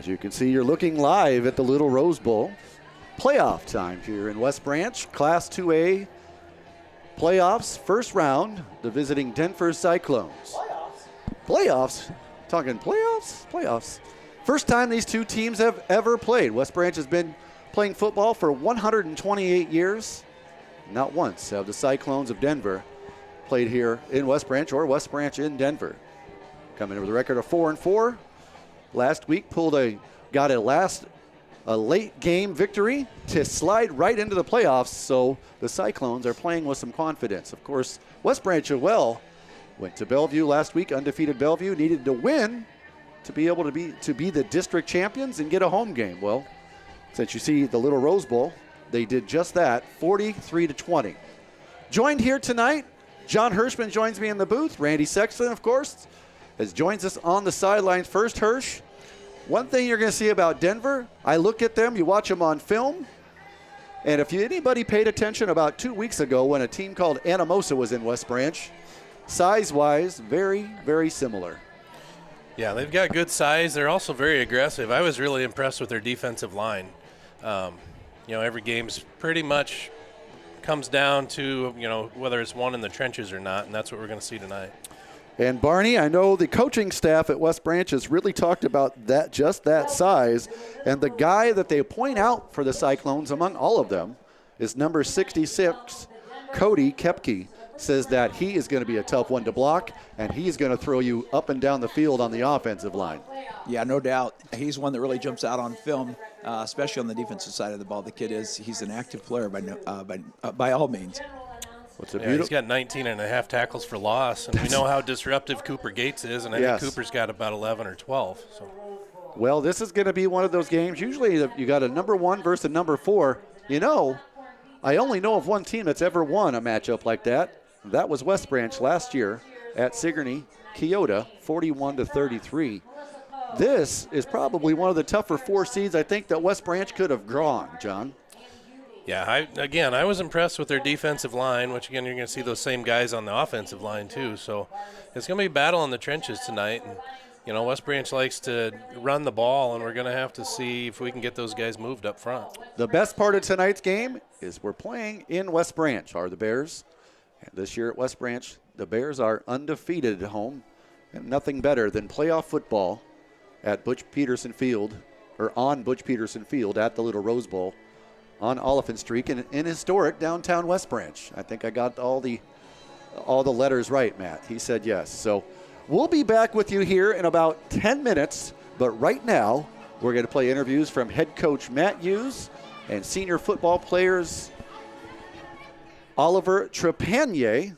As you can see, you're looking live at the Little Rose Bowl. Playoff time here in West Branch. Class 2A playoffs, first round, the visiting Denver Cyclones. Playoffs? Talking playoffs? Playoffs. First time these two teams have ever played. West Branch has been playing football for 128 years. Not once have the Cyclones of Denver played here in West Branch or West Branch in Denver. Coming in with a record of 4-4. Last week got a late game victory to slide right into the playoffs, so the Cyclones are playing with some confidence. Of course, West Branch as well went to Bellevue last week, undefeated Bellevue, needed to win to be able to be the district champions and get a home game. Well, since you see the Little Rose Bowl, they did just that, 43-20. Joined here tonight, John Hirschman joins me in the booth. Randy Sexton, of course, joins us on the sidelines. First, Hirsch, one thing you're going to see about Denver, I look at them, you watch them on film, and if anybody paid attention about 2 weeks ago when a team called Anamosa was in West Branch, size-wise, very, very similar. Yeah, they've got good size. They're also very aggressive. I was really impressed with their defensive line. Every game's pretty much comes down to, whether it's won in the trenches or not, and that's what we're going to see tonight. And Barney, I know the coaching staff at West Branch has really talked about just that size. And the guy that they point out for the Cyclones among all of them is number 66, Cody Kepke. Says that he is going to be a tough one to block, and he's going to throw you up and down the field on the offensive line. Yeah, no doubt. He's one that really jumps out on film, especially on the defensive side of the ball. The kid he's an active player by all means. He's got 19 and a half tackles for loss, and we know how disruptive Cooper Gates is, and I think Cooper's got about 11 or 12. So. Well, this is going to be one of those games. Usually you got a number 1 versus a number 4. I only know of one team that's ever won a matchup like that. That was West Branch last year at Sigourney Keota, 41-33. This is probably one of the tougher 4 seeds I think that West Branch could have drawn, John. Yeah, I was impressed with their defensive line, which, again, you're going to see those same guys on the offensive line, too. So it's going to be a battle in the trenches tonight. And, West Branch likes to run the ball, and we're going to have to see if we can get those guys moved up front. The best part of tonight's game is we're playing in West Branch, are the Bears. And this year at West Branch, the Bears are undefeated at home, and nothing better than playoff football at Butch Peterson Field, or on Butch Peterson Field at the Little Rose Bowl on Oliphant Street in historic downtown West Branch. I think I got all the letters right, Matt. He said yes. So we'll be back with you here in about 10 minutes, but right now we're going to play interviews from head coach Matt Hughes and senior football players Oliver Trepanier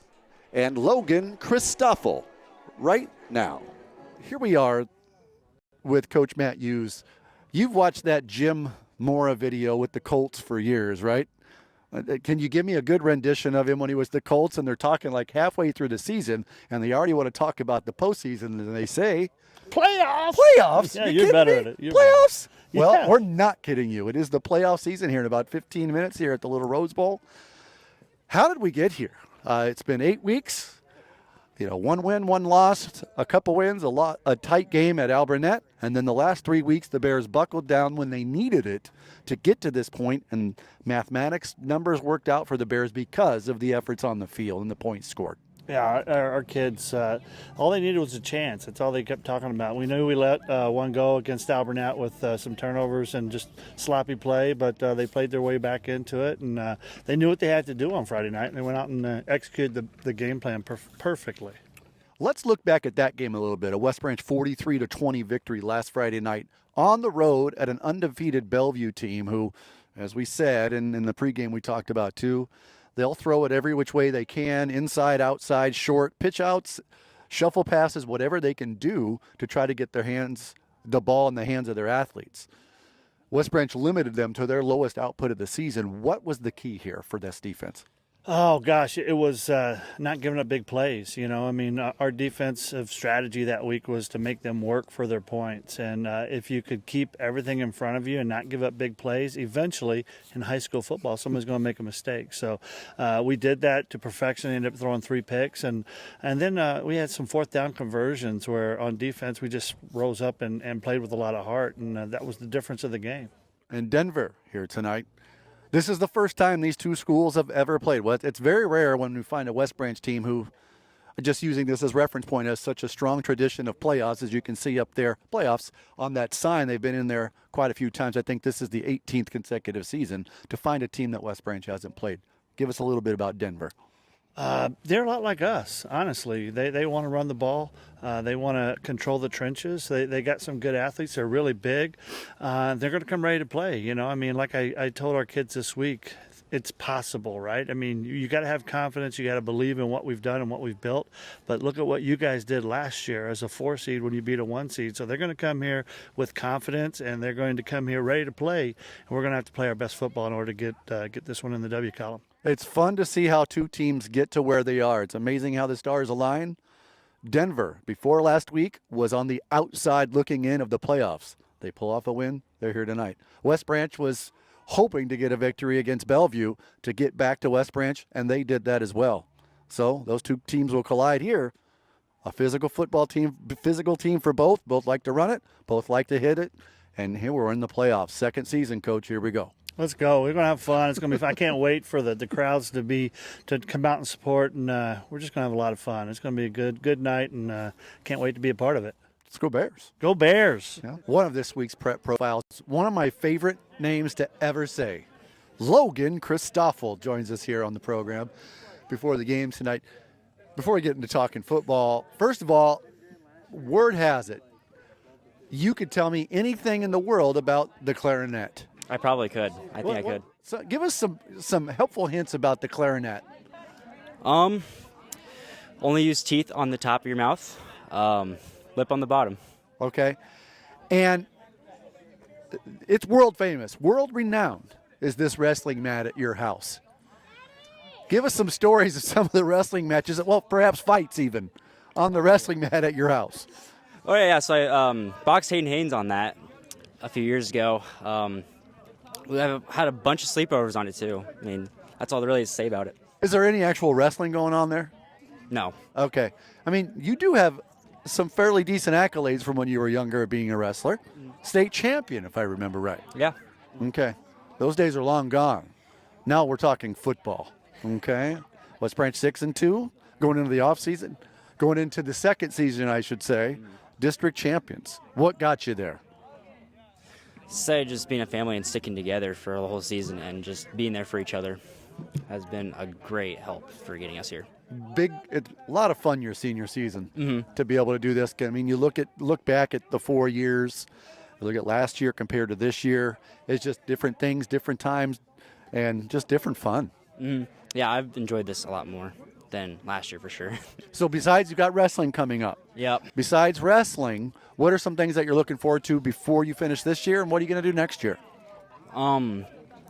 and Logan Christoffel right now. Here we are with Coach Matt Hughes. You've watched that Jim Mora video with the Colts for years, right? Can you give me a good rendition of him when he was the Colts and they're talking like halfway through the season and they already want to talk about the postseason and they say, Playoffs? Yeah, you're better at it. Playoffs? Yeah. Well, we're not kidding you. It is the playoff season here in about 15 minutes here at the Little Rose Bowl. How did we get here? It's been 8 weeks. 1 win, 1 loss, a couple wins, a tight game at Alburnett, and then the last 3 weeks the Bears buckled down when they needed it to get to this point, and mathematics numbers worked out for the Bears because of the efforts on the field and the points scored. Yeah, our kids, all they needed was a chance. That's all they kept talking about. We knew we let one go against Alburnett with some turnovers and just sloppy play, but they played their way back into it, and they knew what they had to do on Friday night, and they went out and executed the game plan perfectly. Let's look back at that game a little bit. A West Branch 43-20 victory last Friday night on the road at an undefeated Bellevue team who, as we said, and in the pregame we talked about too, they'll throw it every which way they can, inside, outside, short, pitch outs, shuffle passes, whatever they can do to try to get the ball in the hands of their athletes. West Branch limited them to their lowest output of the season. What was the key here for this defense? Oh, gosh, it was not giving up big plays. I mean, our defensive strategy that week was to make them work for their points. And if you could keep everything in front of you and not give up big plays, eventually in high school football, someone's going to make a mistake. So we did that to perfection, ended up throwing 3 picks. And then we had some fourth down conversions where on defense we just rose up and played with a lot of heart. And that was the difference of the game. And Denver here tonight. This is the first time these two schools have ever played. Well, it's very rare when we find a West Branch team who, just using this as reference point, has such a strong tradition of playoffs. As you can see up there, playoffs on that sign. They've been in there quite a few times. I think this is the 18th consecutive season to find a team that West Branch hasn't played. Give us a little bit about Denver. They're a lot like us, honestly. They want to run the ball. They want to control the trenches. They got some good athletes. They're really big. They're going to come ready to play. I mean, like I told our kids this week, it's possible, right? I mean, you got to have confidence. You got to believe in what we've done and what we've built. But look at what you guys did last year as a 4 seed when you beat a 1 seed. So they're going to come here with confidence, and they're going to come here ready to play. And we're going to have to play our best football in order to get this one in the W column. It's fun to see how two teams get to where they are. It's amazing how the stars align. Denver, before last week, was on the outside looking in of the playoffs. They pull off a win. They're here tonight. West Branch was hoping to get a victory against Bellevue to get back to West Branch, and they did that as well. So those two teams will collide here. A physical football team, physical team for both. Both like to run it. Both like to hit it. And here we're in the playoffs. Second season, Coach. Here we go. Let's go. We're going to have fun. It's going to be fun. I can't wait for the crowds to come out and support, and we're just going to have a lot of fun. It's going to be a good night, and can't wait to be a part of it. Let's go Bears. Go Bears. Yeah. One of this week's prep profiles, one of my favorite names to ever say. Logan Christoffel joins us here on the program before the game tonight. Before we get into talking football, first of all, word has it, you could tell me anything in the world about the clarinet. I probably could. I think I could. So give us some helpful hints about the clarinet. Only use teeth on the top of your mouth, lip on the bottom. Okay. And it's world famous, world renowned is this wrestling mat at your house. Give us some stories of some of the wrestling matches, well, perhaps fights even, on the wrestling mat at your house. Oh, yeah. So I boxed Hayden Haynes on that a few years ago. We have had a bunch of sleepovers on it, too. I mean, that's all there really is to say about it. Is there any actual wrestling going on there? No. Okay. I mean, you do have some fairly decent accolades from when you were younger being a wrestler. State champion, if I remember right. Yeah. Okay. Those days are long gone. Now we're talking football. Okay. West Branch 6-2, going into the offseason, going into the second season, I should say, district champions. What got you there? So just being a family and sticking together for the whole season and just being there for each other has been a great help for getting us here. It's a lot of fun your senior season to be able to do this. I mean, you look back at the 4 years, look at last year compared to this year. It's just different things, different times, and just different fun. Yeah, I've enjoyed this a lot more than last year for sure. So besides, you got wrestling coming up. Yep. Besides wrestling, what are some things that you're looking forward to before you finish this year, and what are you going to do next year? What I'm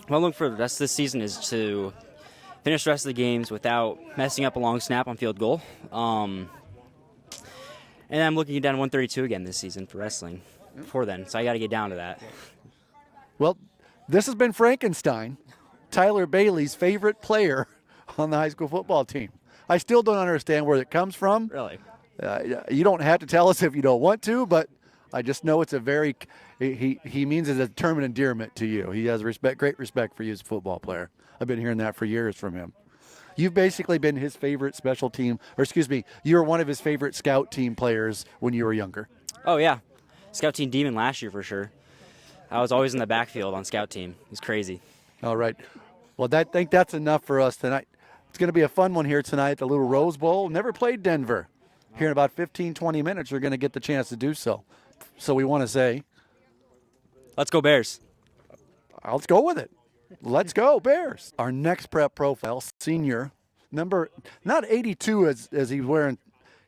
looking for the rest of this season is to finish the rest of the games without messing up a long snap on field goal. And I'm looking to get down to 132 again this season for wrestling before then, so I got to get down to that. Well, this has been Frankenstein, Tyler Bailey's favorite player on the high school football team. I still don't understand where it comes from. Really? You don't have to tell us if you don't want to, but I just know it's he means it's a term of endearment to you. He has great respect for you as a football player. I've been hearing that for years from him. You've basically been his favorite special team, you were one of his favorite scout team players when you were younger. Oh, yeah. Scout team demon last year for sure. I was always in the backfield on scout team. It was crazy. All right. Well, I think that's enough for us tonight. It's going to be a fun one here tonight at the Little Rose Bowl. Never played Denver. Here in about 15, 20 minutes, you're going to get the chance to do so. So we want to say, let's go Bears. Let's go with it. Let's go Bears. Our next prep profile, senior, number, not 82 as he's wearing,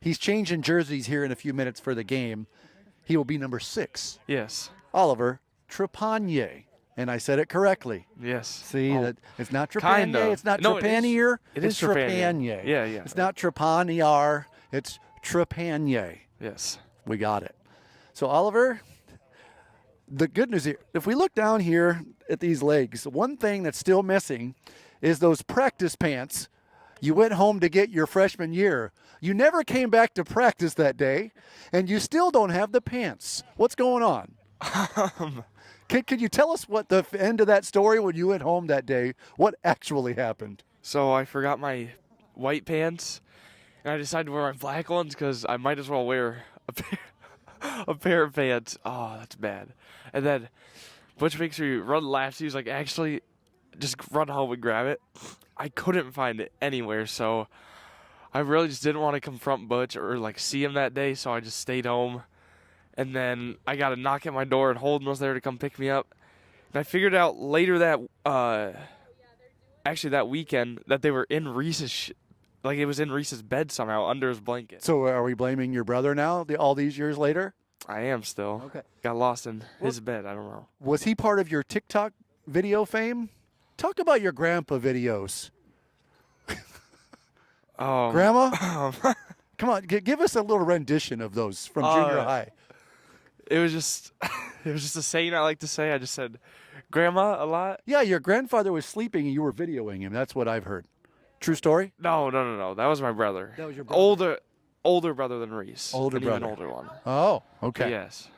he's changing jerseys here in a few minutes for the game. He will be number 6. Yes. Oliver Trepanier. And I said it correctly. Yes. See, Oh, that it's not kinda. Trepanier. It's not No, it is. Trepanier. It It's is Trepanier. Trepanier. Yeah, yeah. It's not Trepanier. It's Trepanier. Yes. We got it. So, Oliver, the good news here, if we look down here at these legs, one thing that's still missing is those practice pants you went home to get your freshman year. You never came back to practice that day, and you still don't have the pants. What's going on? Can you tell us what the end of that story when you went home that day, what actually happened? So I forgot my white pants, and I decided to wear my black ones because I might as well wear a pair of pants. Oh, that's bad. And then Butch makes me run laps. He was like, actually, just run home and grab it. I couldn't find it anywhere, so I really just didn't want to confront Butch or like see him that day, so I just stayed home. And then I got a knock at my door, and Holden was there to come pick me up. And I figured out later that, actually that weekend, that they were in Reese's, like it was in Reese's bed somehow under his blanket. So are we blaming your brother now, all these years later? I am still. Okay. Got lost in his bed. I don't know. Was he part of your TikTok video fame? Talk about your grandpa videos. Grandma? Come on, give us a little rendition of those from junior high. It was just a saying I like to say. I just said grandma a lot. Yeah, your grandfather was sleeping and you were videoing him. That's what I've heard. True story? No. That was my brother. That was your brother. Older brother than Reese. Older An brother. even older one. Oh, okay. Yes.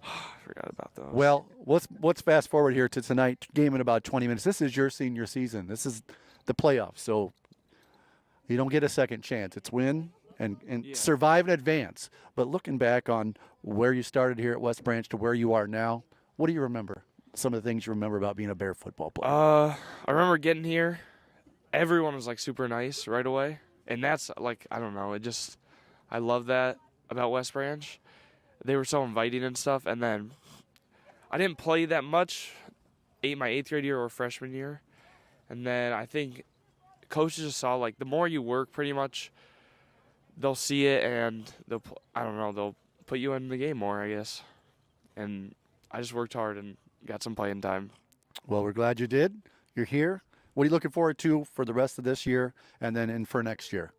I forgot about those. Well, let's fast forward here to tonight. Game in about 20 minutes. This is your senior season. This is the playoffs. So you don't get a second chance. It's win and survive and advance. But looking back on where you started here at West Branch to where you are now, what do you remember? Some of the things you remember about being a Bear football player. I remember getting here. Everyone was like super nice right away. And that's like, I don't know, I love that about West Branch. They were so inviting and stuff. And then I didn't play that much my 8th grade year or freshman year. And then I think coaches just saw, like, the more you work, pretty much, they'll see it and they'll put you in the game more, I guess. And I just worked hard and got some playing time. Well, we're glad you did. You're here. What are you looking forward to for the rest of this year and then for next year?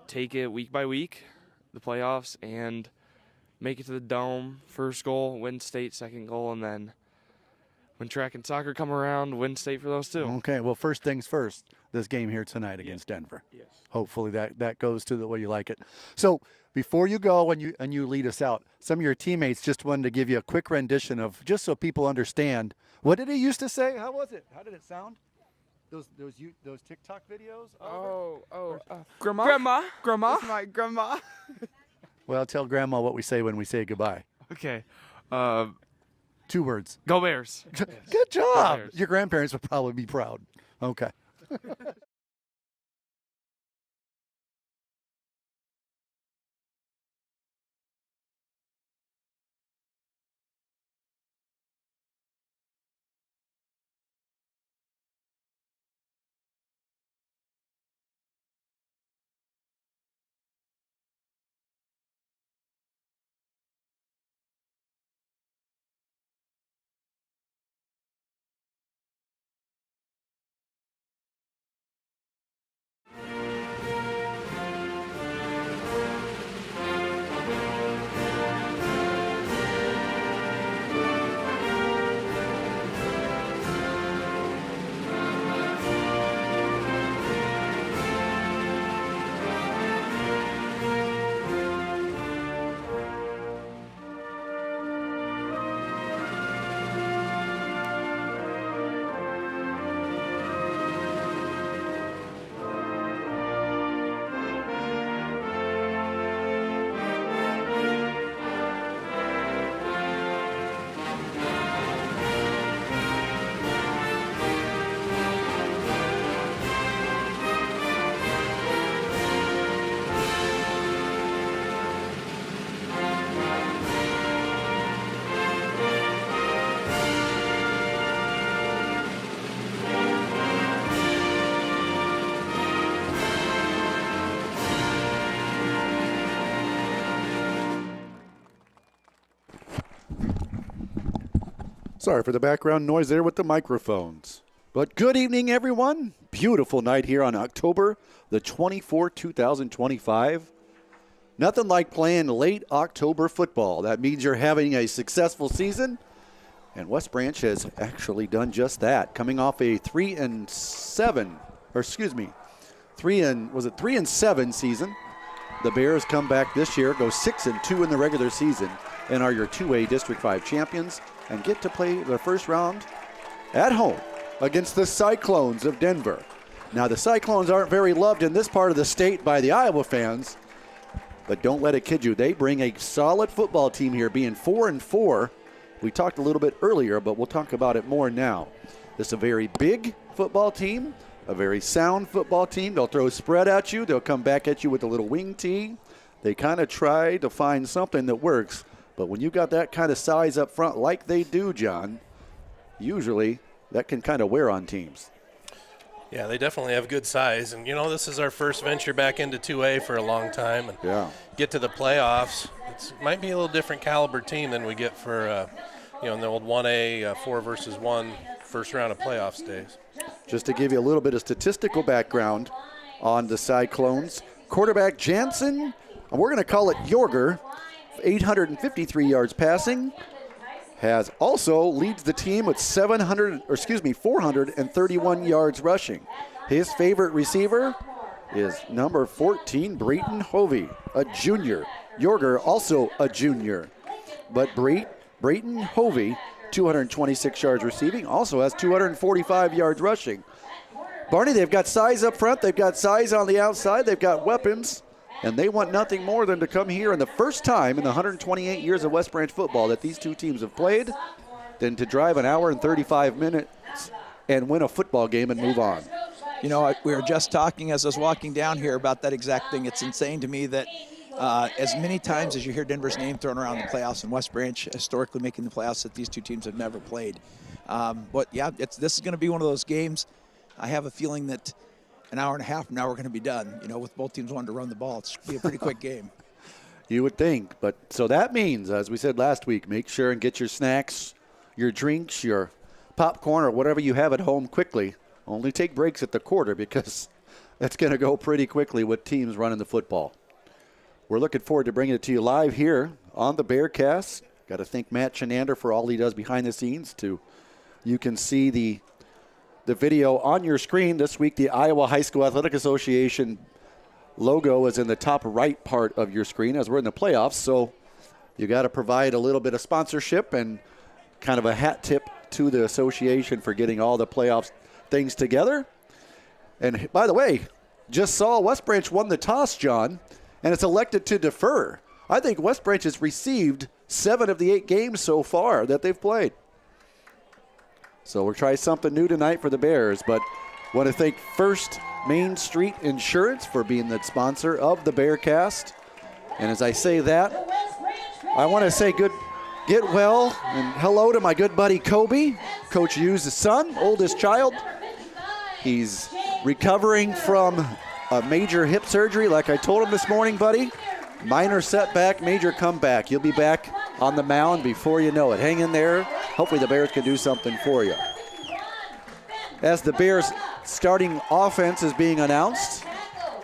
Take it week by week, the playoffs, and make it to the Dome. First goal, win state. Second goal, and then when track and soccer come around, win state for those two. Okay, well, first things first, this game here tonight against Denver. Yes. Hopefully that goes to the way you like it. So before you go and you lead us out, some of your teammates just wanted to give you a quick rendition of, just so people understand, what did he used to say? How was it? How did it sound? Those TikTok videos? Grandma. It's my grandma. Well, tell Grandma what we say when we say goodbye. Okay. 2 words. Go Bears. Good job. Bears. Your grandparents would probably be proud. Okay. Sorry for the background noise there with the microphones. But good evening, everyone. Beautiful night here on October the 24th, 2025. Nothing like playing late October football. That means you're having a successful season. And West Branch has actually done just that. Coming off a 3-7 season. The Bears come back this year, go 6-2 in the regular season, and are your 2A District 5 champions, and get to play their first round at home against the Cyclones of Denver. Now, the Cyclones aren't very loved in this part of the state by the Iowa fans, but don't let it kid you. They bring a solid football team here, being 4-4. We talked a little bit earlier, but we'll talk about it more now. This is a very big football team, a very sound football team. They'll throw spread at you. They'll come back at you with a little wing tee. They kind of try to find something that works. But when you got that kind of size up front like they do, John, usually that can kind of wear on teams. Yeah, they definitely have good size. And, this is our first venture back into 2A for a long time. And get to the playoffs. It might be a little different caliber team than we get for, in the old 1A 4-versus-1 first round of playoffs days. Just to give you a little bit of statistical background on the Cyclones, quarterback Jansen, and we're going to call it Yorger, 853 yards passing, leads the team with 431 yards rushing. His favorite receiver is number 14, Brayton Hovey, a junior. Yorger, also a junior. But Brayton Hovey, 226 yards receiving, also has 245 yards rushing. Barney, they've got size up front. They've got size on the outside. They've got weapons. And they want nothing more than to come here in the first time in the 128 years of West Branch football that these two teams have played, than to drive an hour and 35 minutes and win a football game and move on. We were just talking as I was walking down here about that exact thing. It's insane to me that as many times as you hear Denver's name thrown around the playoffs, and West Branch historically making the playoffs, that these two teams have never played. This is going to be one of those games. I have a feeling that an hour and a half from now we're going to be done. With both teams wanting to run the ball, it's going to be a pretty quick game. You would think, but so that means, as we said last week, make sure and get your snacks, your drinks, your popcorn, or whatever you have at home quickly. Only take breaks at the quarter, because it's going to go pretty quickly with teams running the football. We're looking forward to bringing it to you live here on the Bearcast. Got to thank Matt Chenander for all he does behind the scenes. You can see the video on your screen this week. The Iowa High School Athletic Association logo is in the top right part of your screen as we're in the playoffs. So you got to provide a little bit of sponsorship and kind of a hat tip to the association for getting all the playoffs things together. And by the way, just saw West Branch won the toss, John, and it's elected to defer. I think West Branch has received 7 of the 8 games so far that they've played. So we'll try something new tonight for the Bears, but want to thank First Main Street Insurance for being the sponsor of the Bearcast. And as I say that, I want to say get well and hello to my good buddy Kobe, Coach Hughes' son, oldest child. He's recovering from a major hip surgery, like I told him this morning, buddy. Minor setback, major comeback. You'll be back on the mound before you know it. Hang in there. Hopefully the Bears can do something for you. As the Bears' starting offense is being announced,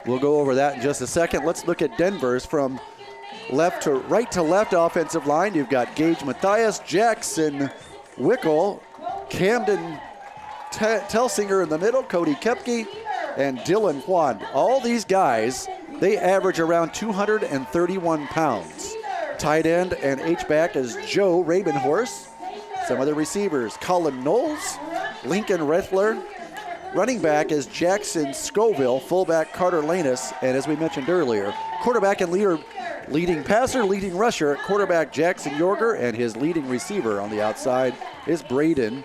we'll go over that in just a second. Let's look at Denver's from right to left offensive line. You've got Gage Mathias, Jackson Wickel, Camden Telsinger in the middle, Cody Kepke, and Dylan Juan. All these guys, they average around 231 pounds. Tight end and H-back is Joe Rabenhorst. Some other receivers, Colin Knowles, Lincoln Rethler. Running back is Jackson Scoville, fullback Carter Lanus, and as we mentioned earlier, quarterback and leading passer, leading rusher at quarterback Jackson Yorger, and his leading receiver on the outside is Braden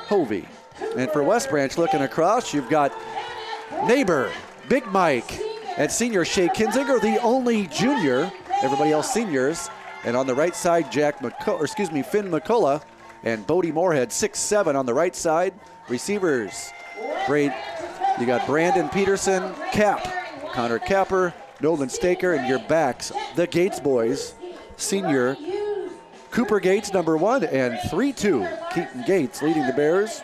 Hovey. And for West Branch, looking across, you've got neighbor Big Mike and senior Shea Kinzinger, the only junior, everybody else seniors. And on the right side, Finn McCullough and Bodie Moorhead, 6'7" on the right side. Receivers, you got Brandon Peterson, Connor Capper, Nolan Staker, and your backs, the Gates boys, senior Cooper Gates, number 1, and 3-2. Keaton Gates leading the Bears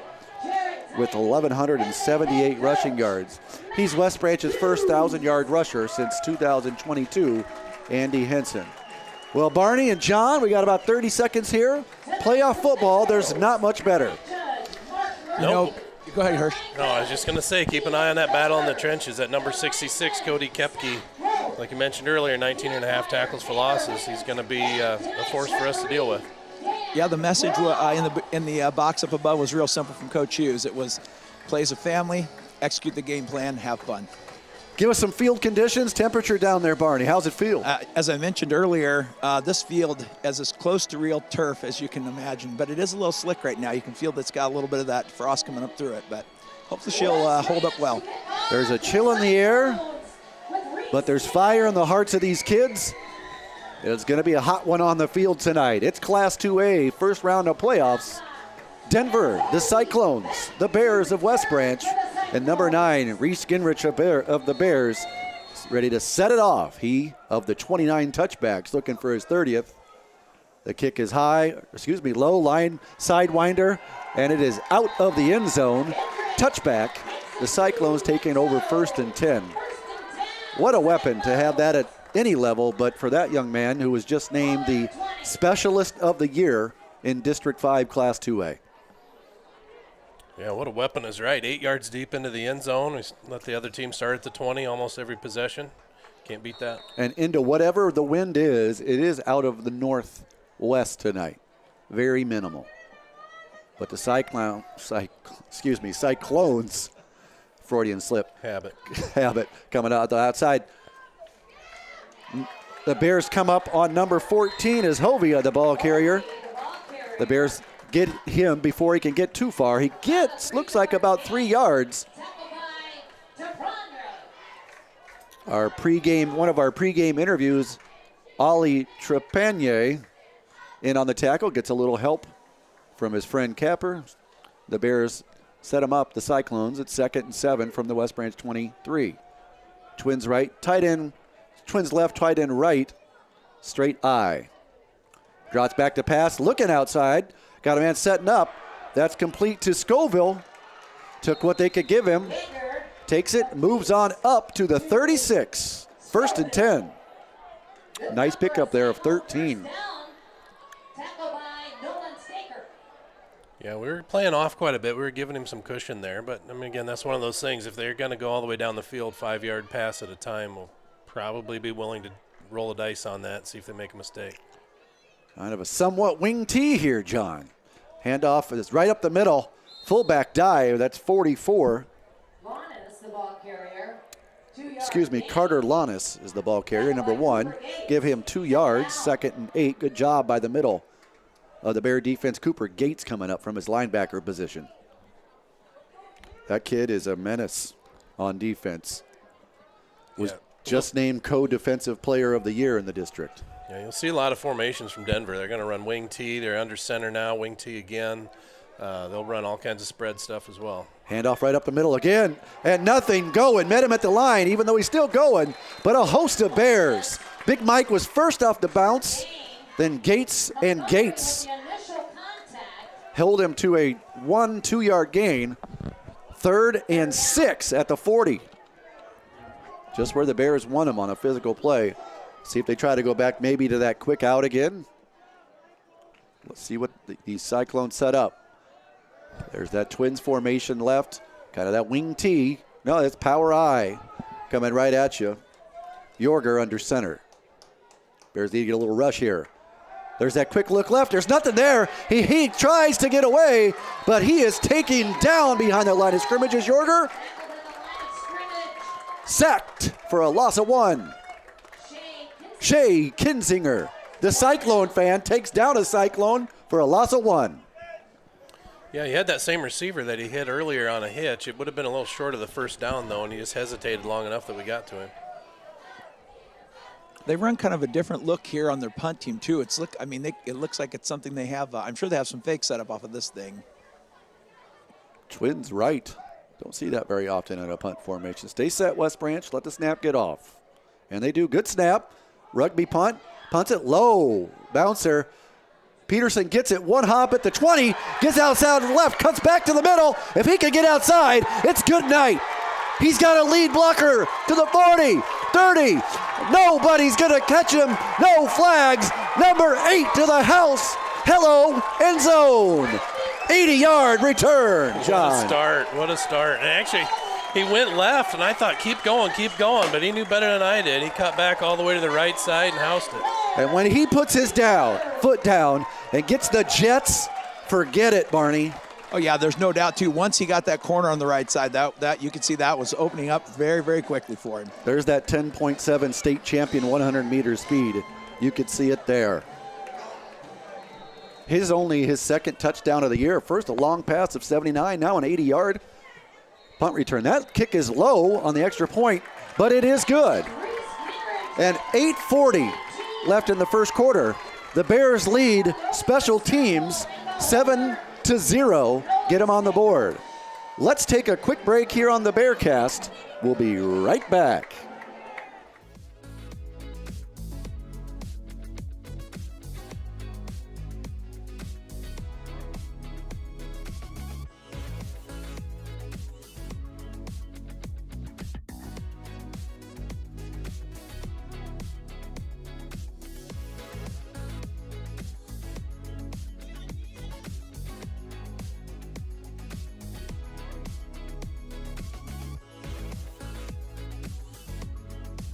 with 1,178 rushing yards. He's West Branch's first 1,000-yard rusher since 2022, Andy Henson. Well, Barney and John, we got about 30 seconds here. Playoff football, there's not much better. You know, go ahead, Hirsch. No, I was just going to say, keep an eye on that battle in the trenches. At number 66, Cody Kepke, like you mentioned earlier, 19.5 tackles for losses. He's going to be a force for us to deal with. Yeah, the message in the box up above was real simple from Coach Hughes. It was play as a family, execute the game plan, have fun. Give us some field conditions, temperature down there, Barney. How's it feel? As I mentioned earlier, this field is as close to real turf as you can imagine, but it is a little slick right now. You can feel that it's got a little bit of that frost coming up through it, but hopefully she'll hold up well. There's a chill in the air, but there's fire in the hearts of these kids. It's going to be a hot one on the field tonight. It's Class 2A, first round of playoffs. Denver, the Cyclones, the Bears of West Branch, and number 9, Reese Ginrich of the Bears, ready to set it off. He of the 29 touchbacks, looking for his 30th. The kick is low, line sidewinder, and it is out of the end zone. Touchback. The Cyclones taking over 1st and 10. What a weapon to have that at any level, but for that young man who was just named the Specialist of the Year in District 5 Class 2A. Yeah, what a weapon is right. 8 yards deep into the end zone. We let the other team start at the 20 almost every possession. Can't beat that. And into whatever the wind is, it is out of the northwest tonight. Very minimal. But the Cyclones, Freudian slip. Habit coming out the outside. The Bears come up on number 14 as Hovia, the ball carrier. The Bears get him before he can get too far. He looks like about 3 yards. One of our pregame interviews, Ollie Trepanier in on the tackle, gets a little help from his friend Capper. The Bears set him up, the Cyclones, at 2nd and 7 from the West Branch 23. Twins right, tight end, twins left, tight end right, straight eye. Drops back to pass, looking outside. Got a man setting up. That's complete to Scoville. Took what they could give him. Takes it, moves on up to the 36. 1st and 10. Nice pickup there of 13. Yeah, we were playing off quite a bit. We were giving him some cushion there. But, I mean, again, that's one of those things. If they're going to go all the way down the field, 5-yard pass at a time, we'll probably be willing to roll the dice on that and see if they make a mistake. Kind of a somewhat wing T here, John. Handoff is right up the middle. Fullback dive, that's 44. Carter Lannis is the ball carrier, number 1. Give him 2 yards, 2nd and 8. Good job by the middle of the Bear defense. Cooper Gates coming up from his linebacker position. That kid is a menace on defense. Was just named co-defensive player of the year in the district. Yeah, you'll see a lot of formations from Denver. They're going to run wing T. They're under center now, wing T again. They'll run all kinds of spread stuff as well. Handoff right up the middle again, and nothing going. Met him at the line, even though he's still going, but a host of Bears. Big Mike was first off the bounce, then Gates held him to a 1-2-yard gain. 3rd and 6 at the 40. Just where the Bears won him on a physical play. See if they try to go back maybe to that quick out again. Let's see what the Cyclones set up. There's that Twins formation left. Kind of that wing T. No, that's power I coming right at you. Yorger under center. Bears need to get a little rush here. There's that quick look left. There's nothing there. He tries to get away, but he is taken down behind the line of scrimmage as Yorger. Sacked for a loss of 1. Shea Kinzinger, the Cyclone fan, takes down a Cyclone for a loss of 1. Yeah, he had that same receiver that he hit earlier on a hitch. It would have been a little short of the first down, though, and he just hesitated long enough that we got to him. They run kind of a different look here on their punt team, too. It looks like it's something they have. I'm sure they have some fake setup off of this thing. Twins right. Don't see that very often in a punt formation. Stay set, West Branch. Let the snap get off. And they do. Good snap. Rugby punt. Punts it low. Bouncer Peterson gets it, one hop at the 20, gets outside to the left, cuts back to the middle. If he can get outside, it's good night. He's got a lead blocker to the 40, 30. Nobody's going to catch him. No flags. Number 8 to the house. Hello, end zone. 80-yard return, John. What a start. What a start. And actually, he went left, and I thought, keep going, but he knew better than I did. He cut back all the way to the right side and housed it. And when he puts his foot down and gets the Jets, forget it, Barney. Oh, yeah, there's no doubt, too. Once he got that corner on the right side, that you could see that was opening up very, very quickly for him. There's that 10.7 state champion 100-meter speed. You could see it there. Only his second touchdown of the year. First, a long pass of 79, now an 80-yard punt return. That kick is low on the extra point, but it is good. And 8:40 left in the first quarter. The Bears lead special teams 7-0. Get them on the board. Let's take a quick break here on the Bearcast. We'll be right back.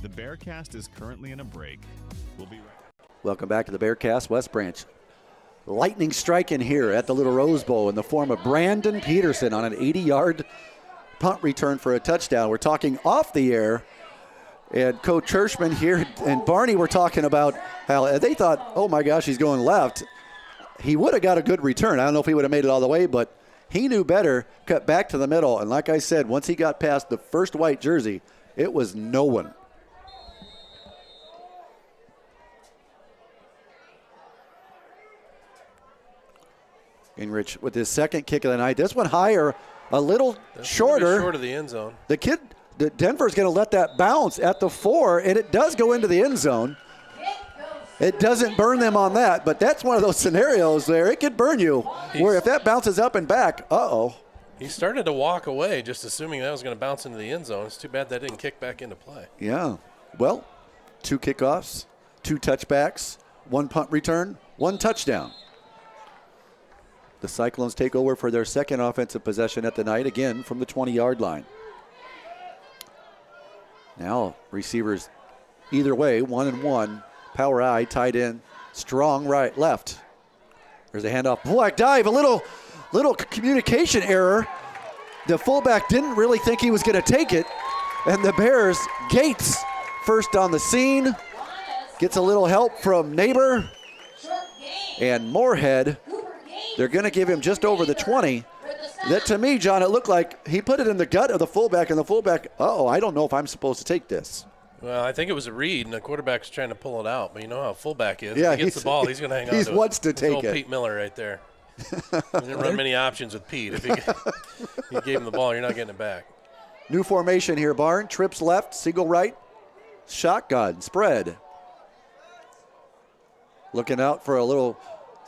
The Bearcast is currently in a break. We'll be right back. Welcome back to the Bearcast. West Branch. Lightning strike in here at the Little Rose Bowl in the form of Brandon Peterson on an 80-yard punt return for a touchdown. We're talking off the air, and Coach Hirschman here and Barney were talking about how they thought, oh my gosh, he's going left. He would have got a good return. I don't know if he would have made it all the way, but he knew better, cut back to the middle, and like I said, once he got past the first white jersey, it was no one. Gingrich with his second kick of the night. This one higher, a little shorter. Short of the end zone. Denver's going to let that bounce at the 4, and it does go into the end zone. It doesn't burn them on that, but that's one of those scenarios there. It could burn you, where if that bounces up and back, uh-oh. He started to walk away, just assuming that was going to bounce into the end zone. It's too bad that didn't kick back into play. Yeah. Well, 2 kickoffs, 2 touchbacks, 1 punt return, 1 touchdown. The Cyclones take over for their second offensive possession at the night, again from the 20-yard line. Now receivers either way, 1-and-1. Power I, tight end, strong right, left. There's a handoff. Black dive, a little communication error. The fullback didn't really think he was going to take it. And the Bears, Gates, first on the scene. Gets a little help from Neighbor. And Moorhead. They're going to give him just over the 20. That, to me, John, it looked like he put it in the gut of the fullback, and the fullback, I don't know if I'm supposed to take this. Well, I think it was a read, and the quarterback's trying to pull it out. But you know how a fullback is. Yeah, if he gets the ball, he's going to hang on to it. He wants to take old it. Pete Miller right there. He didn't run many options with Pete. If he gave him the ball, you're not getting it back. New formation here, Barn. Trips left, Siegel right. Shotgun, spread. Looking out for a little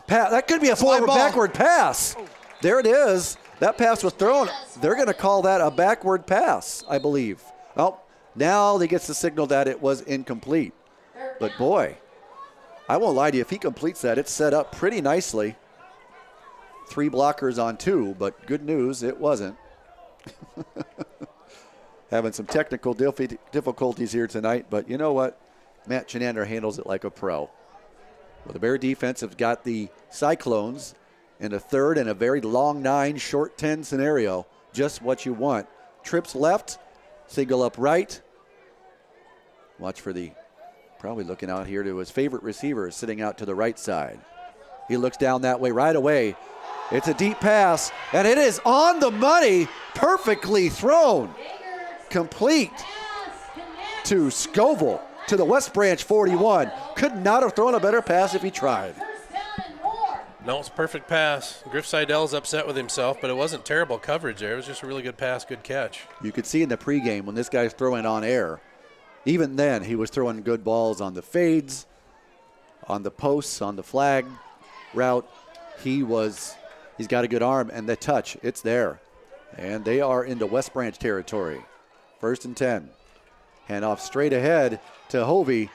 pass. That could be a backward pass. There it is. That pass was thrown. They're going to call that a backward pass, I believe. Oh, now he gets the signal that it was incomplete. But, boy, I won't lie to you. If he completes that, it's set up pretty nicely. 3 blockers on 2, but good news, it wasn't. Having some technical difficulties here tonight, but you know what? Matt Chenander handles it like a pro. Well, the Bear defense have got the Cyclones in a 3rd and a very long 9, short 10 scenario. Just what you want. Trips left, Siegel up right. Watch for probably looking out here to his favorite receiver sitting out to the right side. He looks down that way right away. It's a deep pass, and it is on the money, perfectly thrown. Complete to Scoville to the West Branch 41. Could not have thrown a better pass if he tried. No, it's a perfect pass. Griff Seidel's upset with himself, but it wasn't terrible coverage there. It was just a really good pass, good catch. You could see in the pregame when this guy's throwing on air, even then he was throwing good balls on the fades, on the posts, on the flag. route, he's got a good arm, and the touch, it's there. And they are into West Branch territory. 1st and 10. Handoff straight ahead to Hovey.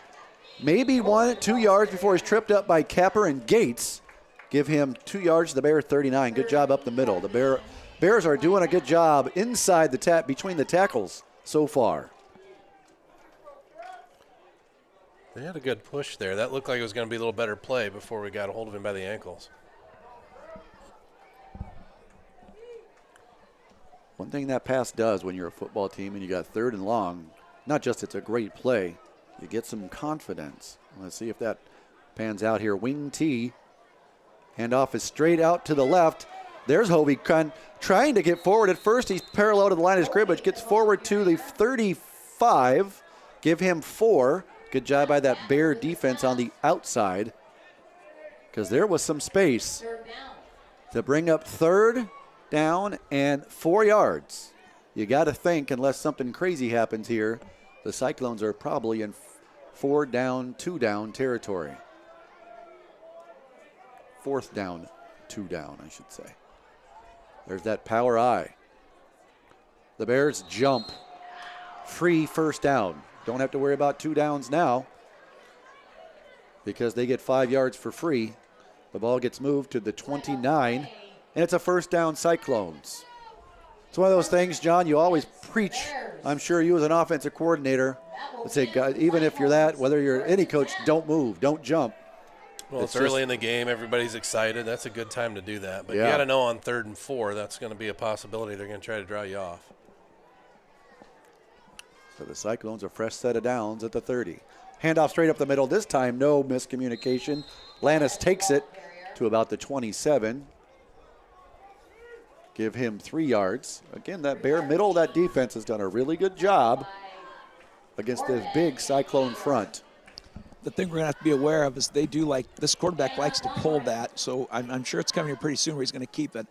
Maybe 2 yards before he's tripped up by Capper and Gates. Give him 2 yards to the Bear 39. Good job up the middle. The Bears are doing a good job inside between the tackles so far. They had a good push there. That looked like it was going to be a little better play before we got a hold of him by the ankles. One thing that pass does when you're a football team and you got 3rd and long, not just it's a great play, you get some confidence. Let's see if that pans out here. Wing T. Handoff is straight out to the left. There's Hovey trying to get forward. At first, he's parallel to the line of scrimmage. Gets forward to the 35. Give him 4. Good job by that Bear defense on the outside, because there was some space to bring up 3rd down and 4 yards. You got to think, unless something crazy happens here, the Cyclones are probably in 4 down, 2 down territory. 4th down, 2 down, I should say. There's that power I. The Bears jump. Free 1st down. Don't have to worry about 2 downs now because they get 5 yards for free. The ball gets moved to the 29, and it's a 1st down Cyclones. It's one of those things, John, you always preach. I'm sure you as an offensive coordinator would say, God, even if you're that, whether you're any coach, don't move, don't jump. Well, it's early in the game. Everybody's excited. That's a good time to do that. But you got to know on 3rd and 4, that's going to be a possibility. They're going to try to draw you off. So the Cyclones, a fresh set of downs at the 30. Handoff straight up the middle. This time, no miscommunication. Lannis takes it to about the 27. Give him 3 yards. Again, that Bear middle, that defense has done a really good job against this big Cyclone front. The thing we're going to have to be aware of is they do this quarterback likes to pull that, so I'm sure it's coming here pretty soon where he's going to keep it.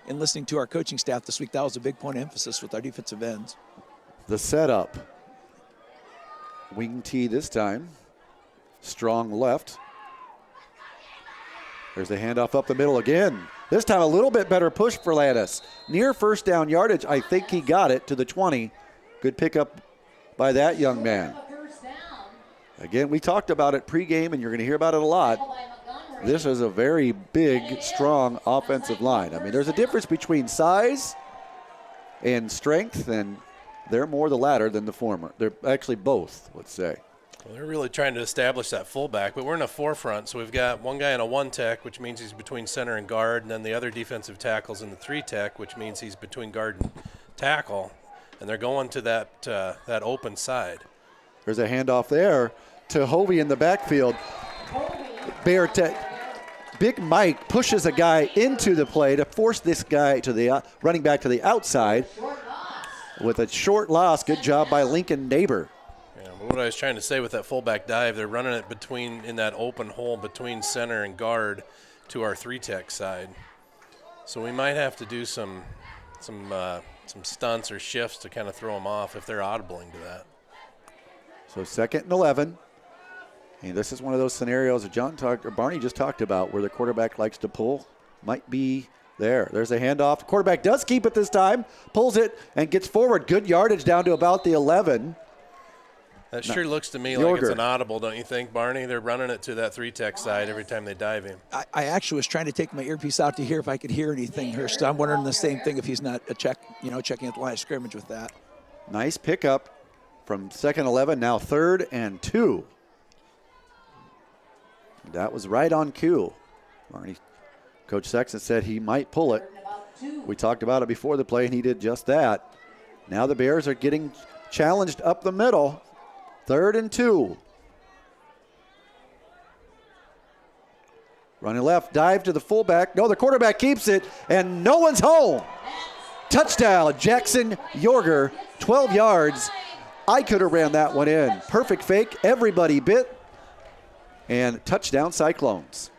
In listening to our coaching staff this week, that was a big point of emphasis with our defensive ends. The setup. Wing T this time. Strong left. There's the handoff up the middle again. This time a little bit better push for Lannis. Near 1st down yardage. I think he got it to the 20. Good pickup by that young man. Again, we talked about it pregame, and you're going to hear about it a lot. This is a very big, strong offensive line. I mean, there's a difference between size and strength, and they're more the latter than the former. They're actually both, let's say. Well, they're really trying to establish that fullback, but we're in a 4-front, so we've got one guy in a 1-tech, which means he's between center and guard, and then the other defensive tackle's in the 3-tech, which means he's between guard and tackle, and they're going to that open side. There's a handoff there to Hovey in the backfield. Big Mike pushes a guy into the play to force this guy to the running back to the outside with a short loss. Good job by Lincoln Neighbor. Yeah, but what I was trying to say with that fullback dive, they're running it in that open hole between center and guard to our 3-tech side. So we might have to do some stunts or shifts to kind of throw them off if they're audibling to that. So 2nd and 11. And this is one of those scenarios that Barney just talked about where the quarterback likes to pull. Might be there. There's a handoff. The quarterback does keep it this time, pulls it, and gets forward. Good yardage down to about the 11. That sure looks to me like it's an audible, don't you think, Barney? They're running it to that 3-tech side every time they dive him. I actually was trying to take my earpiece out to hear if I could hear anything here. So I'm wondering the same thing if he's not checking at the line of scrimmage with that. Nice pickup from 2nd 11, now 3rd and 2. That was right on cue. Coach Sexton said he might pull it. We talked about it before the play, and he did just that. Now the Bears are getting challenged up the middle. 3rd and 2. Running left, dive to the fullback. No, the quarterback keeps it, and no one's home. Touchdown, Jackson Yorger, 12 yards. I could have ran that one in. Perfect fake, everybody bit. And touchdown Cyclones.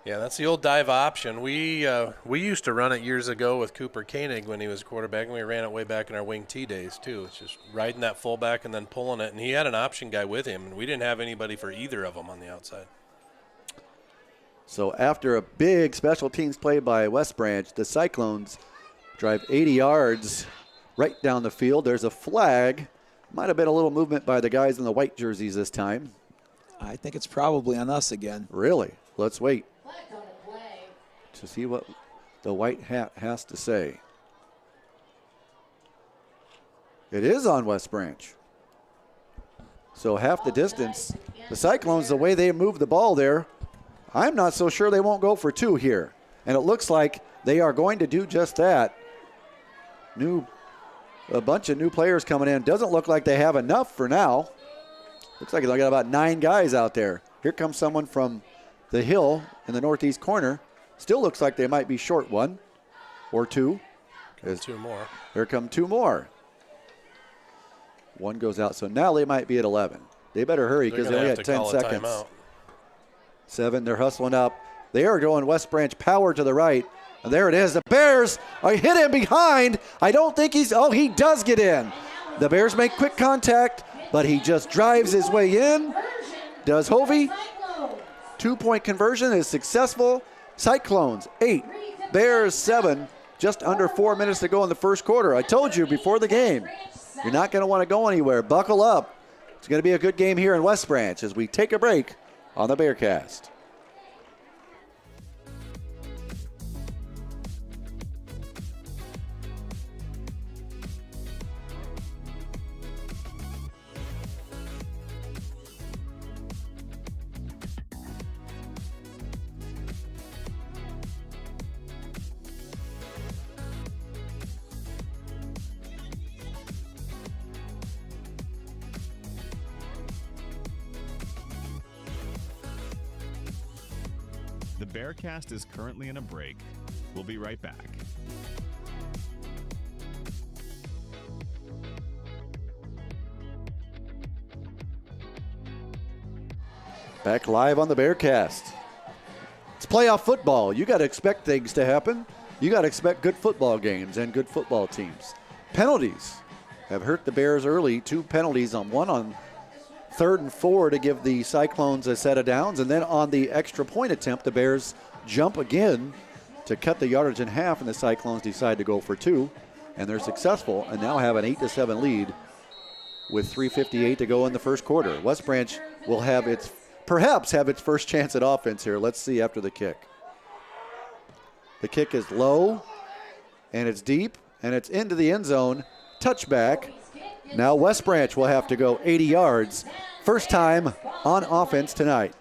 Yeah, that's the old dive option. We used to run it years ago with Cooper Koenig when he was quarterback, and we ran it way back in our wing T days too. It's just riding that fullback and then pulling it. And he had an option guy with him, and we didn't have anybody for either of them on the outside. So after a big special teams play by West Branch, the Cyclones drive 80 yards right down the field. There's a flag. Might have been a little movement by the guys in the white jerseys this time. I think it's probably on us again. Really? Let's wait to see what the white hat has to say. It is on West Branch. So half the distance. The Cyclones, the way they move the ball there, I'm not so sure they won't go for 2 here. And it looks like they are going to do just that. A bunch of new players coming in. Doesn't look like they have enough for now. Looks like they got about 9 guys out there. Here comes someone from the hill in the northeast corner. Still looks like they might be short 1 or 2. 2 more. Here come 2 more. 1 goes out, so now they might be at 11. They better hurry because they only got 10 seconds. 7, they're hustling up. They are going West Branch power to the right. And there it is. The Bears are hit him behind. I don't think he does get in. The Bears make quick contact, but he just drives his way in. Does Hovey. 2-point conversion is successful. Cyclones 8, Bears 7. Just under 4 minutes to go in the first quarter. I told you before the game, you're not going to want to go anywhere. Buckle up. It's going to be a good game here in West Branch as we take a break on the Bearcast. The Bearcast is currently in a break. We'll be right back. Back live on the Bearcast. It's playoff football. You got to expect things to happen. You got to expect good football games and good football teams. Penalties have hurt the Bears early. 2 penalties, one on 3rd and 4 to give the Cyclones a set of downs. And then on the extra point attempt, the Bears jump again to cut the yardage in half, and the Cyclones decide to go for 2. And they're successful and now have an 8-7 lead with 3:58 to go in the first quarter. West Branch will perhaps have its first chance at offense here. Let's see after the kick. The kick is low, and it's deep, and it's into the end zone. Touchback. Now West Branch will have to go 80 yards. First time on offense tonight.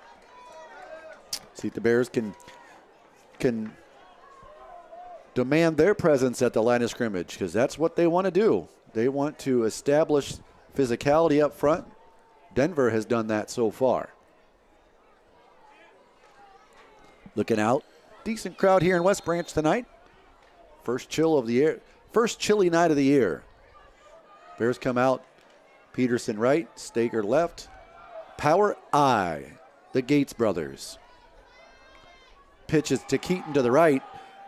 See if the Bears can demand their presence at the line of scrimmage, because that's what they want to do. They want to establish physicality up front. Denver has done that so far. Looking out. Decent crowd here in West Branch tonight. First chilly night of the year. Bears come out. Peterson right, Staker left. Power I, the Gates brothers. Pitches to Keaton to the right.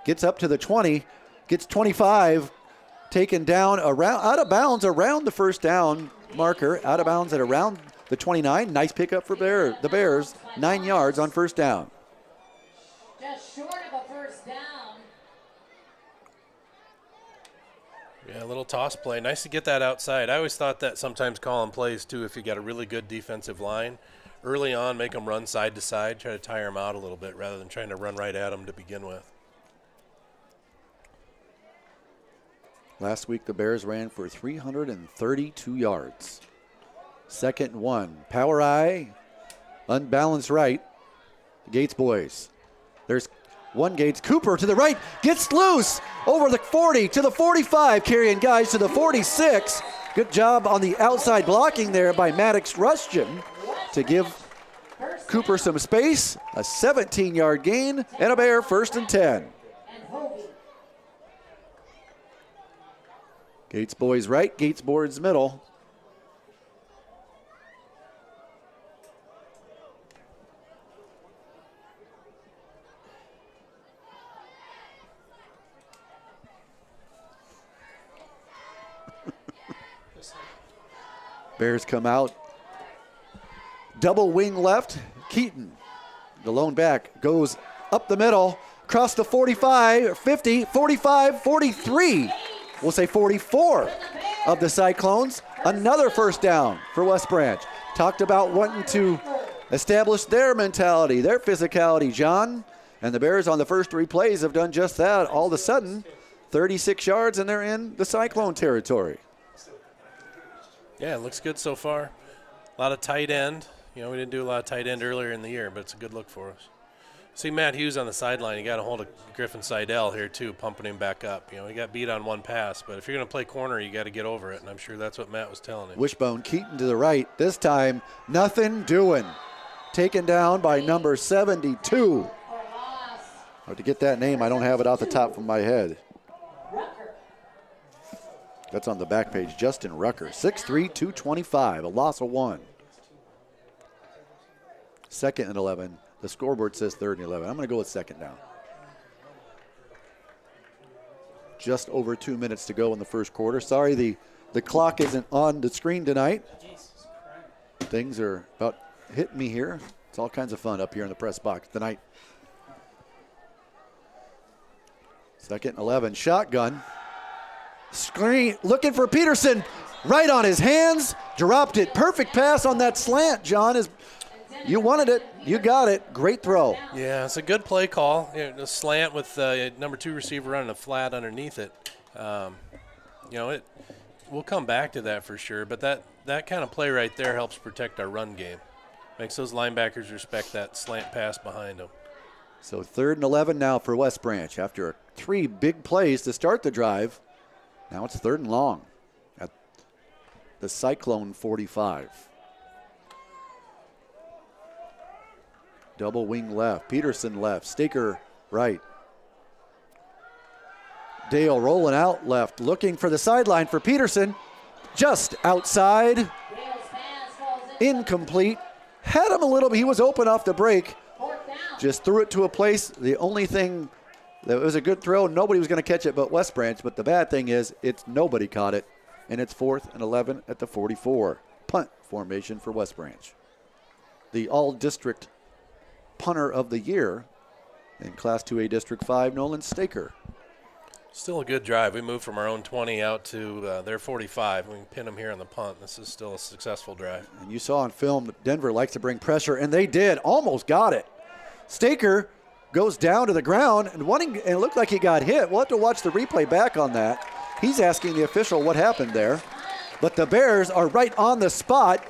Gets up to the 20. Gets 25. Taken down out of bounds around the first down marker. Out of bounds at around the 29. Nice pickup for the Bears. 9 yards on first down. Just short of a first down. Yeah, a little toss play. Nice to get that outside. I always thought that sometimes calling plays, too, if you got a really good defensive line, early on, make them run side to side, try to tire them out a little bit rather than trying to run right at them to begin with. Last week, the Bears ran for 332 yards. 2nd and 1. Power I, unbalanced right. Gates boys. There's one Gates. Cooper to the right. Gets loose over the 40 to the 45. Carrying guys to the 46. Good job on the outside blocking there by Maddox Rushton to give Cooper some space. A 17-yard gain and a Bear 1st and 10. Gates boys right. Gates boards middle. Bears come out. Double wing left. Keaton, the lone back, goes up the middle, across the 45, 50, 45, 43. We'll say 44 of the Cyclones. Another first down for West Branch. Talked about wanting to establish their mentality, their physicality, John. And the Bears on the first 3 plays have done just that. All of a sudden, 36 yards and they're in the Cyclone territory. Yeah, it looks good so far. A lot of tight end. You know, we didn't do a lot of tight end earlier in the year, but it's a good look for us. See Matt Hughes on the sideline. You got a hold of Griffin Seidel here too, pumping him back up. You know, he got beat on one pass, but if you're going to play corner, you got to get over it, and I'm sure that's what Matt was telling him. Wishbone Keaton to the right. This time, nothing doing. Taken down by number 72. Hard to get that name. I don't have it off the top of my head. That's on the back page. Justin Rucker, 6'3", 225, a loss of 1. 2nd and 11. The scoreboard says 3rd and 11. I'm going to go with 2nd down. Just over 2 minutes to go in the first quarter. Sorry, the clock isn't on the screen tonight. Things are about hitting me here. It's all kinds of fun up here in the press box tonight. 2nd and 11. Shotgun. Screen, looking for Peterson, right on his hands, dropped it. Perfect pass on that slant, John. You wanted it, you got it. Great throw. Yeah, it's a good play call. A slant with number 2 receiver running a flat underneath it. You know, we'll come back to that for sure, but that kind of play right there helps protect our run game. Makes those linebackers respect that slant pass behind them. So 3rd and 11 now for West Branch after 3 big plays to start the drive. Now it's 3rd and long at the Cyclone 45. Double wing left, Peterson left, Staker right. Dale rolling out left, looking for the sideline for Peterson. Just outside, incomplete. Had him a little bit, he was open off the break. Just threw it to a place. The only thing that was a good throw, nobody was going to catch it but West Branch. But the bad thing is, nobody caught it, and it's 4th and 11 at the 44. Punt formation for West Branch. The all-district punter of the year in Class 2A District 5, Nolan Staker. Still a good drive. We moved from our own 20 out to their 45. We can pin them here on the punt. This is still a successful drive. And you saw on film that Denver likes to bring pressure, and they did. Almost got it. Staker goes down to the ground, and it looked like he got hit. We'll have to watch the replay back on that. He's asking the official what happened there. But the Bears are right on the spot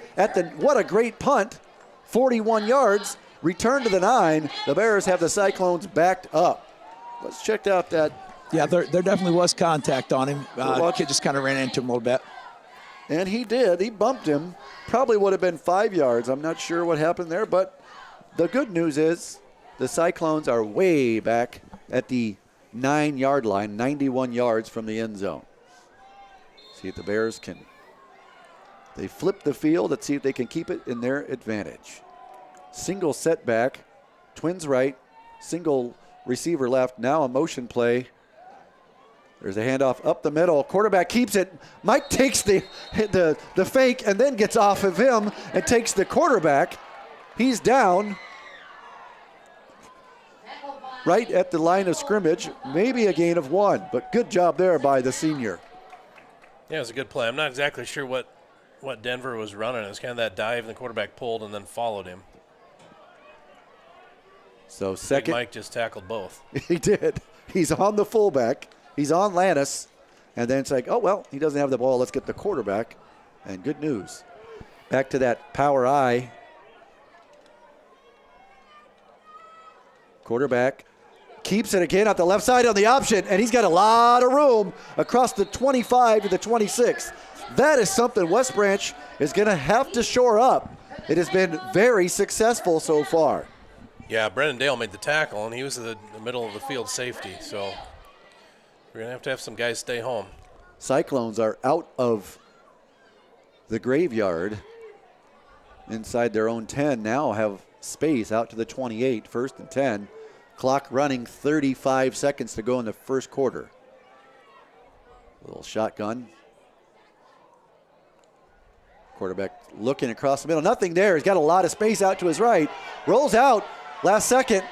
what a great punt. 41 yards, return to the 9. The Bears have the Cyclones backed up. Let's check out that. Yeah, there definitely was contact on him. Kid just kind of ran into him a little bit. And he did. He bumped him. Probably would have been 5 yards. I'm not sure what happened there, but the good news is the Cyclones are way back at the 9-yard line, 91 yards from the end zone. See if the Bears can. They flip the field. Let's see if they can keep it in their advantage. Single setback, Twins right, single receiver left. Now a motion play. There's a handoff up the middle. Quarterback keeps it. Mike takes the fake and then gets off of him and takes the quarterback. He's down right at the line of scrimmage. Maybe a gain of 1, but good job there by the senior. Yeah, it was a good play. I'm not exactly sure what Denver was running. It was kind of that dive, and the quarterback pulled and then followed him. So second. Mike just tackled both. He did. He's on the fullback. He's on Lannis. And then it's like, oh, well, he doesn't have the ball. Let's get the quarterback. And good news. Back to that power eye. Quarterback keeps it again at the left side on the option, and he's got a lot of room across the 25 to the 26. That is something West Branch is going to have to shore up. It has been very successful so far. Yeah, Brendan Dale made the tackle, and he was the middle of the field safety. So we're going to have some guys stay home. Cyclones are out of the graveyard inside their own 10. Now have space out to the 28, 1st and 10. Clock running, 35 seconds to go in the first quarter. Little shotgun. Quarterback looking across the middle. Nothing there. He's got a lot of space out to his right. Rolls out. Last second.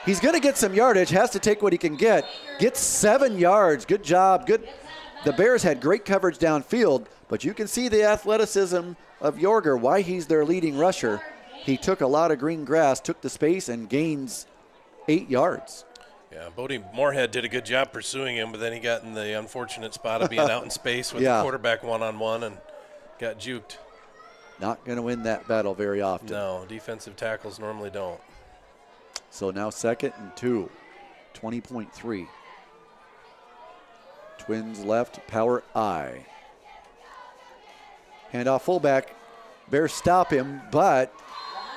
He's going to get some yardage, has to take what he can get. Gets 7 yards. Good job. Good. The Bears had great coverage downfield, but you can see the athleticism of Yorger, why he's their leading rusher. He took a lot of green grass, took the space, and gains 8 yards. Yeah, Bodie Moorhead did a good job pursuing him, but then he got in the unfortunate spot of being out in space with the quarterback one-on-one and got juked. Not going to win that battle very often. No, defensive tackles normally don't. So now 2nd and 2, 20.3. Twins left, power I. Handoff fullback. Bears stop him, but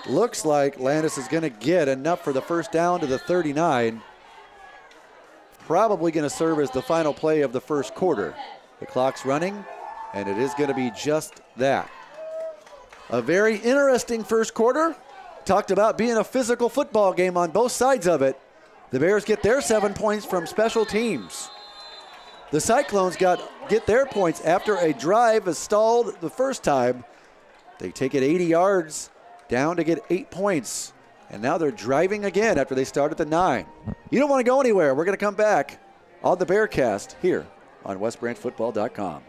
looks like Landis is going to get enough for the first down to the 39. Probably going to serve as the final play of the first quarter. The clock's running, and it is going to be just that. A very interesting first quarter. Talked about being a physical football game on both sides of it. The Bears get their 7 points from special teams. The Cyclones get their points after a drive is stalled the first time. They take it 80 yards down to get 8 points. And now they're driving again after they start at the 9. You don't want to go anywhere. We're going to come back on the Bearcast here on WestBranch.Football.com.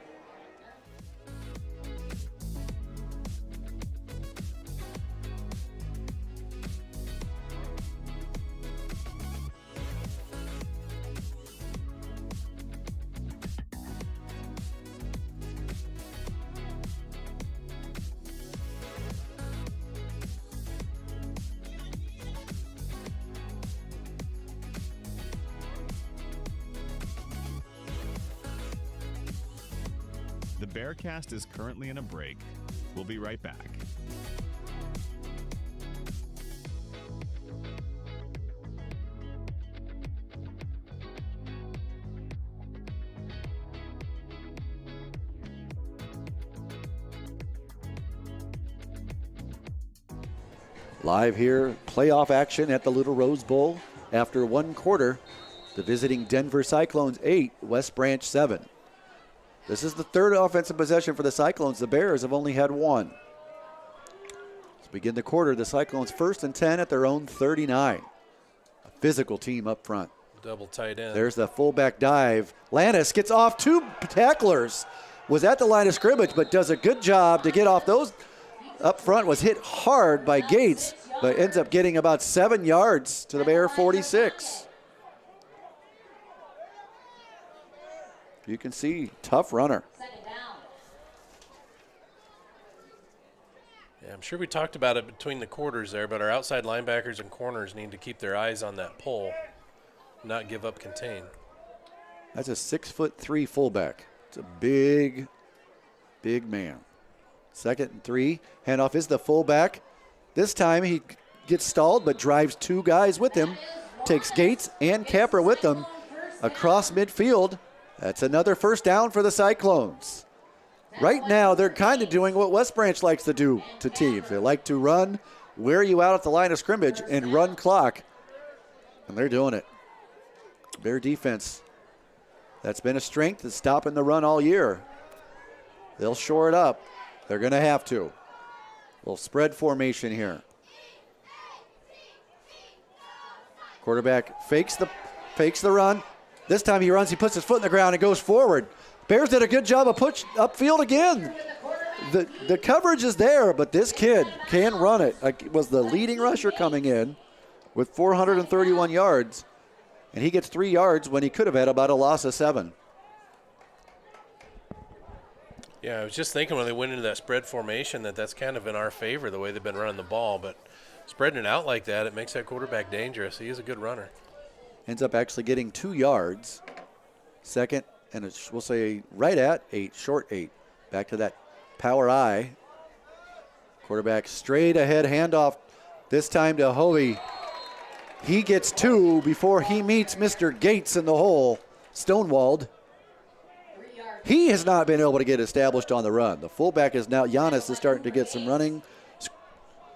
The Bearcast is currently in a break. We'll be right back. Live here, playoff action at the Little Rose Bowl. After one quarter, the visiting Denver Cyclones 8, West Branch 7. This is the third offensive possession for the Cyclones. The Bears have only had one. Let's begin the quarter. The Cyclones 1st and 10 at their own 39. A physical team up front. Double tight end. There's the fullback dive. Lannis gets off 2 tacklers. Was at the line of scrimmage, but does a good job to get off those. Up front was hit hard by Gates, but ends up getting about 7 yards to the Bear 46. You can see, tough runner. Yeah, I'm sure we talked about it between the quarters there, but our outside linebackers and corners need to keep their eyes on that pole, not give up contain. That's a 6'3" fullback. It's a big, big man. 2nd and 3. Handoff is the fullback. This time he gets stalled, but drives 2 guys with him. Takes Gates and Capper with him across midfield. That's another first down for the Cyclones. Right now, they're kind of doing what West Branch likes to do to teams. They like to run, wear you out at the line of scrimmage, and run clock. And they're doing it. Bear defense, that's been a strength, is stopping the run all year. They'll shore it up. They're going to have to. Little spread formation here. Quarterback fakes the run. This time he runs, he puts his foot in the ground and goes forward. Bears did a good job of push upfield again. The coverage is there, but this kid can run it. Was the leading rusher coming in with 431 yards, and he gets 3 yards when he could have had about a loss of 7. Yeah, I was just thinking when they went into that spread formation that's kind of in our favor, the way they've been running the ball. But spreading it out like that, it makes that quarterback dangerous. He is a good runner. Ends up actually getting 2 yards. 2nd, and we'll say right at 8, short 8. Back to that power I. Quarterback straight ahead, handoff this time to Hovey. He gets 2 before he meets Mr. Gates in the hole, Stonewalled. He has not been able to get established on the run. The fullback is now, Giannis is starting to get some running.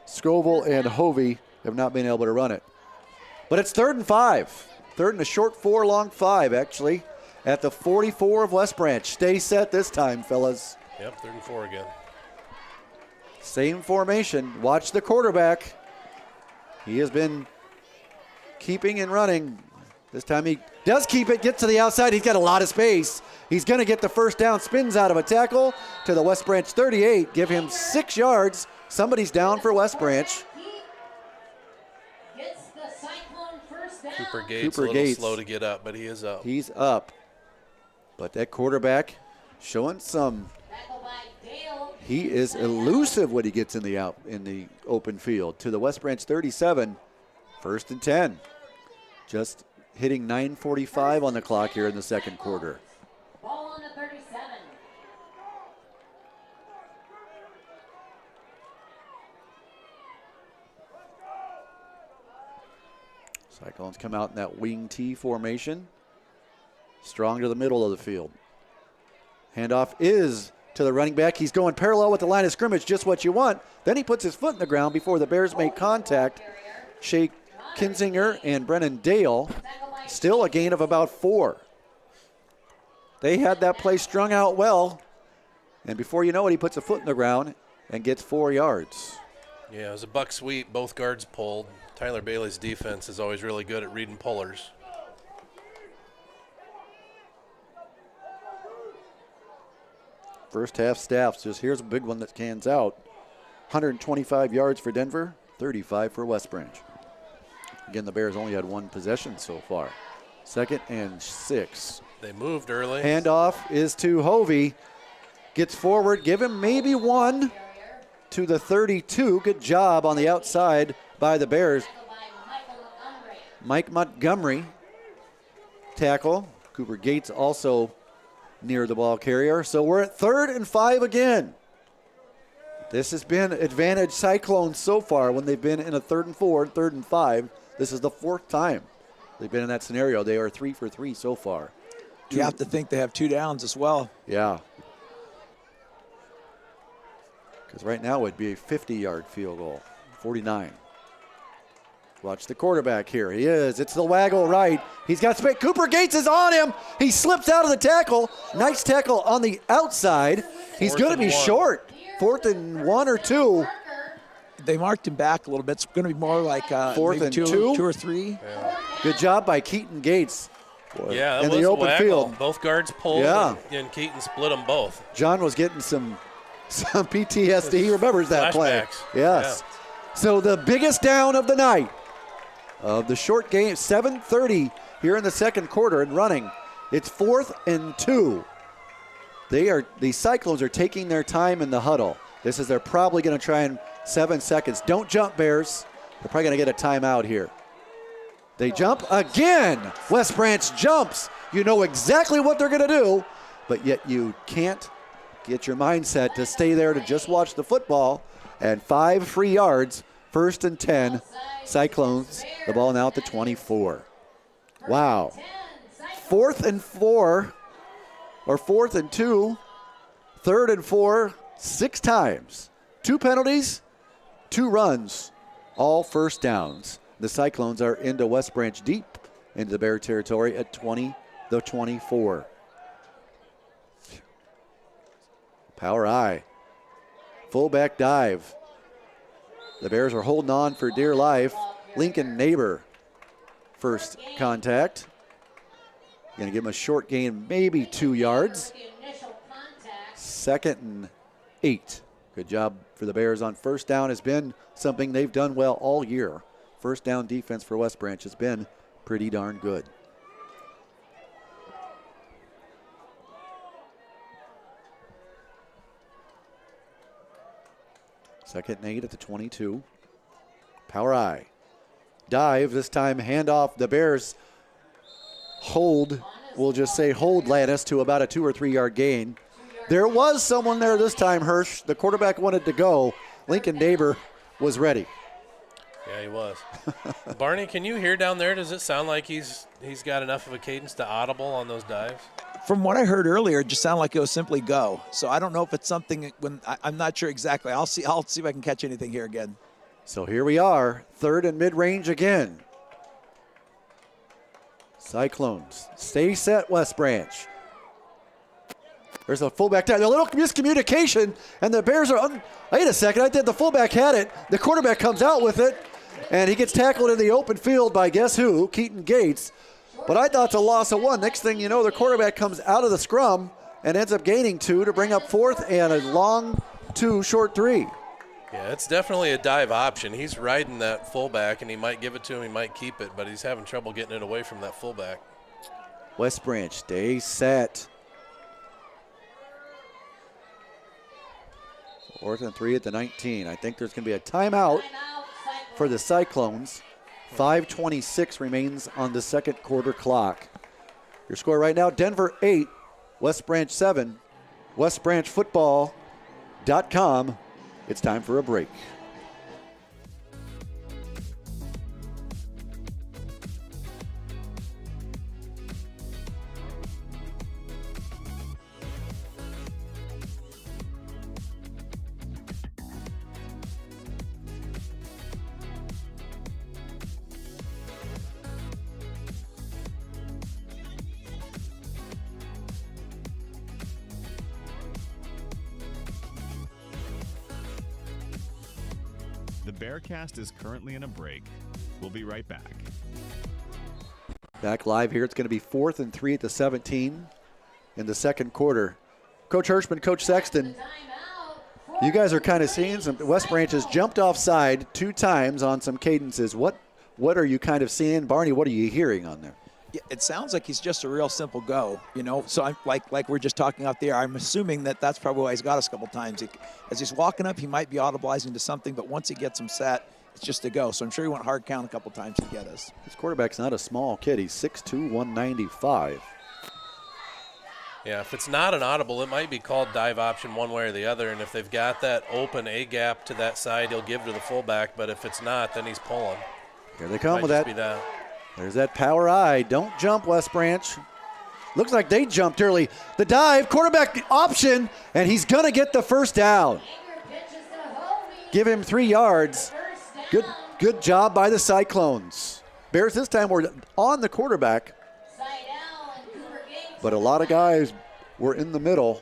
Scoville and Hovey have not been able to run it. But it's 3rd and 5. 3rd and a short 4, long 5, actually, at the 44 of West Branch. Stay set this time, fellas. Yep, 3rd and 4 again. Same formation. Watch the quarterback. He has been keeping and running. This time he does keep it, gets to the outside. He's got a lot of space. He's going to get the first down, spins out of a tackle to the West Branch 38, give him 6 yards. Somebody's down for West Branch. Gets the Cyclone first down. Cooper Gates Cooper a little Gates. slow to get up, but he is up. He's up. But that quarterback showing some. Tackle by Dale. He is elusive when he gets in the open field. To the West Branch 37, 1st and 10. Just hitting 9:45 on the clock here in the second quarter. Ball on the 37. Cyclones come out in that wing T formation. Strong to the middle of the field. Handoff is to the running back. He's going parallel with the line of scrimmage, just what you want. Then he puts his foot in the ground before the Bears make contact. Shea Kinzinger and Brennan Dale, still a gain of about 4. They had that play strung out well, and before you know it, he puts a foot in the ground and gets 4 yards. Yeah, it was a buck sweep. Both guards pulled. Tyler Bailey's defense is always really good at reading pullers. First half stats, just here's a big one that cans out. 125 yards for Denver, 35 for West Branch. Again, the Bears only had 1 possession so far. 2nd and 6. They moved early. Handoff is to Hovey. Gets forward, give him maybe 1 to the 32. Good job on the outside by the Bears. Tackle by Michael Montgomery. Mike Montgomery tackle. Cooper Gates also near the ball carrier. So we're at 3rd and 5 again. This has been advantage Cyclones so far when they've been in a 3rd and 4, 3rd and 5. This is the 4th time they've been in that scenario. They are 3 for 3 so far. You have to think they have 2 downs as well. Yeah. Because right now it would be a 50-yard field goal, 49. Watch the quarterback here. He is. It's the waggle right. He's got space. Cooper Gates is on him. He slips out of the tackle. Nice tackle on the outside. He's going to be short. 4th and 1 or 2. They marked him back a little bit. It's going to be more like 4th maybe and 2 2? or 3. Yeah, Good job by Keaton Gates. yeah, that in was the a open waggle. field. Both guards pulled, Yeah. and Keaton split them both. John was getting some PTSD. He remembers that play. Flashbacks. Yes. So the biggest down of the night of the short game, 7:30 here in the second quarter and running. It's 4th and 2. The Cyclones are taking their time in the huddle. This is they're probably going to try in 7 seconds. Don't jump, Bears. They're probably going to get a timeout here. They jump again. West Branch jumps. You know exactly what they're going to do, but yet you can't get your mindset to stay there to just watch the football. And 5 free yards, 1st and 10. Cyclones, the ball now at the 24. Wow. 4th and 4, or 4th and 2, 3rd and 4, 6 times. 2 penalties, 2 runs, all first downs. The Cyclones are into West Branch deep into the Bear territory at 20-24. Power I. Fullback dive. The Bears are holding on for dear life. Lincoln Neighbor, first contact. Going to give him a short gain, maybe 2 yards. 2nd and 8. Good job for the Bears on first down. Has been something they've done well all year. First down defense for West Branch has been pretty darn good. Second and 8 at the 22. Power I. Dive, this time handoff. The Bears hold, we'll just say hold Lannis to about a 2 or 3 yard gain. There was someone there this time, Hirsch. The quarterback wanted to go. Lincoln Neighbor was ready. Yeah, he was. Barney, can you hear down there? Does it sound like he's got enough of a cadence to audible on those dives? From what I heard earlier, it just sounded like it was simply go. So I don't know if it's something I'm not sure exactly. I'll see if I can catch anything here again. So here we are, 3rd and mid-range again. Cyclones, stay set, West Branch. There's a fullback down. A little miscommunication, and the Bears are, wait a second, I think the fullback had it. The quarterback comes out with it, And he gets tackled in the open field by guess who? Keaton Gates. But I thought it's a loss of 1. Next thing you know, the quarterback comes out of the scrum and ends up gaining 2 to bring up 4th and a long 2, short 3. Yeah, it's definitely a dive option. He's riding that fullback, and he might give it to him, he might keep it, but he's having trouble getting it away from that fullback. West Branch stays set. 4th and 3 at the 19. I think there's going to be a timeout for the Cyclones. 5:26 remains on the second quarter clock. Your score right now, Denver 8, West Branch 7, WestBranch.Football.com. It's time for a break. The Bearcast is currently in a break. We'll be right back. Back live here. It's going to be 4th and 3 at the 17 in the second quarter. Coach Hirschman, Coach Sexton, you guys are kind of seeing some. West Branch has jumped offside 2 times on some cadences. What are you kind of seeing? Barney, what are you hearing on there? Yeah, it sounds like he's just a real simple go, So I'm like we're just talking out there. I'm assuming that's probably why he's got us a couple times. As he's walking up, he might be audibilizing to something, but once he gets him set, it's just a go. So I'm sure he went hard count a couple times to get us. This quarterback's not a small kid. He's 6'2", 195. Yeah, if it's not an audible, it might be called dive option one way or the other. And if they've got that open A gap to that side, he'll give to the fullback. But if it's not, then he's pulling. Here they come Might with just that. be that. There's that power eye. Don't jump, West Branch. Looks like they jumped early. The dive, quarterback option, and he's going to get the first down. Give him 3 yards. Good job by the Cyclones. Bears this time were on the quarterback, but a lot of guys were in the middle.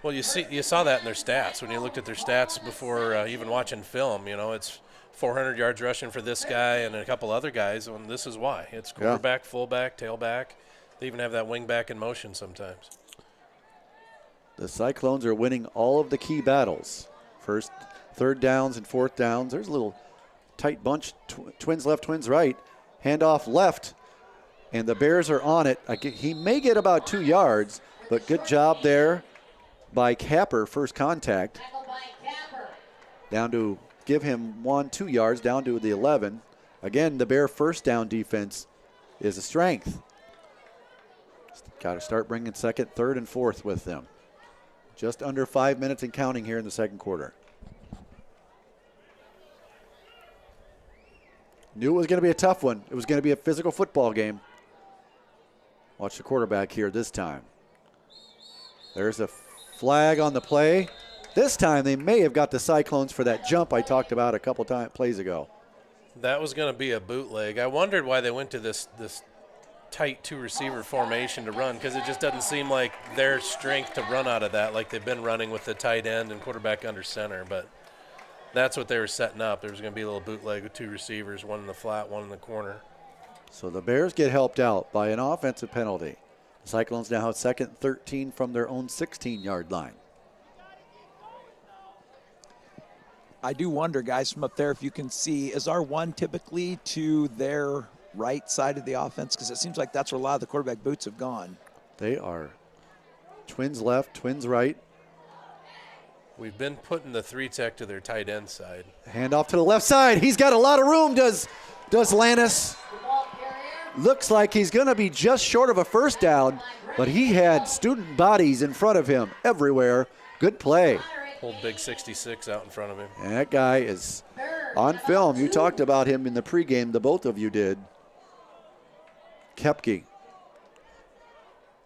Well, you saw that in their stats when you looked at their stats before even watching film. It's 400 yards rushing for this guy and a couple other guys, and this is why. It's quarterback, fullback, tailback. They even have that wing back in motion sometimes. The Cyclones are winning all of the key battles. First, 3rd downs and 4th downs. There's a little tight bunch, twins left, twins right. Handoff left, and the Bears are on it. He may get about 2 yards, but good job there by Capper, first contact. Down to give him 2 yards, down to the 11. Again, the Bear first down defense is a strength. Got to start bringing 2nd, 3rd, and 4th with them. Just under 5 minutes and counting here in the second quarter. Knew it was going to be a tough one. It was going to be a physical football game. Watch the quarterback here this time. There's a flag on the play. This time they may have got the Cyclones for that jump I talked about a couple plays ago. That was going to be a bootleg. I wondered why they went to this tight 2-receiver formation to run, because it just doesn't seem like their strength to run out of that like they've been running with the tight end and quarterback under center. But that's what they were setting up. There was going to be a little bootleg with 2 receivers, one in the flat, one in the corner. So the Bears get helped out by an offensive penalty. The Cyclones now have 2nd, 13 from their own 16-yard line. I do wonder, guys, from up there, if you can see, is our 1 typically to their right side of the offense? Because it seems like that's where a lot of the quarterback boots have gone. They are twins left, twins right. We've been putting the 3-tech to their tight end side. Hand off to the left side. He's got a lot of room, does Lannis. Looks like he's going to be just short of a first down, but he had student bodies in front of him everywhere. Good play. Pulled big 66 out in front of him. And that guy is on film. You talked about him in the pregame, the both of you did. Kepke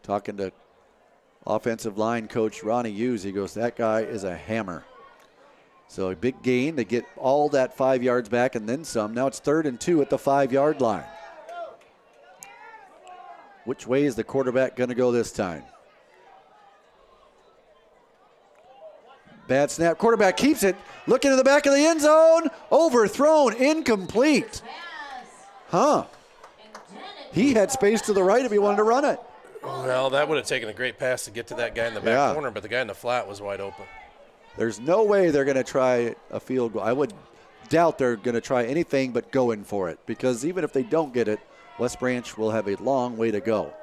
talking to offensive line coach Ronnie Hughes. He goes, that guy is a hammer. So a big gain. They get all that 5 yards back and then some. Now it's 3rd and 2 at the 5-yard line. Which way is the quarterback going to go this time? Bad snap. Quarterback keeps it. Looking in the back of the end zone. Overthrown. Incomplete. Huh. He had space to the right if he wanted to run it. Well, that would have taken a great pass to get to that guy in the back corner, but the guy in the flat was wide open. There's no way they're going to try a field goal. I would doubt they're going to try anything but going for it, because even if they don't get it, West Branch will have a long way to go.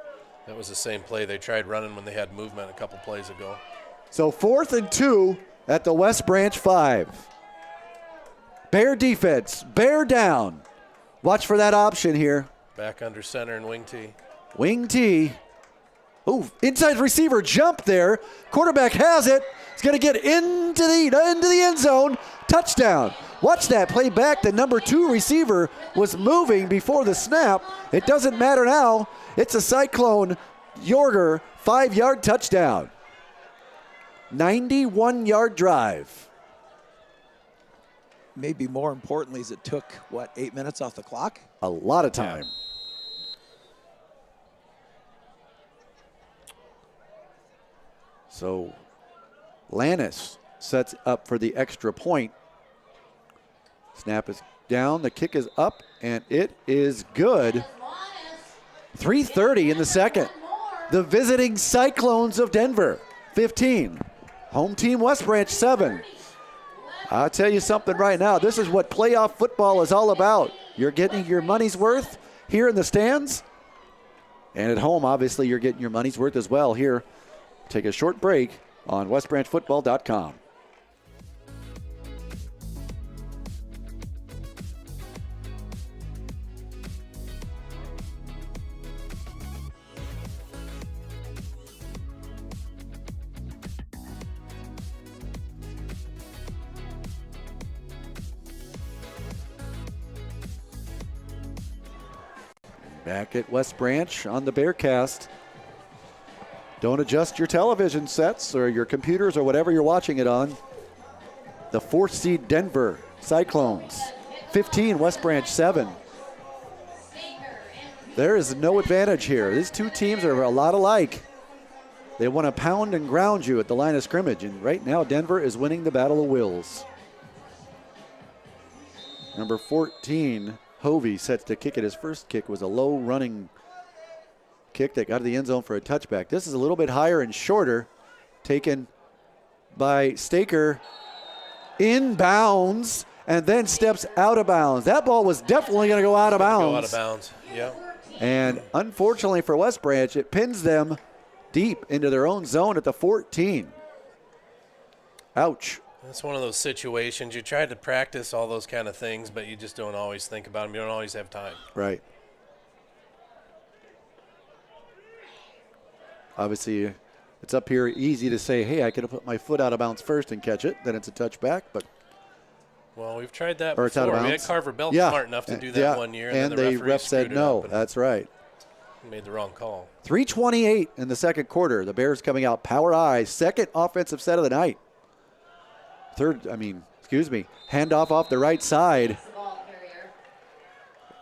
That was the same play they tried running when they had movement a couple plays ago. So 4th and 2 at the West Branch 5. Bear defense, bear down. Watch for that option here. Back under center and wing T. Wing T. Ooh, inside receiver jump there. Quarterback has it. He's going to get into the end zone. Touchdown. Watch that play back. The number 2 receiver was moving before the snap. It doesn't matter now. It's a Cyclone Yorger 5-yard touchdown. 91-yard drive. Maybe more importantly is it took, 8 minutes off the clock? A lot of time. So Lannis sets up for the extra point. Snap is down, the kick is up, and it is good. 3:30 in the second. The visiting Cyclones of Denver, 15. Home team West Branch, 7. I'll tell you something right now. This is what playoff football is all about. You're getting your money's worth here in the stands. And at home, obviously, you're getting your money's worth as well here. Take a short break on WestBranch.Football.com. Back at West Branch on the Bearcast. Don't adjust your television sets or your computers or whatever you're watching it on. The 4th seed Denver Cyclones, 15, West Branch 7. There is no advantage here. These two teams are a lot alike. They want to pound and ground you at the line of scrimmage, and right now Denver is winning the battle of wills. Number 14, Hovey, sets to kick it. His first kick was a low running kick that got to the end zone for a touchback. This is a little bit higher and shorter, taken by Staker, inbounds, and then steps out of bounds. That ball was definitely going to go out of bounds. Go out of bounds, yeah. And unfortunately for West Branch, it pins them deep into their own zone at the 14. Ouch. That's one of those situations. You try to practice all those kind of things, but you just don't always think about them. You don't always have time. Right. Obviously, it's up here easy to say, hey, I could have put my foot out of bounds first and catch it. Then it's a touchback, but. Well, we've tried that or it's out of before. bounds. We had Carver Belt smart enough to do that one year. And then the ref said no. That's right. Made the wrong call. 3:28 in the second quarter. The Bears coming out power eyes. Second offensive set of the night. Handoff off the right side.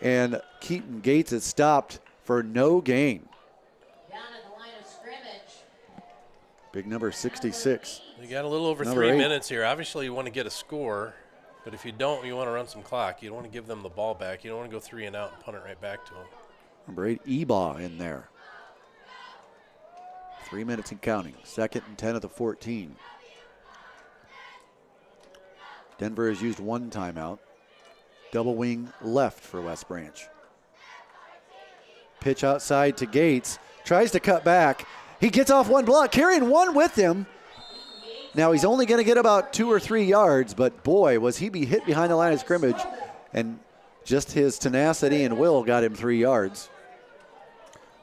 And Keaton Gates is stopped for no gain. Down at the line of scrimmage. Big number 66. You got a little over Number 3 8. minutes here. Obviously, you want to get a score, but if you don't, you want to run some clock. You don't want to give them the ball back. You don't want to go 3 and out and punt it right back to them. Number 8, Ebaugh in there. 3 minutes and counting. 2nd and 10 at the 14. Denver has used one timeout. Double wing left for West Branch. Pitch outside to Gates. Tries to cut back. He gets off one block, carrying one with him. Now he's only going to get about 2 or 3 yards, but boy, was he be hit behind the line of scrimmage. And just his tenacity and will got him 3 yards.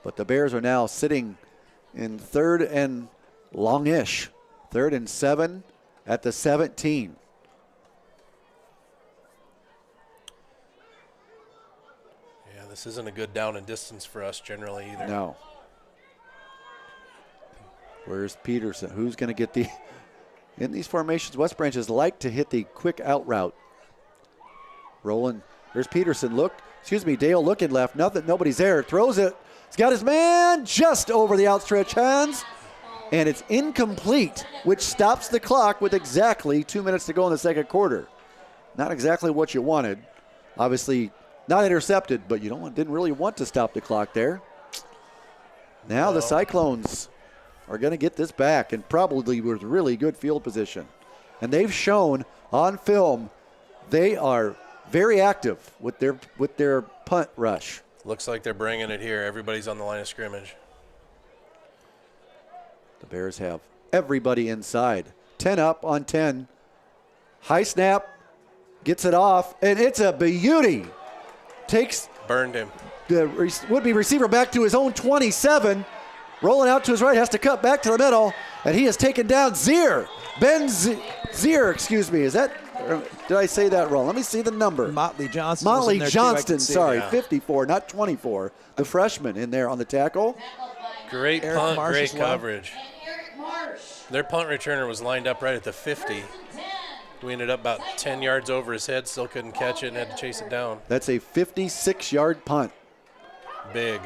But the Bears are now sitting in 3rd and longish. 3rd and 7 at the 17. This isn't a good down and distance for us generally either. No. Where's Peterson? Who's going to get the... In these formations, West Branches like to hit the quick out route. Rolling. There's Peterson. Dale looking left. Nobody's there. Throws it. He's got his man just over the outstretched hands. and it's incomplete, which stops the clock with exactly 2 minutes to go in the second quarter. Not exactly what you wanted. Obviously, not intercepted, but you didn't really want to stop the clock there. Now the Cyclones are going to get this back, and probably with really good field position. And they've shown on film they are very active with their punt rush. Looks like they're bringing it here. Everybody's on the line of scrimmage. The Bears have everybody inside. 10 up on 10. High snap, gets it off, and it's a beauty. Burned him. The would-be receiver back to his own 27. Rolling out to his right, has to cut back to the middle, and he has taken down Zier. Zier, excuse me. Did I say that wrong? Let me see the number. Motley Johnston. Motley Johnston, sorry, Yeah. 54, not 24. The freshman in there on the tackle. Great Eric punt, Marsh great as well. coverage. Their punt returner was lined up right at the 50. We ended up about 10 yards over his head, still couldn't catch it and had to chase it down. That's a 56-yard punt. Big.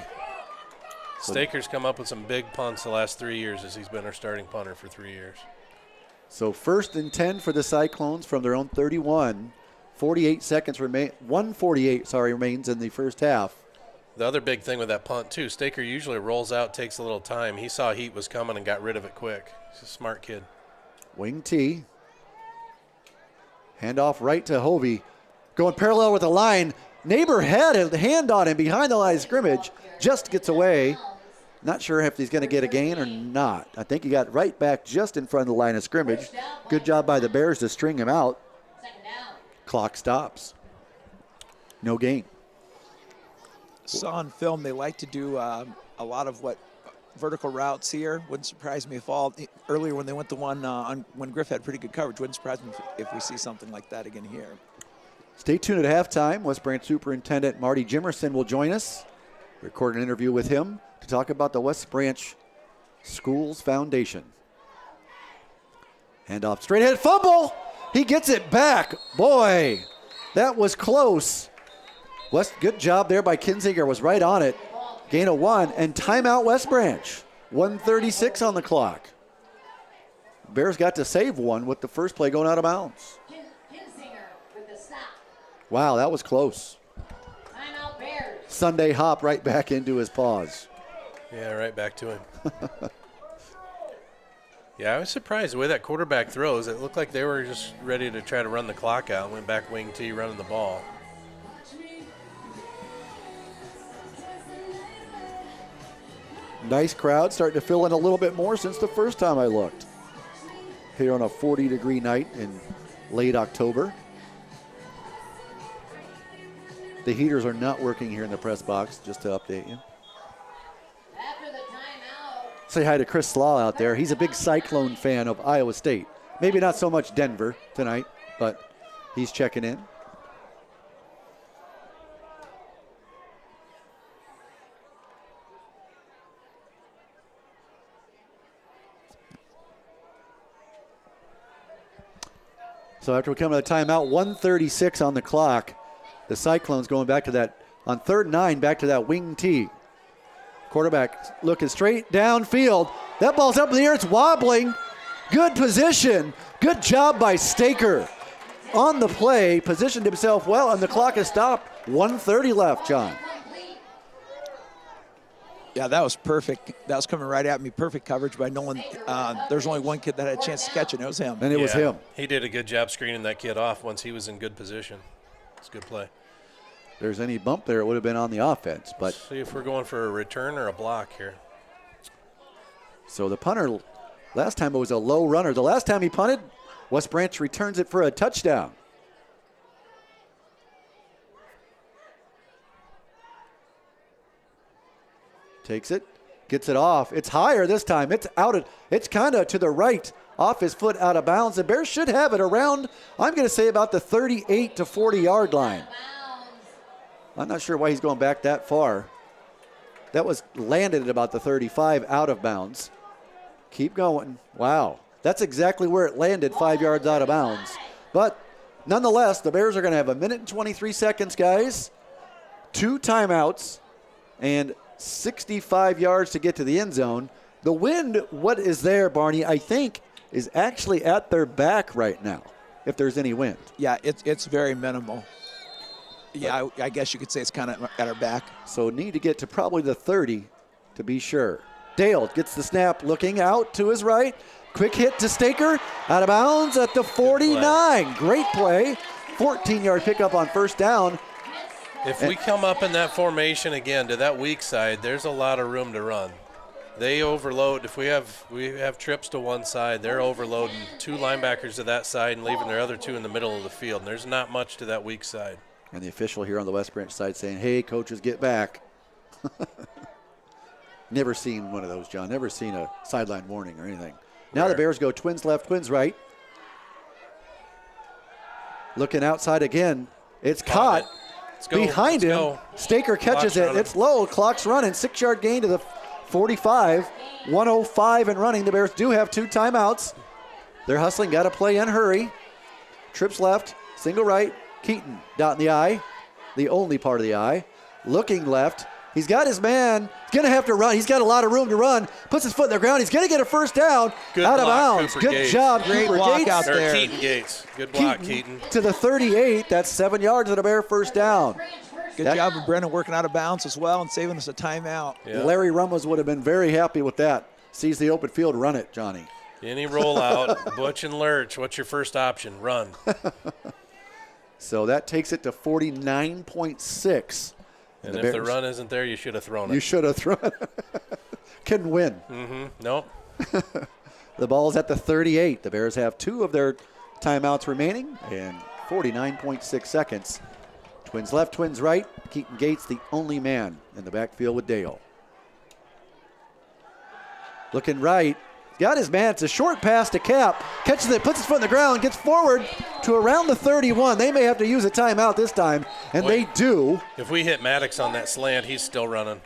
Staker's come up with some big punts the last 3 years as he's been our starting punter for 3 years. So 1st and 10 for the Cyclones from their own 31. 148 remains in the first half. The other big thing with that punt, too, Staker usually rolls out, takes a little time. He saw heat was coming and got rid of it quick. He's a smart kid. Wing T. Handoff right to Hovey. Going parallel with the line. Neighbor had a hand on him behind the line of scrimmage. Just gets away. Not sure if he's going to get a gain or not. I think he got right back just in front of the line of scrimmage. Good job by the Bears to string him out. Clock stops. No gain. Saw on film they like to do a lot of vertical routes here. Wouldn't surprise me if earlier when they went the one when Griff had pretty good coverage. Wouldn't surprise me if we see something like that again here. Stay tuned at halftime. West Branch Superintendent Marty Jimerson will join us. Record an interview with him to talk about the West Branch Schools Foundation. Handoff straight ahead, fumble. He gets it back. Boy, that was close. Good job there by Kinzinger, was right on it. Gain of 1, and timeout West Branch. 1:36 on the clock. Bears got to save one with the first play going out of bounds. Wow, that was close. Timeout Bears. Sunday hop right back into his paws. Yeah, right back to him. Yeah, I was surprised the way that quarterback throws. It looked like they were just ready to try to run the clock out. Went back wing T, running the ball. Nice crowd, starting to fill in a little bit more since the first time I looked. Here on a 40-degree night in late October. The heaters are not working here in the press box, just to update you. After the timeout. Say hi to Chris Slaw out there. He's a big Cyclone fan of Iowa State. Maybe not so much Denver tonight, but he's checking in. So after we come to the timeout, 1:36 on the clock. The Cyclones going back to that, on 3rd and 9, back to that wing T. Quarterback looking straight downfield. That ball's up in the air. It's wobbling. Good position. Good job by Staker. On the play, positioned himself well, and the clock has stopped. 1:30 left, John. Yeah, that was perfect. That was coming right at me. Perfect coverage by Nolan. There's only one kid that had a chance to catch it, and it was him. And it was him. He did a good job screening that kid off once he was in good position. It's a good play. If there's any bump there, it would have been on the offense. But see if we're going for a return or a block here. So the punter, last time it was a low runner. The last time he punted, West Branch returns it for a touchdown. Takes it, gets it off. It's higher this time. It's out. It's kind of to the right, off his foot, out of bounds. The Bears should have it around, I'm going to say, about the 38 to 40-yard line. I'm not sure why he's going back that far. That was landed at about the 35, out of bounds. Keep going. Wow. That's exactly where it landed, 5 yards out of bounds. But nonetheless, the Bears are going to have 1 minute and 23 seconds, guys. 2 timeouts and 65 yards to get to the end zone. The wind, what is there, Barney, I think, is actually at their back right now, if there's any wind. Yeah, it's very minimal. Yeah, I guess you could say it's kind of at our back. So need to get to probably the 30 to be sure. Dale gets the snap, looking out to his right. Quick hit to Staker, out of bounds at the 49. Great play. 14-yard pickup on first down. If we come up in that formation again to that weak side, there's a lot of room to run. They overload. If we have trips to one side, they're overloading 2 linebackers to that side and leaving their other 2 in the middle of the field. And there's not much to that weak side. And the official here on the West Branch side saying, hey, coaches, get back. Never seen one of those, John. Never seen a sideline warning or anything. Now the Bears go twins left, twins right. Looking outside again. It's caught. Behind him. Staker catches it. It's low. Clock's running. 6-yard gain to the 45. 1:05 and running. The Bears do have 2 timeouts. They're hustling. Got to play and hurry. Trips left. Single right. Keaton, dot in the eye, the only part of the eye. Looking left. He's got his man. He's going to have to run. He's got a lot of room to run. Puts his foot in the ground. He's going to get a first down. Good out of block, bounds. Cooper Good Gates. job, Great Cooper block Gates. out there. Keaton Gates. Good block, Keaton. To the 38. That's 7 yards and a Bear first down. Good job of Brennan working out of bounds as well and saving us a timeout. Yeah. Larry Ramos would have been very happy with that. Sees the open field, run it, Johnny. Any rollout, Butch and Lurch, what's your first option? Run. So that takes it to 49.6. And if the run isn't there, you should have thrown it. You should have thrown it. Couldn't win. Nope. The ball's at the 38. The Bears have 2 of their timeouts remaining and 49.6 seconds. Twins left, twins right. Keaton Gates, the only man in the backfield with Dale. Looking right. Got his man. It's a short pass to Cap. Catches it, puts his foot in the ground, gets forward to around the 31. They may have to use a timeout this time, and they do. If we hit Maddox on that slant, he's still running.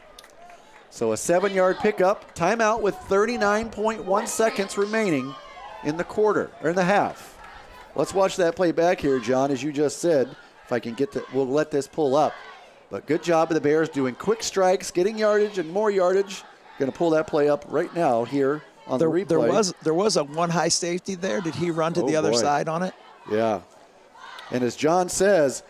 So a 7-yard pickup. Timeout with 39.1 seconds remaining in the quarter, or in the half. Let's watch that play back here, John, as you just said. If I can get to, we'll let this pull up. But good job of the Bears doing quick strikes, getting yardage and more yardage. Going to pull that play up right now here on the replay. There was a one high safety there. Did he run to the other side on it? Yeah. And as John says,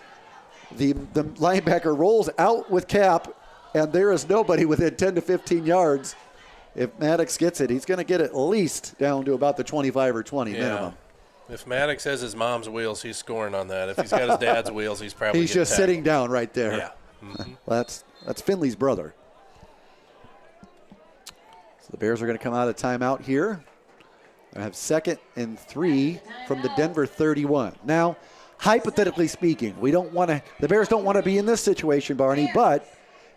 the linebacker rolls out with Cap, and there is nobody within 10 to 15 yards. If Maddox gets it, he's going to get it at least down to about the 25 or 20 minimum. If Maddox has his mom's wheels, he's scoring on that. If he's got his dad's wheels, he's probably He's just sitting down right there. Yeah. Mm-hmm. Well, that's Finley's brother. So the Bears are going to come out of timeout here. They have 2nd and 3 from the Denver 31. Now, hypothetically speaking, the Bears don't want to be in this situation, Barney, but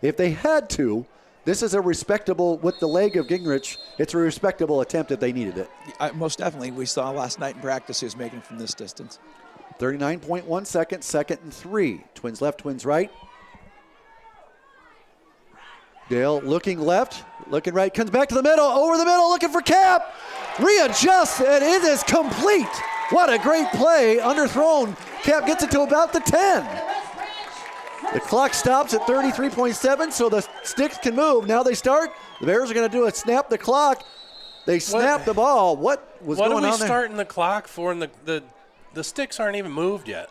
if they had to, this is a respectable, with the leg of Gingrich, it's a respectable attempt if they needed it. Most definitely. We saw last night in practice he was making from this distance. 39.1 seconds, 2nd and 3. Twins left, twins right. Dale looking left, looking right, comes back to the middle, over the middle, looking for Cap. Readjusts, and it is complete. What a great play, underthrown. Cap gets it to about the 10. The clock stops at 33.7, so the sticks can move. Now they start. The Bears are going to do a snap the clock. They snap the ball. What was going on there? What are we starting the clock for? And the sticks aren't even moved yet.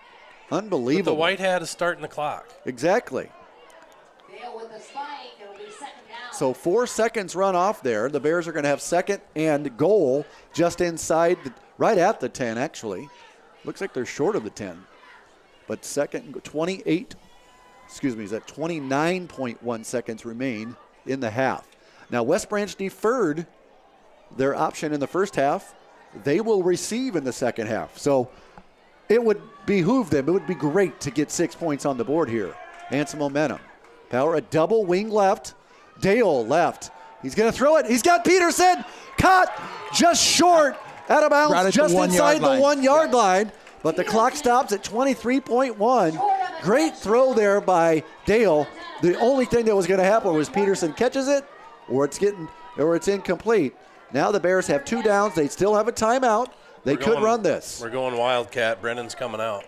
Unbelievable. But the white hat is starting the clock. Exactly. So 4 seconds run off there. The Bears are going to have 2nd and goal just inside, right at the 10, actually. Looks like they're short of the 10. But 29.1 seconds remain in the half. Now, West Branch deferred their option in the first half. They will receive in the second half. So it would behoove them. It would be great to get 6 points on the board here and some momentum. Power a double wing left. Dale left. He's going to throw it. He's got Peterson. Caught just short. Out of bounds just inside the 1 yard line. But the clock stops at 23.1. Great throw there by Dale. The only thing that was going to happen was Peterson catches it or it's incomplete. Now the Bears have 2 downs. They still have a timeout. They could run this. We're going Wildcat. Brennan's coming out.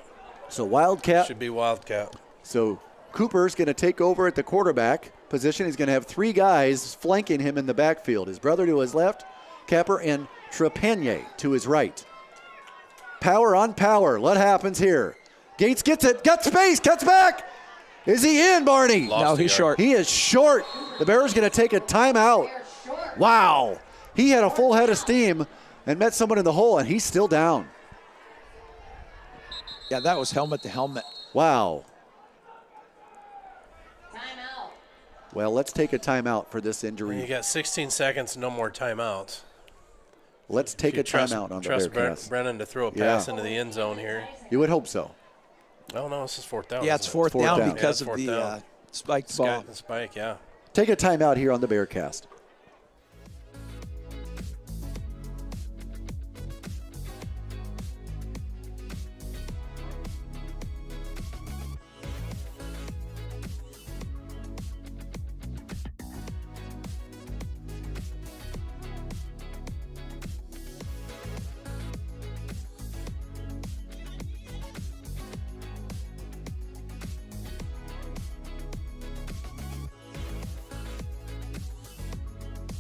So Wildcat. Should be Wildcat. So Cooper's going to take over at the quarterback position. He's going to have 3 guys flanking him in the backfield. His brother to his left, Capper, and Trepanier to his right. Power on power. What happens here? Gates gets it. Got space. Cuts back. Is he in, Barney? No, he's short. He is short. The Bears going to take a timeout. Wow. He had a full head of steam and met someone in the hole, and he's still down. Yeah, that was helmet to helmet. Wow. Timeout. Well, let's take a timeout for this injury. You got 16 seconds, no more timeouts. Let's take a Trust timeout on the Trust Bearcats. Brennan to throw a pass into the end zone here. You would hope so. Oh, no, this is 4th down. Yeah, it's isn't it? fourth Fourth down down. because Yeah, of it's the fourth down. spiked ball. The spike, yeah. Take a timeout here on the Bearcast.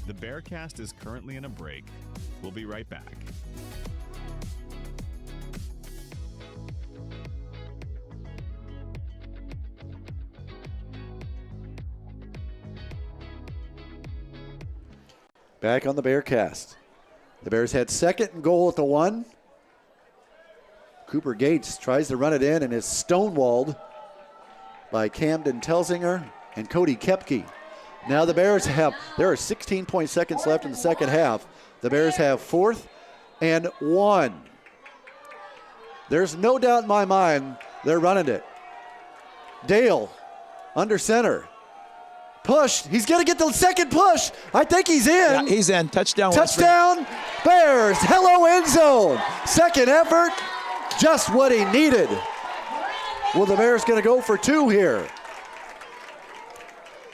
The Bearcast is currently in a break. We'll be right back. Back on the Bearcast. The Bears had 2nd and goal at the 1. Cooper Gates tries to run it in and is stonewalled by Camden Telsinger and Cody Kepke. Now the Bears there are 16 seconds left in the second half. The Bears have 4th and 1. There's no doubt in my mind they're running it. Dale under center. Push. He's going to get the second push. I think he's in. Yeah, he's in. Touchdown. Touchdown, Bears. Hello, end zone. Second effort, just what he needed. Well, the Bears going to go for 2 here.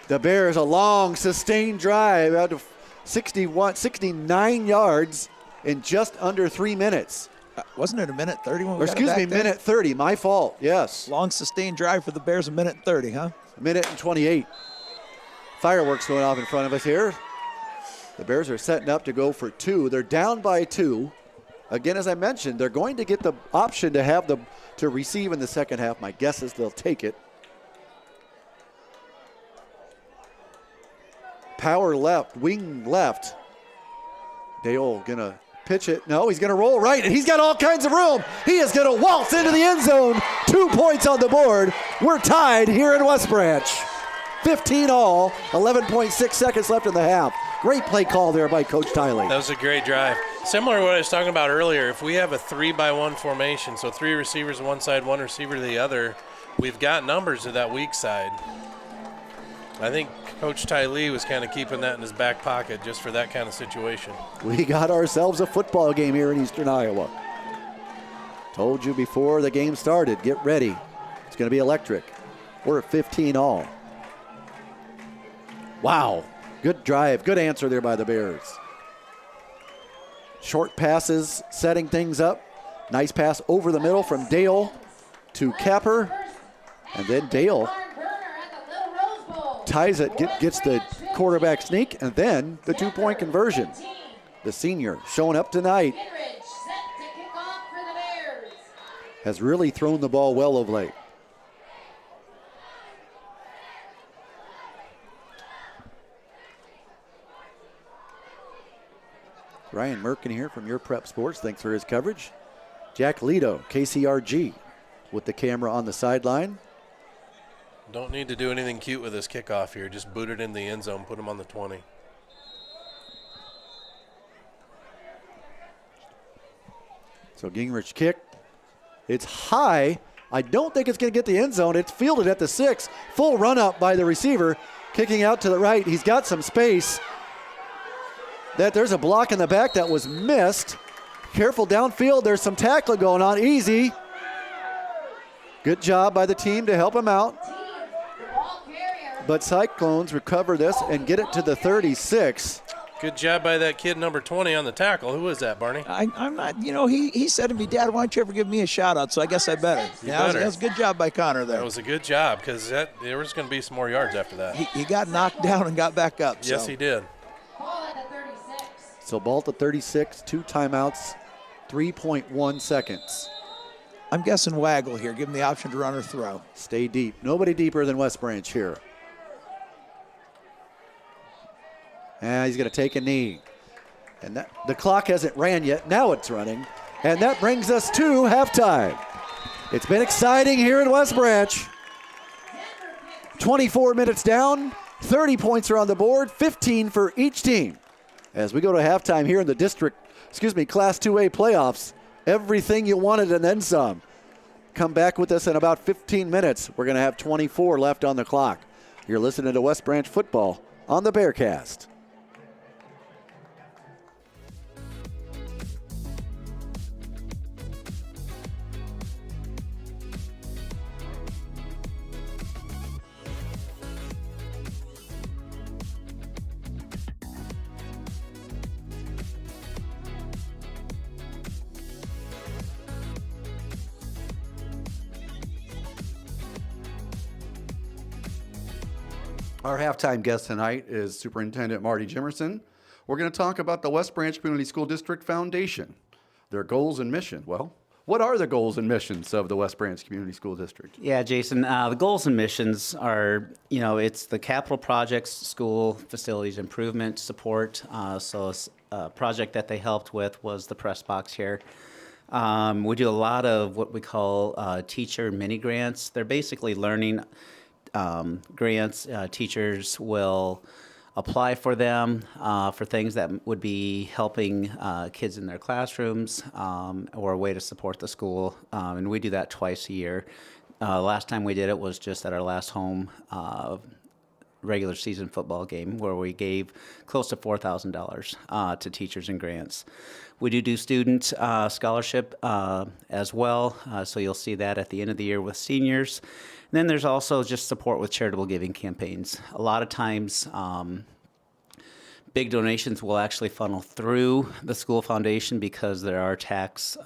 The Bears, a long, sustained drive out to 69 yards in just under 3 minutes. Wasn't it a minute 30 when we Or got it excuse back me, then? minute 30. My fault, yes. Long sustained drive for the Bears, a minute 30, huh? A minute and 28. Fireworks going off in front of us here. The Bears are setting up to go for 2. They're down by 2. Again, as I mentioned, they're going to get the option to receive in the second half. My guess is they'll take it. Power left, wing left. Dale gonna pitch it. No, he's gonna roll right, and he's got all kinds of room. He is gonna waltz into the end zone. 2 points on the board. We're tied here in West Branch. 15 all, 11.6 seconds left in the half. Great play call there by Coach Tiley. That was a great drive. Similar to what I was talking about earlier, if we have a 3-by-1 formation, so 3 receivers on one side, 1 receiver to the other, we've got numbers to that weak side. I think Coach Tiley was kind of keeping that in his back pocket just for that kind of situation. We got ourselves a football game here in Eastern Iowa. Told you before the game started, get ready. It's going to be electric. We're at 15 all. Wow, good drive, good answer there by the Bears. Short passes, setting things up. Nice pass over the middle from Dale to Capper. And then Dale ties it, gets the quarterback sneak, and then the 2-point conversion. The senior showing up tonight. Has really thrown the ball well of late. Ryan Merkin here from Your Prep Sports. Thanks for his coverage. Jack Lito, KCRG, with the camera on the sideline. Don't need to do anything cute with this kickoff here. Just boot it in the end zone, put him on the 20. So Gingrich kick. It's high. I don't think it's going to get the end zone. It's fielded at the 6. Full run up by the receiver. Kicking out to the right. He's got some space. There's a block in the back that was missed. Careful downfield. There's some tackling going on. Easy. Good job by the team to help him out. But Cyclones recover this and get it to the 36. Good job by that kid number 20 on the tackle. Who was that, Barney? I'm not, he said to me, Dad, why don't you ever give me a shout out? So I guess I better. That was a good job by Connor there. That was a good job because there was going to be some more yards after that. He got knocked down and got back up. Yes, he did. Ball at the 36. So ball to 36, 2 timeouts, 3.1 seconds. I'm guessing Waggle here. Give him the option to run or throw. Stay deep. Nobody deeper than West Branch here. And he's going to take a knee. And the clock hasn't ran yet. Now it's running. And that brings us to halftime. It's been exciting here in West Branch. 24 minutes down. 30 points are on the board. 15 for each team. As we go to halftime here in the Class 2A playoffs. Everything you wanted and then some. Come back with us in about 15 minutes. We're going to have 24 left on the clock. You're listening to West Branch Football on the Bearcast. Our halftime guest tonight is Superintendent Marty Jimerson. We're going to talk about the West Branch Community School District Foundation, their goals and mission. Well, what are the goals and missions of the West Branch Community School District? Yeah, Jason, the goals and missions are, it's the capital projects, school facilities improvement support. So a project that they helped with was the press box here. We do a lot of what we call teacher mini grants. They're basically learning grants. Teachers will apply for them for things that would be helping kids in their classrooms or a way to support the school. And we do that twice a year. Last time we did it was just at our last home regular season football game where we gave close to $4,000 to teachers and grants. We do student scholarship as well, so you'll see that at the end of the year with seniors. And then there's also just support with charitable giving campaigns. A lot of times, big donations will actually funnel through the school foundation because there are tax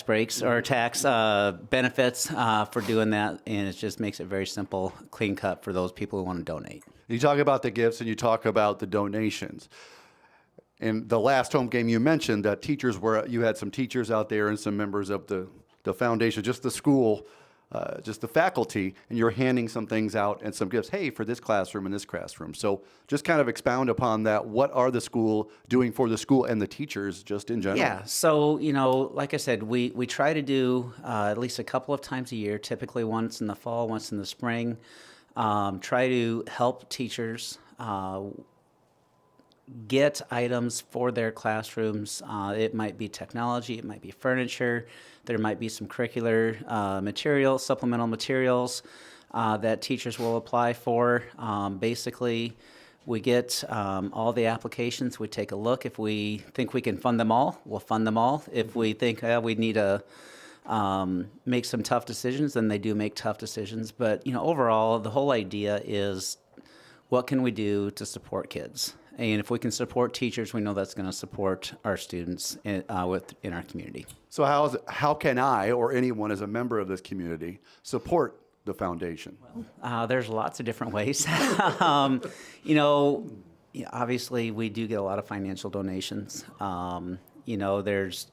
breaks or tax benefits for doing that, and it just makes it very simple, clean cut for those people who want to donate. You talk about the gifts and you talk about the donations. In the last home game, you mentioned that you had some teachers out there and some members of the foundation, just the school, just the faculty, and you're handing some things out and some gifts. Hey, for this classroom and this classroom. So just kind of expound upon that. What are the school doing for the school and the teachers just in general? Yeah, so, like I said, we try to do at least a couple of times a year, typically once in the fall, once in the spring, try to help teachers get items for their classrooms. It might be technology, it might be furniture, there might be some curricular materials, supplemental materials that teachers will apply for. Basically, we get all the applications, we take a look. If we think we can fund them all, we'll fund them all. If we think we need to make some tough decisions, then they do make tough decisions. But overall, the whole idea is what can we do to support kids? And if we can support teachers, we know that's going to support our students in our community. So how can I or anyone as a member of this community support the foundation? There's lots of different ways. Obviously, we do get a lot of financial donations. There's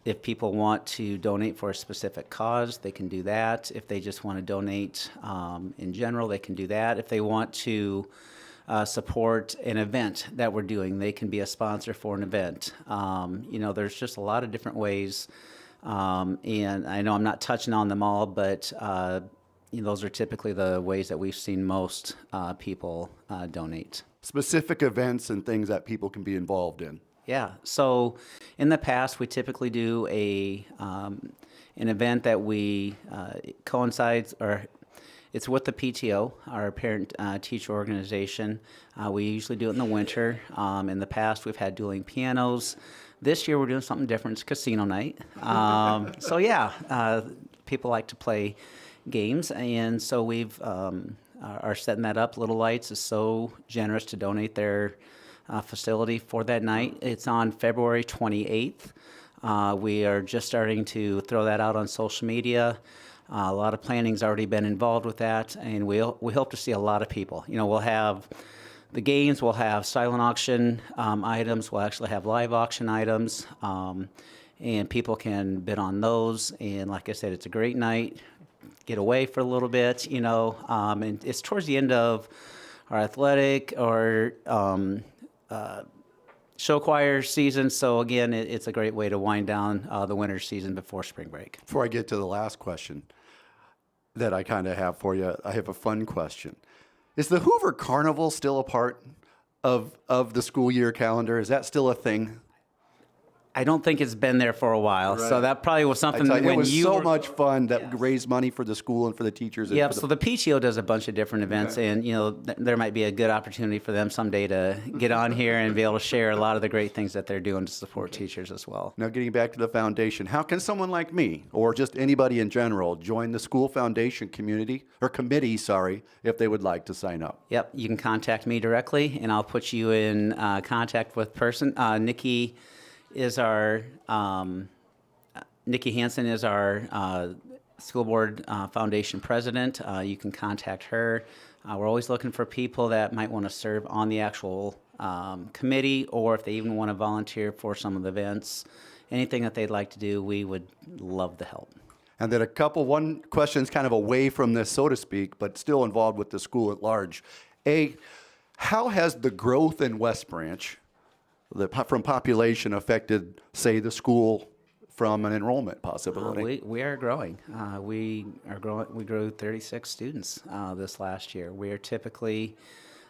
if people want to donate for a specific cause, they can do that. If they just want to donate in general, they can do that. If they want to support an event that we're doing, they can be a sponsor for an event. There's just a lot of different ways, and I know I'm not touching on them all, but those are typically the ways that we've seen most people donate. Specific events and things that people can be involved in. Yeah. So in the past, we typically do an event that we coincides or it's with the PTO, our parent teacher organization. We usually do it in the winter. In the past, we've had dueling pianos. This year, we're doing something different. It's casino night. People like to play games, and so we've are setting that up. Little Lights is so generous to donate their facility for that night. It's on February 28th. We are just starting to throw that out on social media. A lot of planning's already been involved with that, and we hope to see a lot of people. We'll have the games, we'll have silent auction items, we'll actually have live auction items, and people can bid on those. And like I said, it's a great night. Get away for a little bit, and it's towards the end of our athletic or show choir season. So again, it's a great way to wind down the winter season before spring break. Before I get to the last question that I kind of have for you, I have a fun question. Is the Hoover Carnival still a part of the school year calendar? Is that still a thing? I don't think it's been there for a while, Right. So that probably was something It when was you so were, much fun that raised money for the school and for the teachers. And Yep. for the, So the PTO does a bunch of different events, and there might be a good opportunity for them someday to get on here and be able to share a lot of the great things that they're doing to support teachers as well. Now, getting back to the foundation, how can someone like me, or just anybody in general, join the school foundation community or committee? If they would like to sign up. Yep. You can contact me directly, and I'll put you in contact with person. Nikki Hansen is our school board foundation president. You can contact her. We're always looking for people that might want to serve on the actual committee, or if they even want to volunteer for some of the events. Anything that they'd like to do, we would love the help. And then one question's kind of away from this, so to speak, but still involved with the school at large. How has the growth in West Branch from population affected, say, the school from an enrollment possibility? We are growing. We grew 36 students this last year. We are typically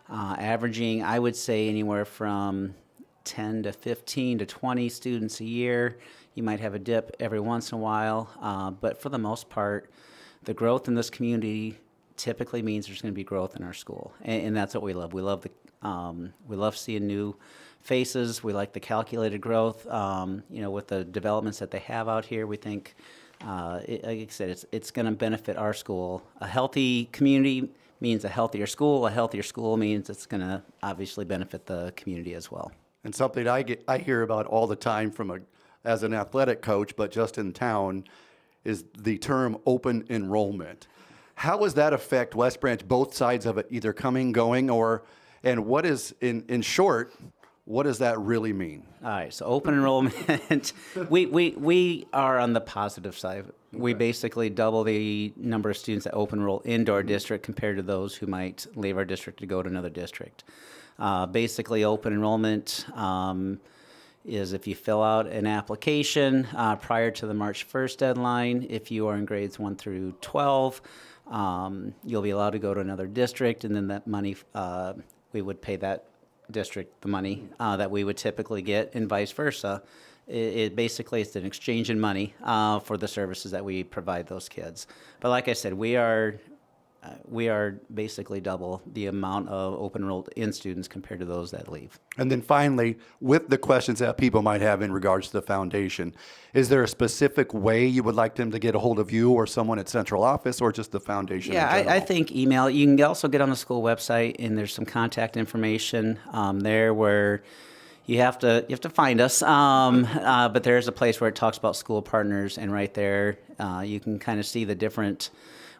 averaging, I would say, anywhere from 10 to 15 to 20 students a year. You might have a dip every once in a while, but for the most part, the growth in this community typically means there's going to be growth in our school, and that's what we love. We love seeing new faces. We like the calculated growth. With the developments that they have out here, we think, like I said, it's going to benefit our school. A healthy community means a healthier school. A healthier school means it's going to obviously benefit the community as well. And something I hear about all the time as an athletic coach, but just in town, is the term open enrollment. How does that affect West Branch, both sides of it, either coming, going, and what is, in short, what does that really mean? All right, so open enrollment, we are on the positive side. We basically double the number of students that open enroll into our district compared to those who might leave our district to go to another district. Basically, open enrollment is if you fill out an application prior to the March 1st deadline. If you are in grades 1 through 12, you'll be allowed to go to another district, and then that money, we would pay that district the money that we would typically get, and vice versa. It basically it's an exchange in money for the services that we provide those kids. But like I said, we are basically double the amount of open enrolled in students compared to those that leave. And then finally, with the questions that people might have in regards to the foundation, is there a specific way you would like them to get a hold of you or someone at central office, or just the foundation? Yeah, in general? I think email. You can also get on the school website, and there's some contact information there where you have to find us. But there's a place where it talks about school partners, and right there you can kind of see the different.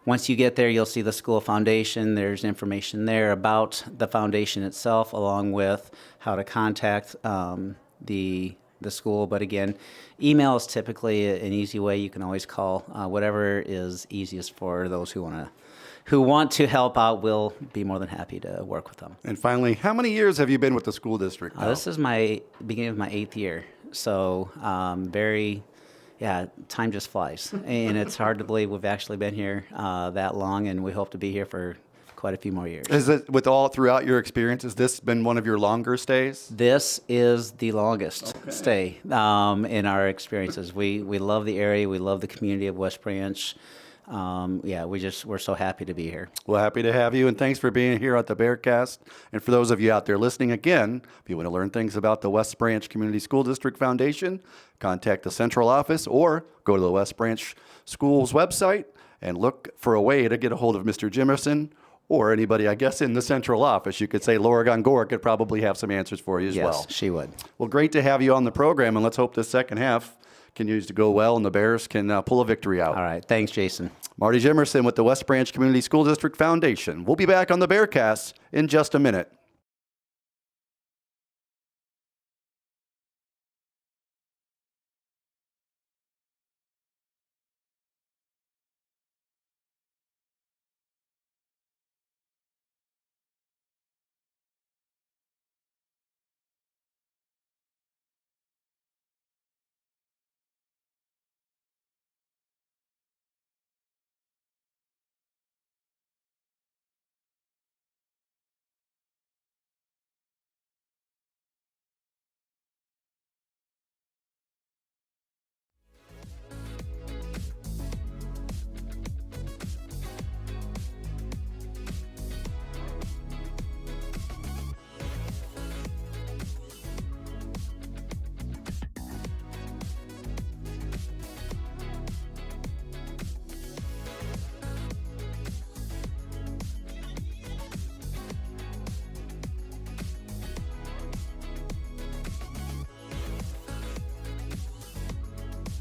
Once you get there, you'll see the school foundation. There's information there about the foundation itself, along with how to contact the school. But again, email is typically an easy way. You can always call. Whatever is easiest for those who want to help out. We'll be more than happy to work with them. And finally, how many years have you been with the school district now? This is my beginning of my 8th year. So time just flies, and it's hard to believe we've actually been here that long, and we hope to be here for quite a few more years. Is it throughout your experience? Has this been one of your longer stays? This is the longest stay in our experiences. We love the area. We love the community of West Branch. We're so happy to be here. Well, happy to have you, and thanks for being here at the Bearcast. And for those of you out there listening, again, if you want to learn things about the West Branch Community School District Foundation, contact the central office or go to the West Branch Schools website and look for a way to get a hold of Mr. Jimerson or anybody, I guess, in the central office. You could say Laura Gongora could probably have some answers for you as well. Yes, she would. Well, great to have you on the program, and let's hope this second half continues to go well and the Bears can pull a victory out. All right. Thanks, Jason. Marty Jimerson with the West Branch Community School District Foundation. We'll be back on the Bearcast in just a minute.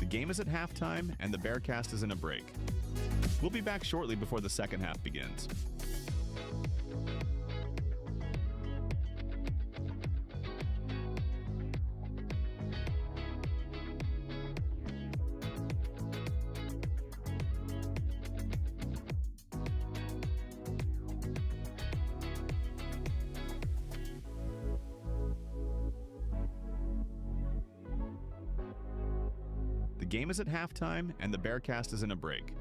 The game is at halftime, and the Bearcast is in a break. We'll be back shortly before the second half begins. The game is at halftime, and the Bearcast is in a break.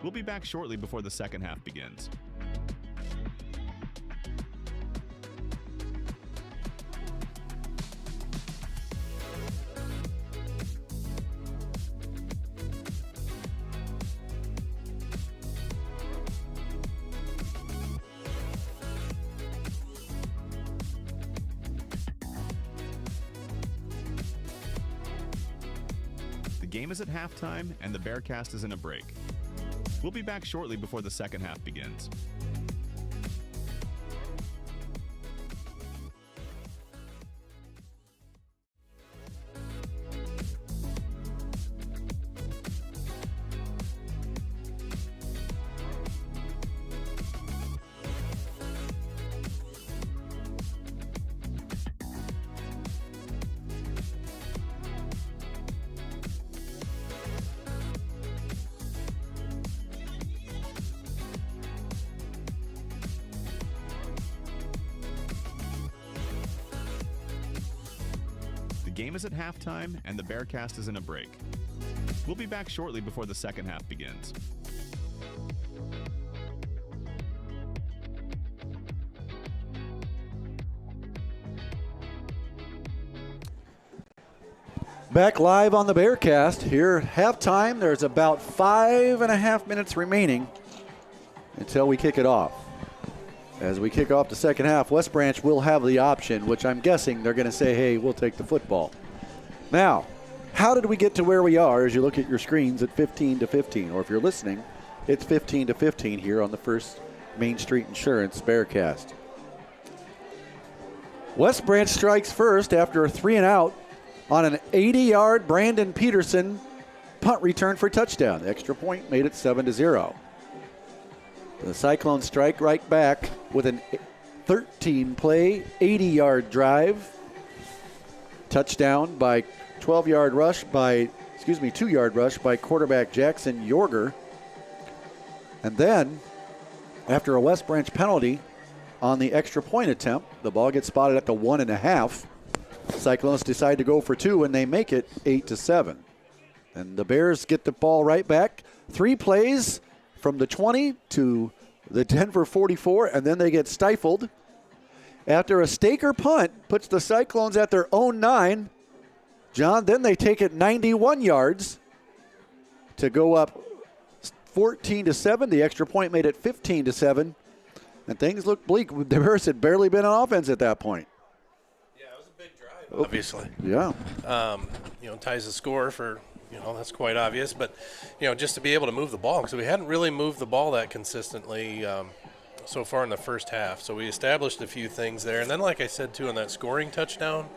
We'll be back shortly before the second half begins. The game is at halftime, and the Bearcast is in a break. We'll be back shortly before the second half begins. The game is at halftime, and the Bearcast is in a break. We'll be back shortly before the second half begins. Back live on the Bearcast here at halftime. There's about 5.5 minutes remaining until we kick it off. As we kick off the second half, West Branch will have the option, which I'm guessing they're going to say, hey, we'll take the football. Now, how did we get to where we are as you look at your screens at 15-15? Or if you're listening, it's 15-15 here on the First Main Street Insurance Bearcast. West Branch strikes first after a 3-and-out on an 80-yard Brandon Peterson punt return for touchdown. The extra point made it 7-0. The Cyclones strike right back with an 13-play, 80-yard drive. Touchdown by 2-yard rush by quarterback Jackson Yorger. And then, after a West Branch penalty on the extra point attempt, the ball gets spotted at the 1.5. Cyclones decide to go for 2, and they make it 8-7. And the Bears get the ball right back. 3 plays from the 20 to the Denver 44, and then they get stifled. After a Staker punt puts the Cyclones at their own 9, John, then they take it 91 yards to go up 14-7. The extra point made it 15-7, and things look bleak. The Bears had barely been on offense at that point. Yeah, it was a big drive, obviously. Yeah. Ties the score for, that's quite obvious. But, just to be able to move the ball, because we hadn't really moved the ball that consistently so far in the first half. So we established a few things there. And then, like I said, too, on that scoring touchdown,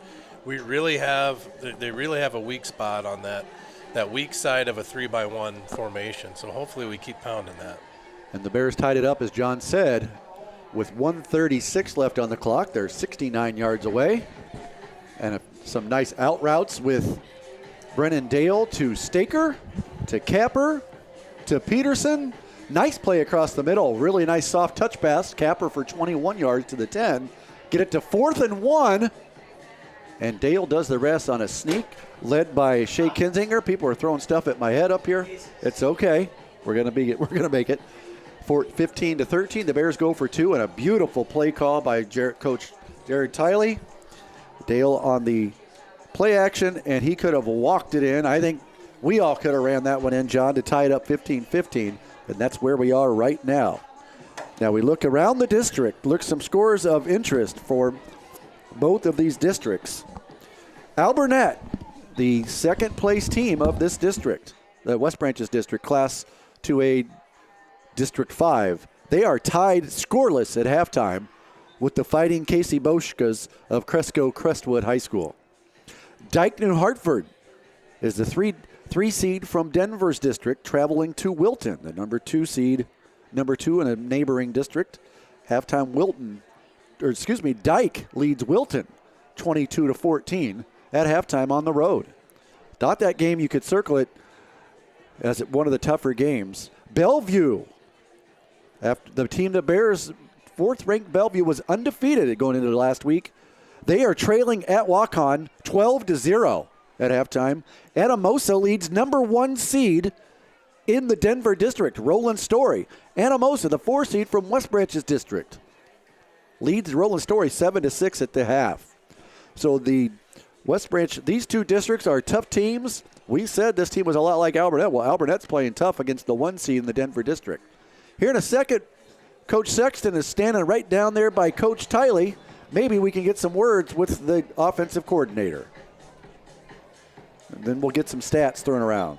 they really have a weak spot on that weak side of a 3-by-1 formation. So hopefully we keep pounding that. And the Bears tied it up, as John said, with 1:36 left on the clock. They're 69 yards away. And some nice out routes with Brennan Dale to Staker, to Capper, to Peterson. Nice play across the middle. Really nice soft touch pass. Capper for 21 yards to the 10. Get it to 4th and 1. And Dale does the rest on a sneak, led by Shea Kinzinger. People are throwing stuff at my head up here. It's okay. We're gonna make it. For 15-13, the Bears go for 2, and a beautiful play call by Coach Jared Tiley. Dale on the play action, and he could have walked it in. I think we all could have ran that one in, John, to tie it up 15-15, and that's where we are right now. Now we look around the district, look some scores of interest for both of these districts. Alburnett, the second place team of this district, the West Branch's district, Class 2A District 5. They are tied scoreless at halftime with the Fighting Casey Boschkas of Cresco Crestwood High School. Dike New Hartford is the three seed from Denver's district, traveling to Wilton, the number 2 in a neighboring district. Dike leads Wilton 22-14 at halftime on the road. Thought that game you could circle it as one of the tougher games. Bellevue, after the team the Bears, 4th-ranked Bellevue was undefeated going into the last week. They are trailing at Waukon 12-0 at halftime. Anamosa leads number 1 seed in the Denver district, Roland Story. Anamosa, the 4 seed from West Branch's district, leads Roland Story 7-6 at the half. So the West Branch, these two districts are tough teams. We said this team was a lot like Alburnett. Well, Alburnett's playing tough against the 1 seed in the Denver district. Here in a second, Coach Sexton is standing right down there by Coach Tiley. Maybe we can get some words with the offensive coordinator. And then we'll get some stats thrown around.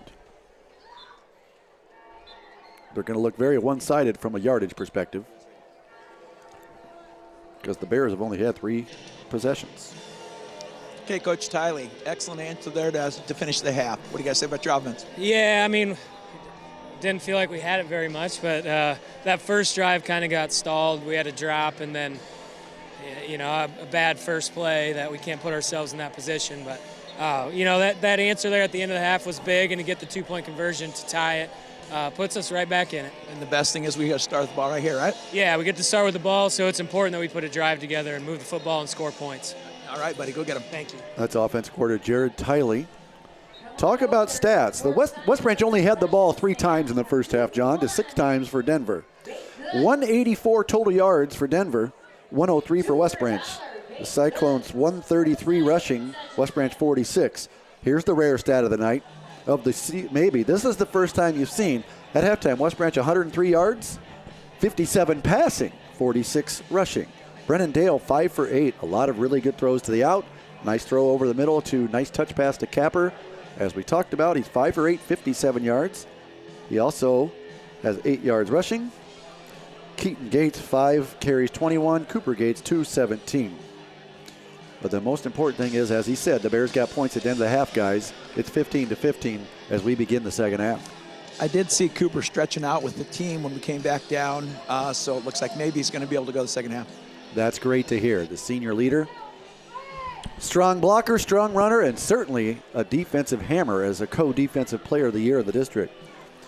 They're going to look very one-sided from a yardage perspective, because the Bears have only had 3 possessions. Okay, Coach Tiley, excellent answer there to finish the half. What do you guys say about your offense? Yeah, I mean, didn't feel like we had it very much, but that first drive kind of got stalled. We had a drop, and then, a bad first play that we can't put ourselves in that position. But, that answer there at the end of the half was big, and to get the 2-point conversion to tie it puts us right back in it. And the best thing is we got to start with the ball right here, right? Yeah, we get to start with the ball, so it's important that we put a drive together and move the football and score points. All right, buddy, go get him. Thank you. That's offensive coordinator Jared Tiley. Talk about stats. The West Branch only had the ball 3 times in the first half, John, to 6 times for Denver. 184 total yards for Denver, 103 for West Branch. The Cyclones 133 rushing, West Branch 46. Here's the rare stat of the night. Maybe this is the first time you've seen at halftime. West Branch 103 yards, 57 passing, 46 rushing. Brennan Dale 5 for 8. A lot of really good throws to the out. Nice throw over the middle to nice touch pass to Capper. As we talked about, he's 5 for 8, 57 yards. He also has 8 yards rushing. Keaton Gates 5 carries 21. Cooper Gates 217. But the most important thing is, as he said, the Bears got points at the end of the half, guys. It's 15-15 as we begin the second half. I did see Cooper stretching out with the team when we came back down, so it looks like maybe he's going to be able to go the second half. That's great to hear. The senior leader, strong blocker, strong runner, and certainly a defensive hammer as a co-defensive player of the year of the district.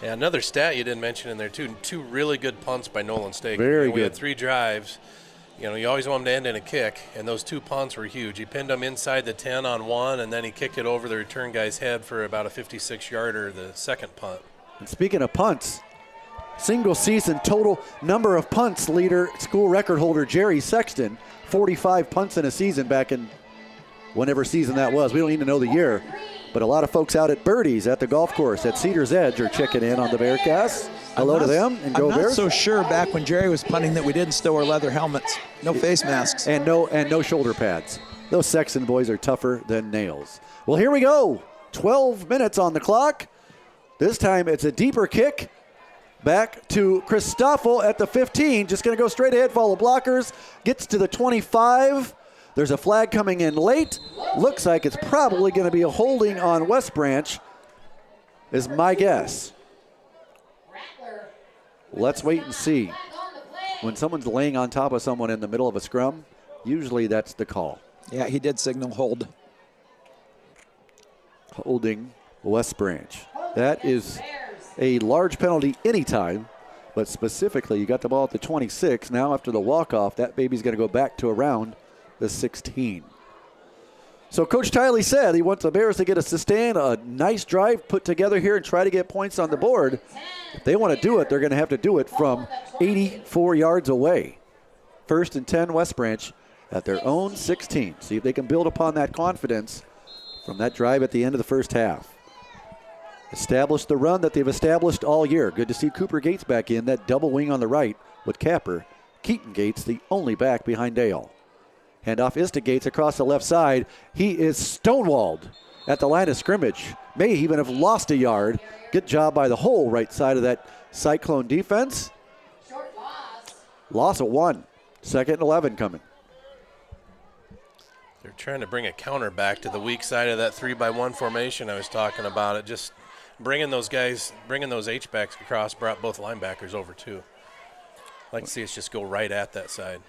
Yeah, another stat you didn't mention in there, too. 2 really good punts by Nolan Staker. Very We good. had 3 drives. You always want him to end in a kick, and those 2 punts were huge. He pinned them inside the 10 on one, and then he kicked it over the return guy's head for about a 56-yarder, the second punt. And speaking of punts, single season total number of punts leader, school record holder Jerry Sexton, 45 punts in a season back in whenever season that was. We don't need to know the year, but a lot of folks out at Birdie's at the golf course at Cedars Edge are checking in on the Bearcast. Hello to them, and go I'm not Bears. so sure back when Jerry was punting that we didn't still wear leather helmets, no face masks. And no shoulder pads. Those Sexton boys are tougher than nails. Well, here we go. 12 minutes on the clock. This time it's a deeper kick Back to Christoffel at the 15. Just going to go straight ahead, follow blockers. Gets to the 25. There's a flag coming in late. Looks like it's probably going to be a holding on West Branch, is my guess. Let's wait and see. When someone's laying on top of someone in the middle of a scrum, usually that's the call. Yeah, he did signal hold. Holding West Branch. That is a large penalty anytime, but specifically you got the ball at the 26. Now after the walk-off, that baby's going to go back to around the 16. So Coach Tiley said he wants the Bears to get a sustain, a nice drive put together here and try to get points on the board. If they want to do it, they're going to have to do it from 84 yards away. 1st and 10 West Branch at their own 16. See if they can build upon that confidence from that drive at the end of the first half. Establish the run that they've established all year. Good to see Cooper Gates back in, that double wing on the right with Capper. Keaton Gates, the only back behind Dale. Handoff is to Gates across the left side. He is stonewalled at the line of scrimmage. May even have lost a yard. Good job by the whole right side of that Cyclone defense. Loss of 1. 2nd and 11 coming. They're trying to bring a counter back to the weak side of that 3-by-1 formation I was talking about. It just bringing those H-backs across brought both linebackers over too. I'd like to see us just go right at that side.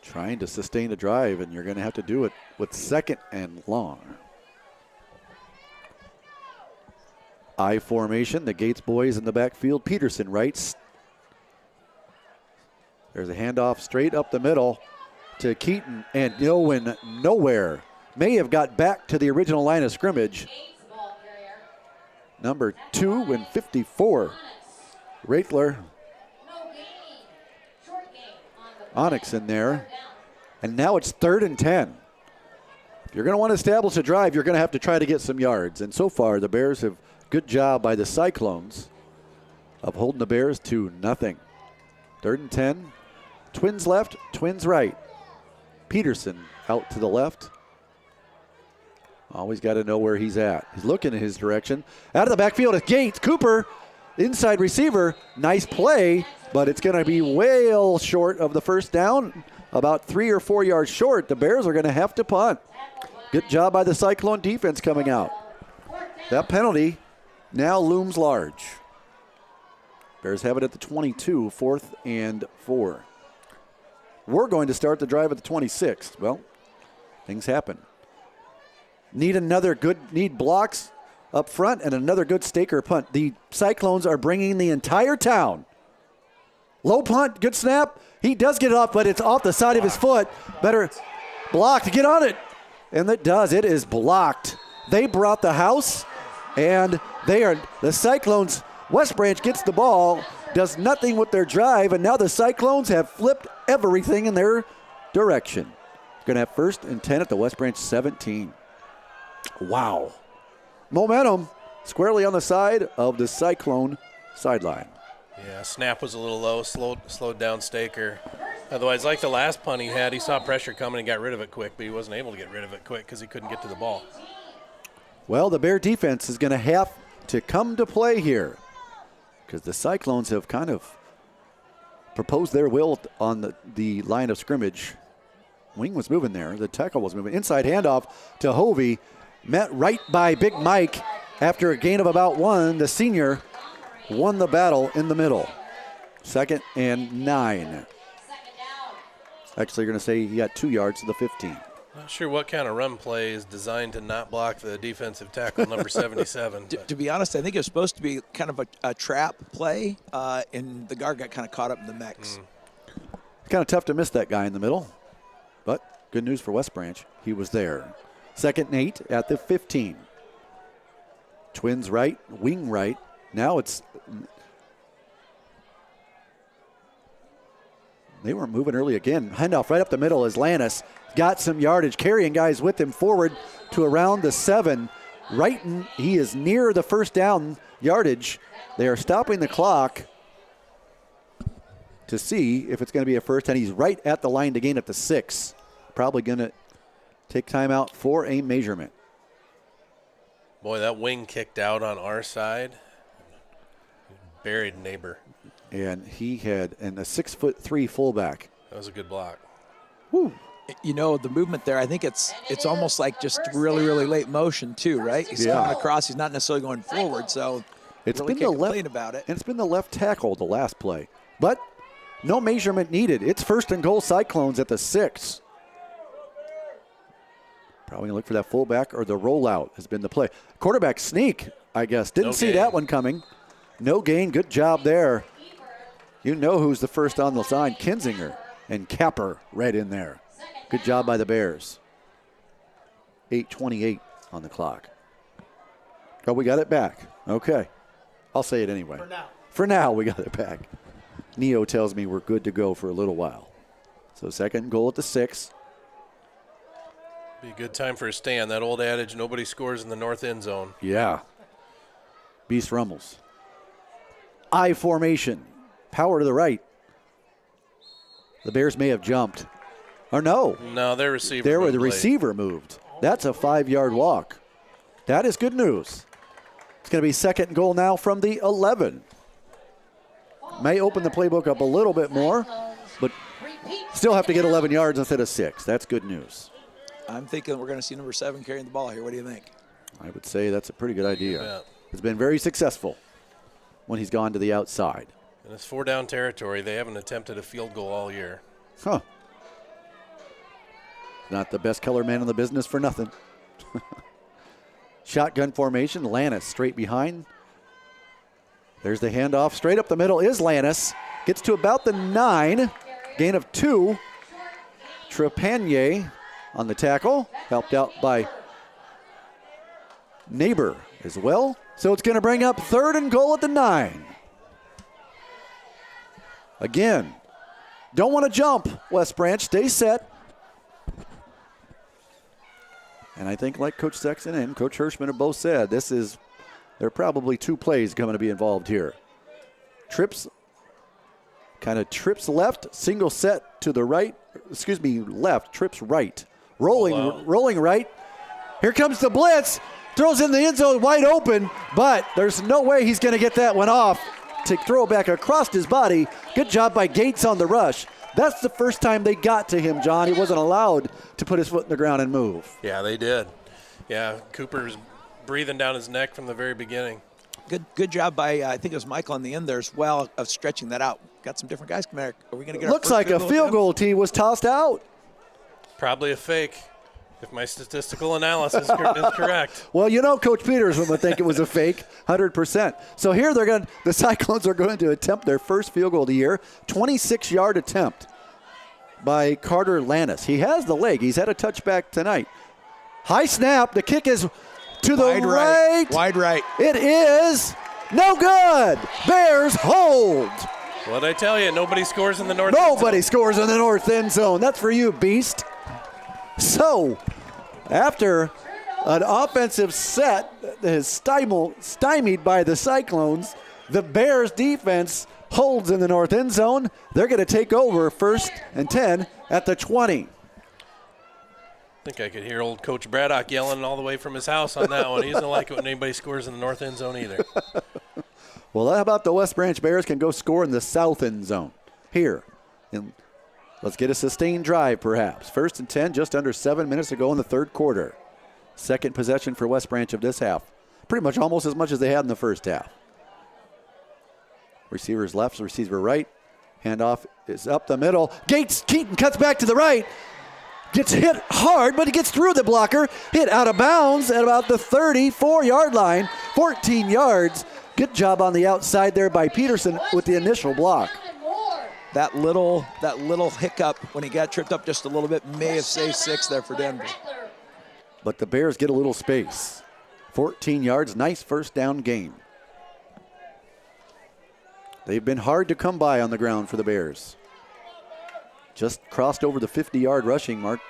Trying to sustain a drive, and you're going to have to do it with 2nd and long. I formation, the Gates boys in the backfield. Peterson right. There's a handoff straight up the middle to Keaton, and going nowhere. May have got back to the original line of scrimmage. Number 2 and 54. Raitler. Onyx in there. And now it's 3rd and 10. If you're going to want to establish a drive, you're going to have to try to get some yards. And so far, the Bears have good job by the Cyclones of holding the Bears to nothing. 3rd and 10. Twins left, Twins right. Peterson out to the left. Always got to know where he's at. He's looking in his direction. Out of the backfield is Gates. Cooper, inside receiver. Nice play, but it's going to be way short of the first down. About 3 or 4 yards short. The Bears are going to have to punt. Good job by the Cyclone defense coming out. That penalty now looms large. Bears have it at the 22, 4th and 4. We're going to start the drive at the 26. Well, things happen. Need blocks up front and another good staker punt. The Cyclones are bringing the entire town. Low punt, good snap. He does get it off, but it's off the side of his foot. Better block to get on it. And it does. It is blocked. They brought the house, and the Cyclones. West Branch gets the ball, does nothing with their drive, and now the Cyclones have flipped everything in their direction. Going to have 1st and 10 at the West Branch 17. Wow. Momentum squarely on the side of the Cyclone sideline. Yeah, snap was a little low, slowed down Staker. Otherwise, like the last punt he had, he saw pressure coming and got rid of it quick, but he wasn't able to get rid of it quick because he couldn't get to the ball. Well, the Bear defense is going to have to come to play here because the Cyclones have kind of proposed their will on the line of scrimmage. Wing was moving there. The tackle was moving. Inside handoff to Hovey. Met right by Big Mike after a gain of about 1. The senior won the battle in the middle. 2nd and 9. Actually, you're going to say he got 2 yards to the 15. Not sure what kind of run play is designed to not block the defensive tackle, number 77. To be honest, I think it was supposed to be kind of a trap play, and the guard got kind of caught up in the mix. It's kind of tough to miss that guy in the middle, but good news for West Branch. He was there. 2nd and 8 at the 15. Twins right, wing right. Now they weren't moving early again. Handoff right up the middle as Lannis got some yardage, carrying guys with him forward to around the 7. He is near the first down yardage. They are stopping the clock to see if it's going to be a first, and he's right at the line to gain at the 6. Probably going to take timeout for a measurement. Boy, that wing kicked out on our side. Buried neighbor. And he had a 6'3" fullback. That was a good block. Woo. You know, the movement there, I think it's almost like just really, really late motion too, right? He's coming across. He's not necessarily going forward, so it's really been the left about it. And it's been the left tackle the last play. But no measurement needed. It's 1st and goal Cyclones at the 6. Probably going to look for that fullback, or the rollout has been the play. Quarterback sneak, I guess. Didn't see that one coming. No gain. Good job there. You know who's the first on the line. Kinzinger and Capper right in there. Good job by the Bears. 8:28 on the clock. Oh, we got it back. Okay. I'll say it anyway. For now, we got it back. Neo tells me we're good to go for a little while. So 2nd goal at the 6. Be a good time for a stand. That old adage, nobody scores in the north end zone. Yeah. Beast Rummels. I formation. Power to the right. The Bears may have jumped. Or no. No, their receiver There where the moved late. receiver moved. That's a 5-yard walk. That is good news. It's going to be 2nd goal now from the 11. May open the playbook up a little bit more, but still have to get 11 yards instead of 6. That's good news. I'm thinking we're going to see number 7 carrying the ball here. What do you think? I would say that's a pretty good idea. It's been very successful when he's gone to the outside. And it's 4-down territory. They haven't attempted a field goal all year. Huh. Not the best color man in the business for nothing. Shotgun formation. Lannis straight behind. There's the handoff. Straight up the middle is Lannis. Gets to about the 9. Gain of 2. Trepanier on the tackle. Helped out by Neighbor as well. So it's going to bring up 3rd and goal at the 9. Again, don't want to jump, West Branch. Stay set. And I think like Coach Sexton and Coach Hirschman have both said, there are probably 2 plays going to be involved here. Trips left, single set to the right, left, trips right. Rolling right. Here comes the blitz, throws in the end zone wide open, but there's no way he's going to get that one off to throw back across his body. Good job by Gates on the rush. That's the first time they got to him, John. He wasn't allowed to put his foot in the ground and move. Yeah, they did. Yeah, Cooper's breathing down his neck from the very beginning. Good job by, I think it was Michael on the end there as well, of stretching that out. Got some different guys coming out. Are we going to get Looks like a field goal tee was tossed out. Probably a fake, if my statistical analysis is correct. Well, you know Coach Peterson would think it was a fake, 100%. So here the Cyclones are going to attempt their first field goal of the year, 26-yard attempt by Carter Lannis. He has the leg. He's had a touchback tonight. High snap. The kick is to the right. Wide right. It is no good. Bears hold. What'd I tell you? Nobody scores in the north end zone. Nobody scores in the north end zone. That's for you, Beast. So, after an offensive set that is stymied by the Cyclones, the Bears defense holds in the north end zone. They're going to take over 1st and 10 at the 20. I think I could hear old Coach Braddock yelling all the way from his house on that one. He doesn't like it when anybody scores in the north end zone either. Well, how about the West Branch Bears can go score in the south end zone here? And let's get a sustained drive, perhaps. 1st and 10, just under 7 minutes to go in the 3rd quarter. 2nd possession for West Branch of this half. Pretty much almost as much as they had in the first half. Receivers left, receiver right. Handoff is up the middle. Keaton cuts back to the right. Gets hit hard, but he gets through the blocker. Hit out of bounds at about the 34-yard line. 14 yards. Good job on the outside there by Peterson with the initial block. That little hiccup when he got tripped up just a little bit may have saved 6 there for Denver. But the Bears get a little space. 14 yards, nice first down gain. They've been hard to come by on the ground for the Bears. Just crossed over the 50-yard rushing mark,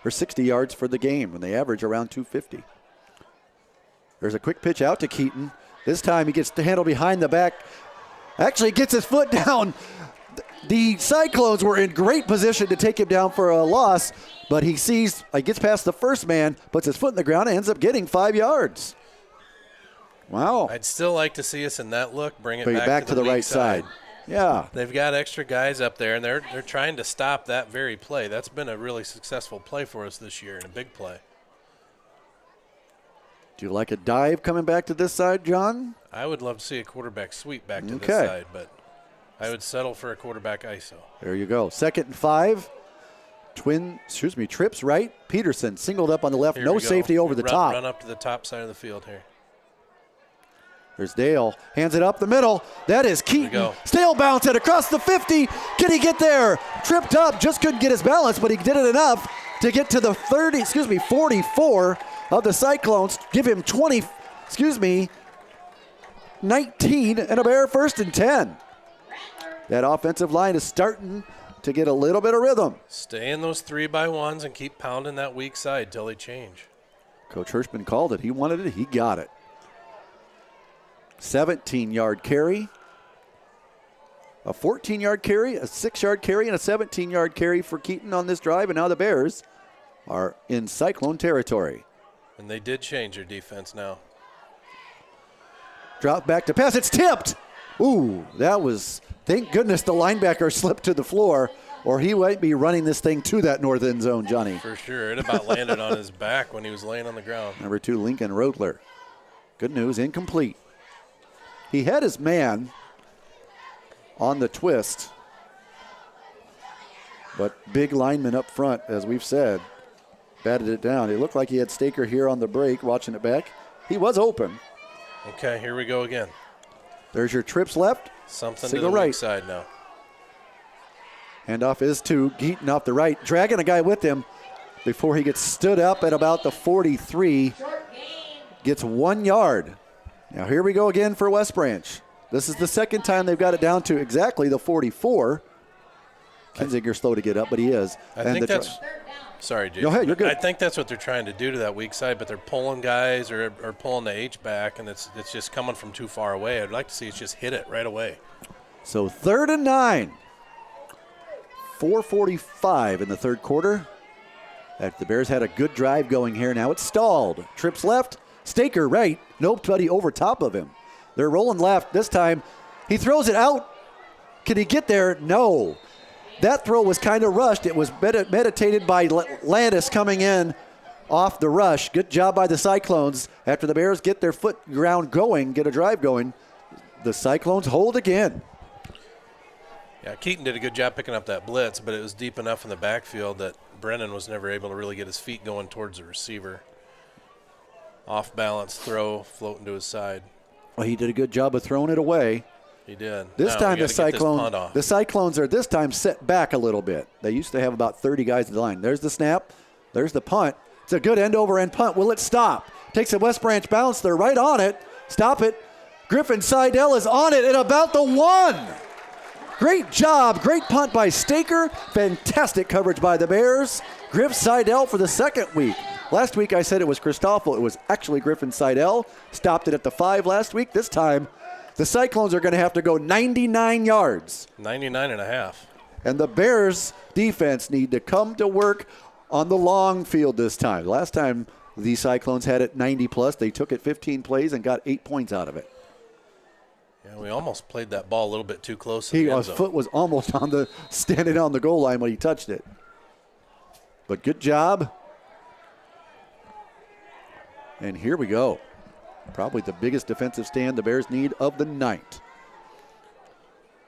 or 60 yards for the game, when they average around 250. There's a quick pitch out to Keaton. This time he gets the handle behind the back. Actually gets his foot down. The Cyclones were in great position to take him down for a loss, but he gets past the first man, puts his foot in the ground, and ends up getting 5 yards. Wow. I'd still like to see us in that look, bring it back to the weak right side. Yeah. They've got extra guys up there, and they're trying to stop that very play. That's been a really successful play for us this year, and a big play. Do you like a dive coming back to this side, John? I would love to see a quarterback sweep back to this side, but I would settle for a quarterback ISO. There you go. 2nd and 5. Trips right. Peterson singled up on the left. No safety over the top. Run up to the top side of the field here. There's Dale. Hands it up the middle. That is Keaton. Stale bounce it across the 50. Can he get there? Tripped up. Just couldn't get his balance, but he did it enough to get to the 44 of the Cyclones. Give him 19 and a Bear 1st and 10. That offensive line is starting to get a little bit of rhythm. Stay in those 3-by-1s and keep pounding that weak side till they change. Coach Hirschman called it. He wanted it. He got it. 17-yard carry. A 14-yard carry, a 6-yard carry, and a 17-yard carry for Keaton on this drive. And now the Bears are in Cyclone territory. And they did change their defense now. Drop back to pass. It's tipped. Ooh, that was, thank goodness the linebacker slipped to the floor, or he might be running this thing to that north end zone, Johnny. For sure. It about landed on his back when he was laying on the ground. Number 2, Lincoln Rodler. Good news, incomplete. He had his man on the twist, but big lineman up front, as we've said, batted it down. It looked like he had Staker here on the break, watching it back. He was open. Okay, here we go again. There's your trips left. Something Single to the right. weak side now. Handoff is to Geaton off the right, dragging a guy with him before he gets stood up at about the 43. Gets 1 yard. Now here we go again for West Branch. This is the second time they've got it down to exactly the 44. Kinziger's slow to get up, but he is. I think that's sorry, Jason. Go ahead, you're good. I think that's what they're trying to do to that weak side, but they're pulling guys or pulling the H back, and it's just coming from too far away. I'd like to see it just hit it right away. So 3rd and 9. 4:45 in the third quarter. The Bears had a good drive going here. Now it's stalled. Trips left. Staker right. Nobody over top of him. They're rolling left. This time he throws it out. Can he get there? No. That throw was kind of rushed. It was meditated by Landis coming in off the rush. Good job by the Cyclones. After the Bears get their foot ground going, get a drive going, the Cyclones hold again. Yeah, Keaton did a good job picking up that blitz, but it was deep enough in the backfield that Brennan was never able to really get his feet going towards the receiver. Off balance throw floating to his side. Well, he did a good job of throwing it away. He did. This time the Cyclones are this time set back a little bit. They used to have about 30 guys in the line. There's the snap. There's the punt. It's a good end-over-end punt. Will it stop? Takes a West Branch bounce. They're right on it. Stop it. Griffin Seidel is on it at about the 1. Great job. Great punt by Staker. Fantastic coverage by the Bears. Griff Seidel for the second week. Last week I said it was Christoffel. It was actually Griffin Seidel. Stopped it at the 5 last week. This time the Cyclones are going to have to go 99 yards. 99 and a half. And the Bears defense need to come to work on the long field this time. Last time the Cyclones had it 90 plus. They took it 15 plays and got 8 points out of it. Yeah, we almost played that ball a little bit too close. His foot was almost standing on the goal line when he touched it. But good job. And here we go. Probably the biggest defensive stand the Bears need of the night.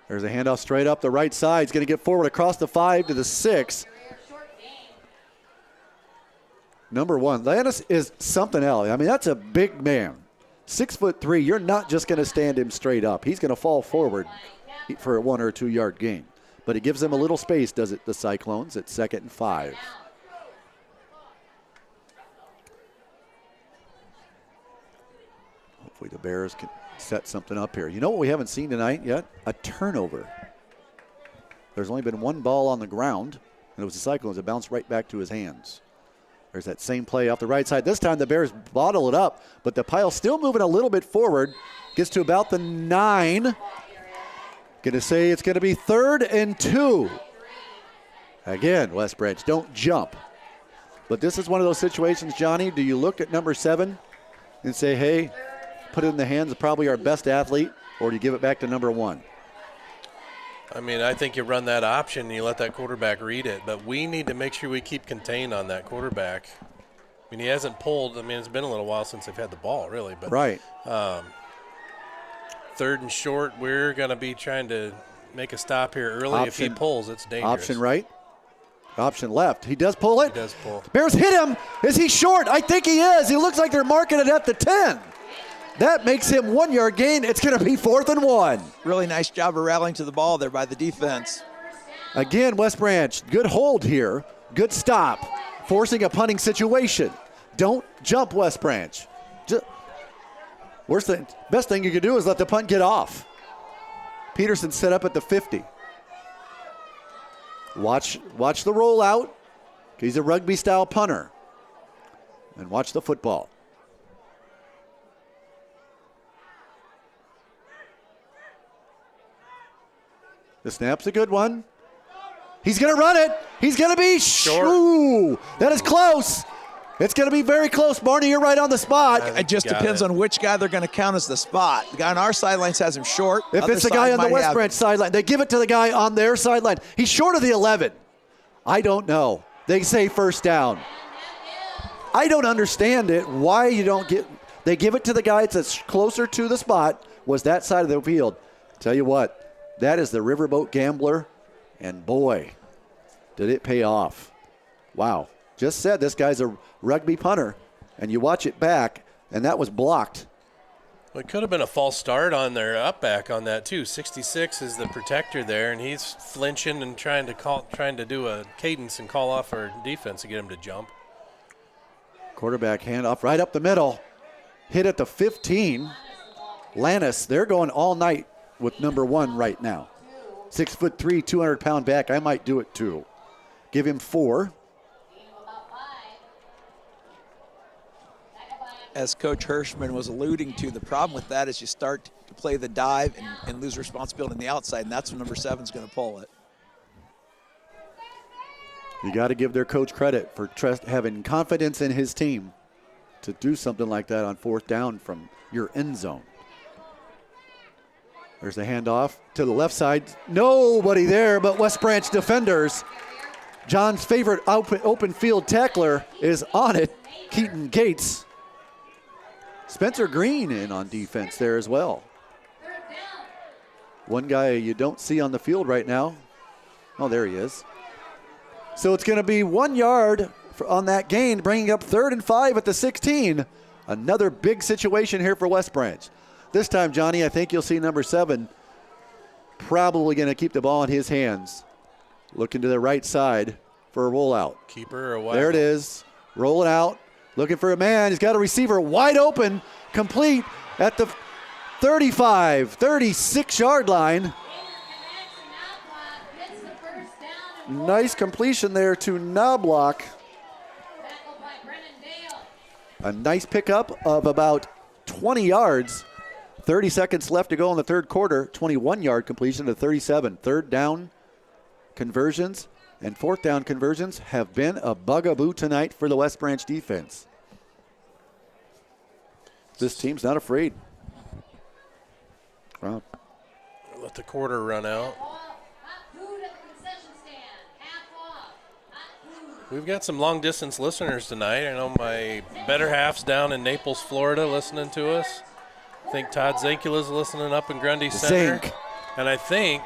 There's a handoff straight up the right side. He's going to get forward across the 5 to the 6. Number 1, Landis is something else. I mean, that's a big man. 6'3", you're not just going to stand him straight up. He's going to fall forward for a 1 or 2 yard gain. But it gives them a little space, does it, the Cyclones, at 2nd and 5. Hopefully the Bears can set something up here. You know what we haven't seen tonight yet? A turnover. There's only been 1 ball on the ground, and it was the Cyclones that bounced right back to his hands. There's that same play off the right side. This time the Bears bottle it up, but the pile still moving a little bit forward. Gets to about the 9. Going to say it's going to be 3rd and 2. Again, West Branch, don't jump. But this is one of those situations, Johnny, do you look at number 7 and say, hey, put it in the hands of probably our best athlete, or do you give it back to number 1? I mean, I think you run that option and you let that quarterback read it, but we need to make sure we keep contained on that quarterback. I mean, he hasn't pulled. I mean, it's been a little while since they've had the ball, really. But right. Third and short, we're going to be trying to make a stop here early. If he pulls, it's dangerous. Option right. Option left. He does pull it. He does pull. Bears hit him. Is he short? I think he is. He looks like they're marking it at the 10. That makes him 1 yard gain. It's going to be 4th and 1. Really nice job of rallying to the ball there by the defense. Again, West Branch, good hold here. Good stop. Forcing a punting situation. Don't jump, West Branch. Best thing you can do is let the punt get off. Peterson set up at the 50. Watch the rollout. He's a rugby-style punter. And watch the football. The snap's a good one. He's going to run it. He's going to be short. Ooh, that is close. It's going to be very close. Barney, you're right on the spot. It just depends on which guy they're going to count as the spot. The guy on our sidelines has him short. If it's the guy on the West Branch sideline, they give it to the guy on their sideline. He's short of the 11. I don't know. They say first down. I don't understand it. Why you don't get – they give it to the guy that's closer to the spot, was that side of the field. Tell you what, that is the Riverboat Gambler, and boy, did it pay off. Wow. Just said this guy's a rugby punter, and you watch it back, and that was blocked. Well, it could have been a false start on their up back on that too. 66 is the protector there, and he's flinching and trying to do a cadence and call off our defense to get him to jump. Quarterback handoff right up the middle. Hit at the 15. Lannis, they're going all night with number 1 right now. 6'3", 200-pound back. I might do it too. Give him 4. As Coach Hirschman was alluding to, the problem with that is you start to play the dive and lose responsibility on the outside, and that's when number 7 is going to pull it. You got to give their coach credit for having confidence in his team to do something like that on 4th down from your end zone. There's the handoff to the left side. Nobody there but West Branch defenders. John's favorite open field tackler is on it, Keaton Gates. Spencer Green in on defense there as well. One guy you don't see on the field right now. Oh, there he is. So it's going to be 1 yard on that gain, bringing up 3rd and 5 at the 16. Another big situation here for West Branch. This time, Johnny, I think you'll see number 7 probably going to keep the ball in his hands. Looking to the right side for a rollout. Keeper or what? There it is. Rolling out. Looking for a man. He's got a receiver wide open, complete at the 35, 36-yard line. Nice completion there to Knobloch. A nice pickup of about 20 yards. 30 seconds left to go in the third quarter. 21-yard completion to 37. 3rd down conversions and 4th down conversions have been a bugaboo tonight for the West Branch defense. This team's not afraid. Wow. Let the quarter run out. We've got some long-distance listeners tonight. I know my better half's down in Naples, Florida, listening to us. I think Todd Zakula's listening up in Grundy Center. Zink. And I think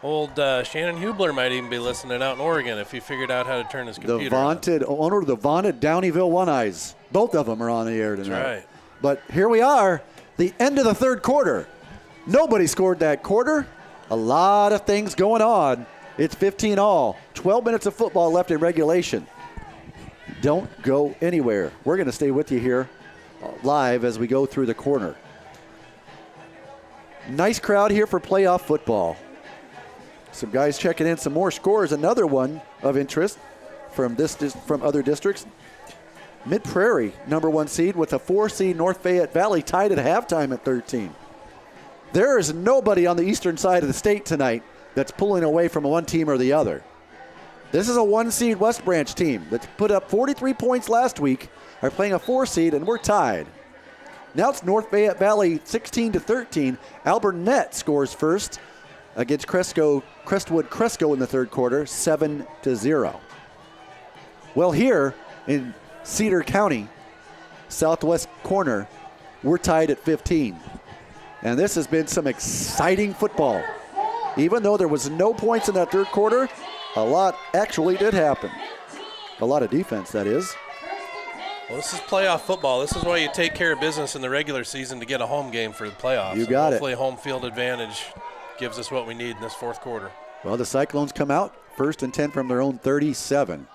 old Shannon Hubler might even be listening out in Oregon if he figured out how to turn his computer The vaunted owner of the vaunted Downeyville One-Eyes. Both of them are on the air tonight. That's right. But here we are, the end of the third quarter. Nobody scored that quarter. A lot of things going on. It's 15 all. 12 minutes of football left in regulation. Don't go anywhere. We're going to stay with you here live as we go through the corner. Nice crowd here for playoff football. Some guys checking in some more scores. Another one of interest from other districts. Mid-Prairie, number 1 seed with a 4 seed North Fayette Valley tied at halftime at 13. There is nobody on the eastern side of the state tonight that's pulling away from one team or the other. This is a 1 seed West Branch team that put up 43 points last week, are playing a 4 seed, and we're tied. Now it's North Fayette Valley 16-13. Alburnett scores first against Crestwood Cresco in the third quarter, 7-0. Well, here in Cedar County, southwest corner, we're tied at 15. And this has been some exciting football. Even though there was no points in that third quarter, a lot actually did happen. A lot of defense, that is. Well, this is playoff football. This is why you take care of business in the regular season to get a home game for the playoffs. You got it. Hopefully home field advantage gives us what we need in this fourth quarter. Well, the Cyclones come out 1st and 10 from their own 37.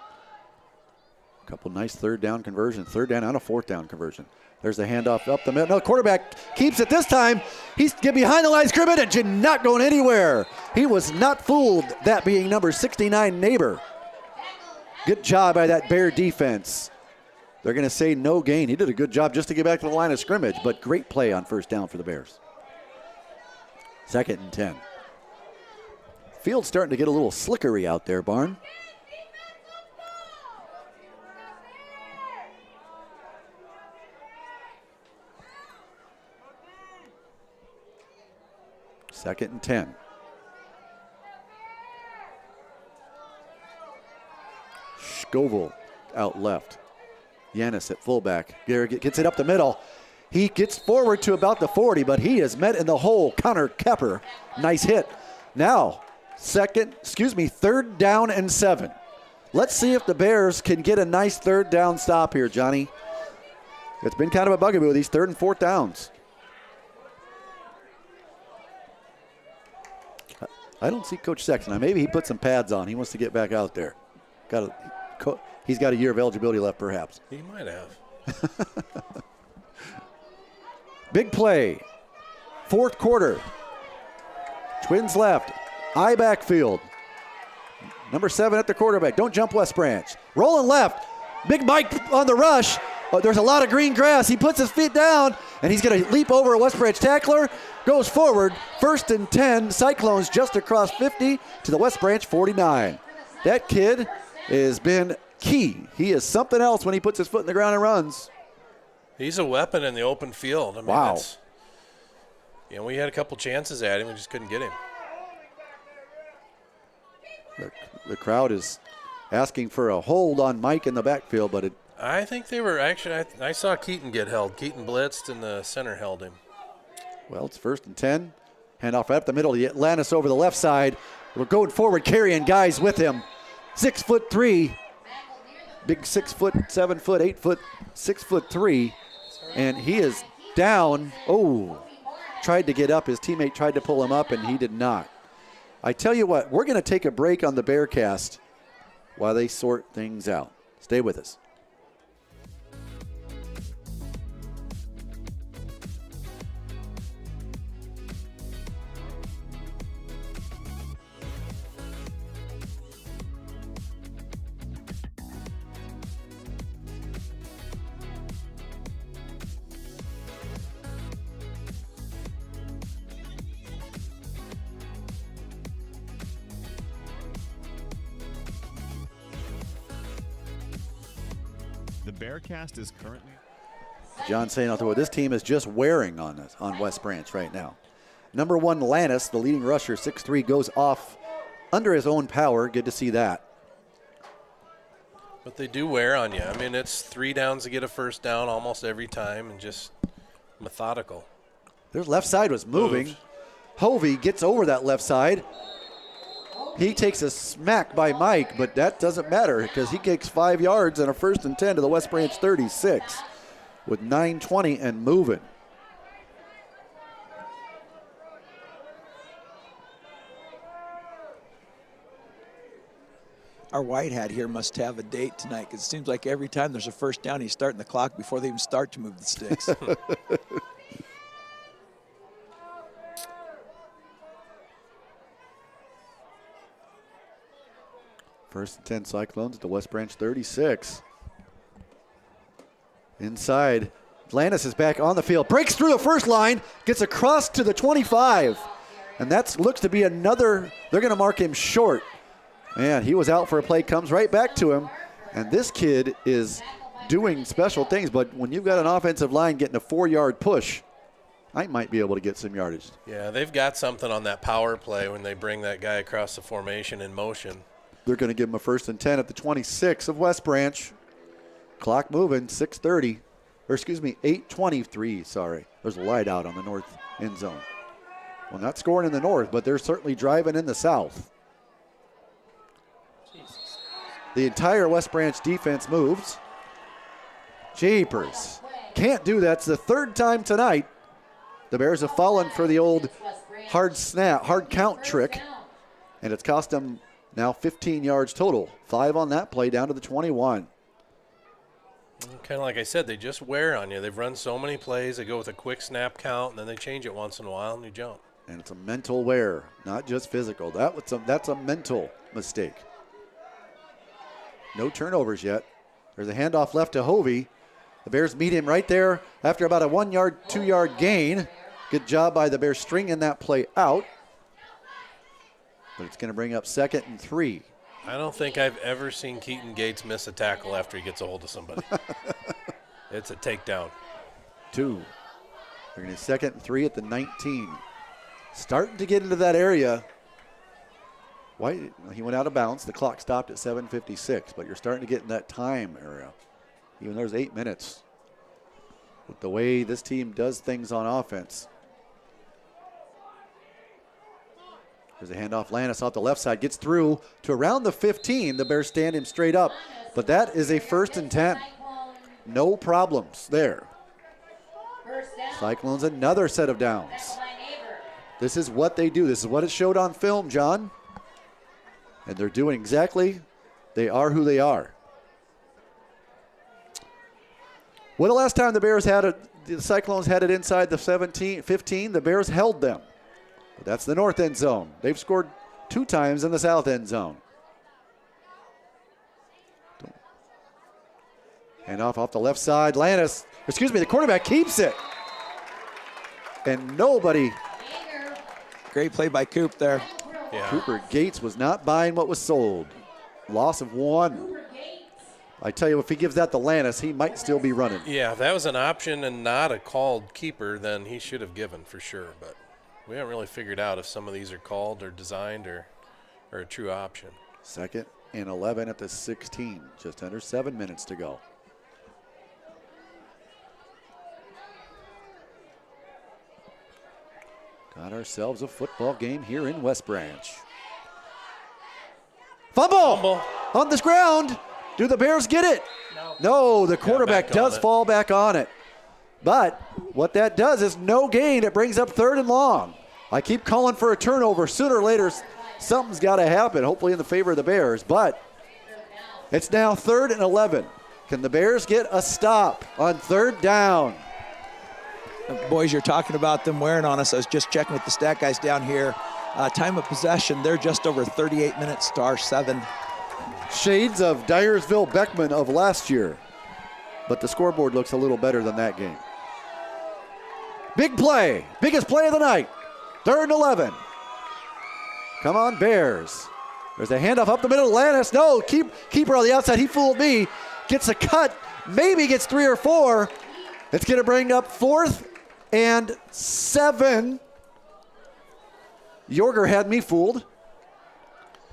A couple nice third down conversions. Third down and a fourth down conversion. There's the handoff up the middle. No, quarterback keeps it this time. He's get behind the line of scrimmage and not going anywhere. He was not fooled, that being number 69, Neighbor. Good job by that Bear defense. They're going to say no gain. He did a good job just to get back to the line of scrimmage, but great play on first down for the Bears. 2nd and 10. Field's starting to get a little slickery out there, Barn. Second and 10. Scoville out left. Yanis at fullback. Garrett gets it up the middle. He gets forward to about the 40, but he is met in the hole. Connor Kepper. Nice hit. Now, third down and 7. Let's see if the Bears can get a nice third down stop here, Johnny. It's been kind of a bugaboo with these third and fourth downs. I don't see Coach Sexton. Now, maybe he put some pads on. He wants to get back out there. He's got a year of eligibility left, perhaps. He might have. Big play. Fourth quarter. Twins left. I backfield. Number 7 at the quarterback. Don't jump, West Branch. Rolling left. Big Mike on the rush. There's a lot of green grass. He puts his feet down, and he's going to leap over a West Branch tackler. Goes forward. 1st and 10. Cyclones just across 50 to the West Branch 49. That kid has been key. He is something else when he puts his foot in the ground and runs. He's a weapon in the open field. I mean, wow. We had a couple chances at him. We just couldn't get him. The crowd is asking for a hold on Mike in the backfield, but I think they were actually – I saw Keaton get held. Keaton blitzed, and the center held him. Well, it's 1st and 10. Handoff right up the middle to Atlantis over the left side. We're going forward, carrying guys with him. 6'3", big 6 foot, 7 foot, 8 foot, 6'3", and he is down. Oh, tried to get up. His teammate tried to pull him up, and he did not. I tell you what, we're going to take a break on the Bearcast while they sort things out. Stay with us. The Bearcast is currently... John saying out there, well, this team is just wearing on us on West Branch right now. Number 1, Lannis, the leading rusher, 6'3", goes off under his own power. Good to see that. But they do wear on you. I mean, it's 3 downs to get a first down almost every time and just methodical. Their left side was moving. Hovey gets over that left side. He takes a smack by Mike, but that doesn't matter because he kicks 5 yards and a 1st and 10 to the West Branch 36 with 9:20 and moving. Our white hat here must have a date tonight because it seems like every time there's a first down, he's starting the clock before they even start to move the sticks. 1st and 10 Cyclones at the West Branch 36. Inside, Lannis is back on the field. Breaks through the first line, gets across to the 25. And that looks to be another, they're going to mark him short. Man, he was out for a play, comes right back to him. And this kid is doing special things, but when you've got an offensive line getting a 4-yard push, I might be able to get some yardage. Yeah, they've got something on that power play when they bring that guy across the formation in motion. They're going to give him a 1st and 10 at the 26 of West Branch. Clock moving, 8:23, sorry. There's a light out on the north end zone. Well, not scoring in the north, but they're certainly driving in the south. The entire West Branch defense moves. Jeepers. Can't do that. It's the 3rd time tonight. The Bears have fallen for the old hard count trick, and it's cost them now 15 yards total. 5 on that play down to the 21. Kind of like I said, they just wear on you. They've run so many plays. They go with a quick snap count, and then they change it once in a while, and you jump. And it's a mental wear, not just physical. That's a mental mistake. No turnovers yet. There's a handoff left to Hovey. The Bears meet him right there after about a 1 yard, 2 yard gain. Good job by the Bears stringing that play out. But it's going to bring up 2nd and 3. I don't think I've ever seen Keaton Gates miss a tackle after he gets a hold of somebody. It's a takedown. 2. They're going to 2nd and 3 at the 19. Starting to get into that area. He went out of bounds. The clock stopped at 7:56, but you're starting to get in that time area. Even there's 8 minutes. With the way this team does things on offense. There's a handoff. Lannis off the left side. Gets through to around the 15. The Bears stand him straight up. But that is a 1st and 10. No problems there. Cyclones another set of downs. This is what they do. This is what it showed on film, John. And they're doing exactly, they are who they are. When the last time the Cyclones had it inside the 15, the Bears held them. But that's the north end zone. They've scored 2 times in the south end zone. Hand off the left side. The quarterback keeps it. And nobody. Great play by Coop there. Yeah. Cooper Gates was not buying what was sold. Loss of 1. I tell you, if he gives that to Lannis, he might still be running. Yeah, if that was an option and not a called keeper, then he should have given for sure. But we haven't really figured out if some of these are called or designed or a true option. 2nd and 11 at the 16. Just under 7 minutes to go. Got ourselves a football game here in West Branch. Fumble! On this ground. Do the Bears get it? No, the quarterback does fall back on it. But what that does is no gain. It brings up 3rd and long. I keep calling for a turnover. Sooner or later, something's got to happen, hopefully in the favor of the Bears. But it's now 3rd and 11. Can the Bears get a stop on 3rd down? Boys, you're talking about them wearing on us. I was just checking with the stat guys down here. Time of possession, they're just over 38 minutes to our 7. Shades of Dyersville Beckman of last year. But the scoreboard looks a little better than that game. Big play. Biggest play of the night. 3rd and 11. Come on, Bears. There's a handoff up the middle. Lannis, no, keeper on the outside. He fooled me. Gets a cut. Maybe gets 3 or 4. It's going to bring up 4th and 7. Yorger had me fooled.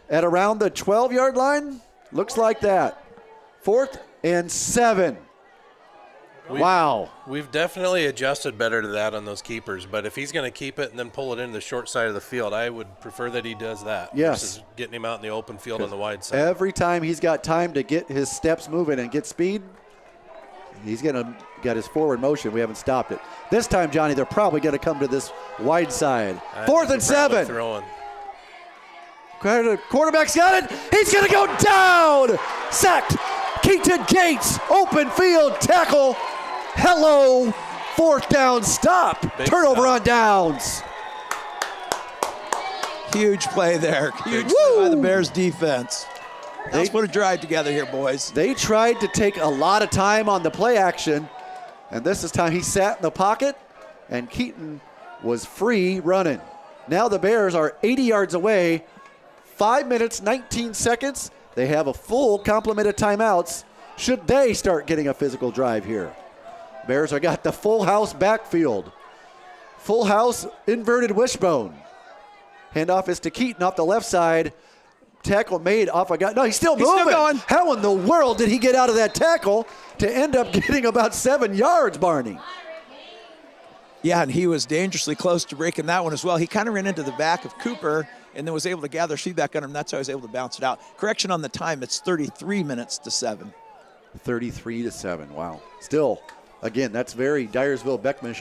At around the 12-yard line, looks like that. 4th and 7. Wow. We've definitely adjusted better to that on those keepers, but if he's going to keep it and then pull it into the short side of the field, I would prefer that he does that. Yes. Versus getting him out in the open field on the wide side. Every time he's got time to get his steps moving and get speed, he's going to get his forward motion. We haven't stopped it. This time, Johnny, they're probably going to come to this wide side. 4th and 7. Throwing. Quarterback's got it. He's going to go down. Sacked. Keaton Gates. Open field tackle. Hello. 4th down stop. Big Turnover stop. on downs. Huge play there. Huge play by the Bears defense. Let's put a drive together here, boys. They tried to take a lot of time on the play action, and this is time he sat in the pocket, and Keaton was free running. Now the Bears are 80 yards away. 5 minutes, 19 seconds. They have a full complement of timeouts should they start getting a physical drive here. Bears have got the full house backfield. Full house, inverted wishbone. Handoff is to Keaton off the left side. Tackle made off a guy. No, he's still moving. Still going. How in the world did he get out of that tackle to end up getting about 7 yards, Barney? Yeah, and he was dangerously close to breaking that one as well. He kind of ran into the back of Cooper and then was able to gather feedback on him. That's how he was able to bounce it out. Correction on the time, it's 33 minutes to 7. 33 to 7, wow. Still, again, that's very Dyersville Beckman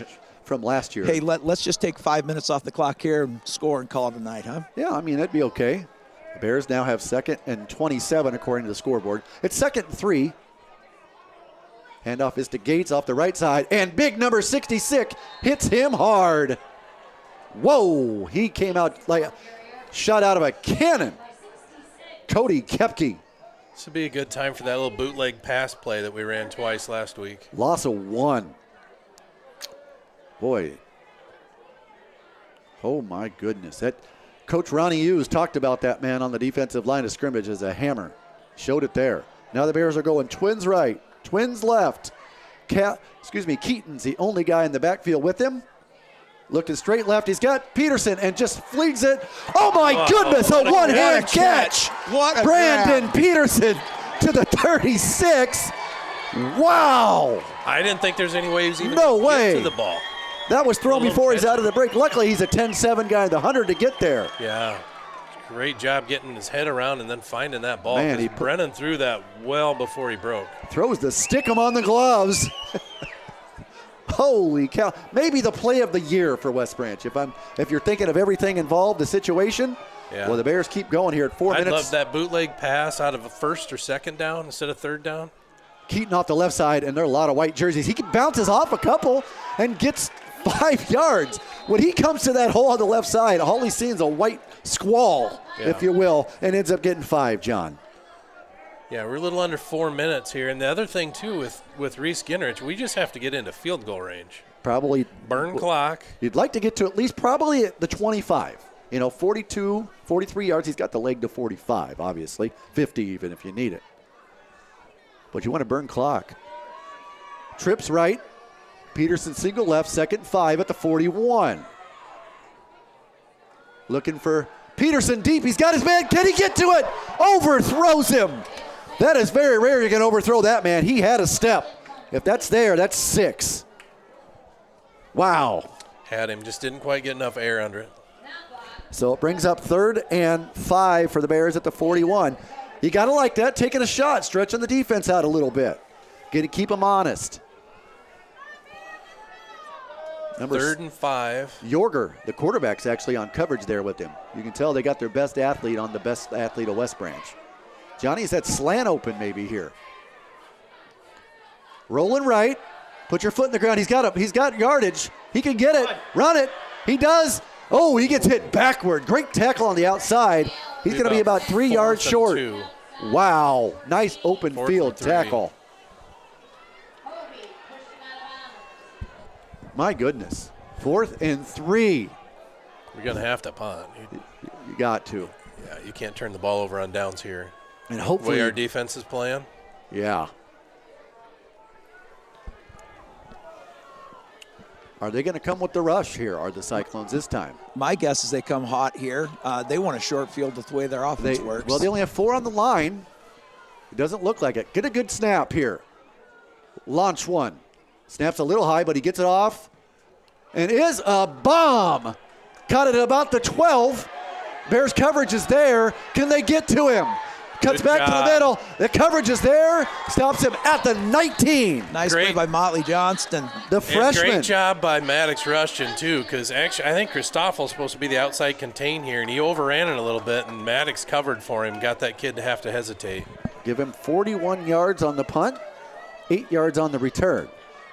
from last year. Hey, let's just take 5 minutes off the clock here and score and call it a night, huh? Yeah, I mean, that'd be okay. The Bears now have 2nd and 27 according to the scoreboard. It's 2nd and 3. Handoff is to Gates off the right side, and big number 66 hits him hard. Whoa, he came out like a shot out of a cannon. Cody Koepke. This would be a good time for that little bootleg pass play that we ran twice last week. Loss of 1. Boy. Oh, my goodness. Coach Ronnie Hughes talked about that man on the defensive line of scrimmage as a hammer. Showed it there. Now the Bears are going twins right, twins left. Keaton's the only guy in the backfield with him. Looking straight left. He's got Peterson and just flings it. Oh, my goodness. A one-hand catch. What a Brandon grab. Peterson to the 36. Wow. I didn't think there's any way he was even No going to way. get to the ball. That was thrown Little before he's catch. out of the break. Luckily, he's a 10-7 guy, the 100 to get there. Yeah. Great job getting his head around and then finding that ball. Man, 'Cause Brennan threw that well before he broke. Throws the stick 'em on the gloves. Holy cow. Maybe the play of the year for West Branch. If you're thinking of everything involved, the situation, Yeah. well, the Bears keep going here at 4 I'd minutes. love that bootleg pass out of a 1st or 2nd down instead of 3rd down. Keaton off the left side, and there are a lot of white jerseys. He bounces off a couple and gets 5 yards. When he comes to that hole on the left side, all he's seeing is a white squall, if you will, and ends up getting 5, John. Yeah, we're a little under 4 minutes here. And the other thing, too, with Reese Ginrich, we just have to get into field goal range. Probably. Burn clock. You'd like to get to at least probably at the 25. 42, 43 yards. He's got the leg to 45, obviously. 50 even if you need it. But you want to burn clock. Trips right. Peterson single left, 2nd and 5 at the 41. Looking for Peterson deep. He's got his man. Can he get to it? Overthrows him. That is very rare you can overthrow that man. He had a step. If that's there, that's 6. Wow. Had him, just didn't quite get enough air under it. So it brings up 3rd and 5 for the Bears at the 41. You got to like that, taking a shot, stretching the defense out a little bit. Got to keep them honest. 3rd and 5. Yorger, the quarterback's actually on coverage there with him. You can tell they got their best athlete on the best athlete of West Branch. Johnny's that slant open maybe here. Rolling right. Put your foot in the ground. He's got yardage. He can get it. Run it. He does. Oh, he gets hit backward. Great tackle on the outside. He's going to be about 3 yards short. 2. Wow. Nice open 4th field and 3. tackle. My goodness. 4th and 3. We're going to have to punt. You got to. Yeah, you can't turn the ball over on downs here. And The hopefully. way our defense is playing. Yeah. Are they going to come with the rush here, are the Cyclones this time? My guess is they come hot here. They want a short field with the way their offense works. Well, they only have 4 on the line. It doesn't look like it. Get a good snap here. Launch one. Snaps a little high, but he gets it off. And is a bomb. Caught it at about the 12. Bears coverage is there. Can they get to him? Cuts Good back to job. the middle. The coverage is there. Stops him at the 19. Nice Great. play by Motley Johnston. The And freshman. great job by Maddox Rushton, too, because actually I think Christophel's supposed to be the outside contain here, and he overran it a little bit, and Maddox covered for him, got that kid to have to hesitate. Give him 41 yards on the punt, 8 yards on the return.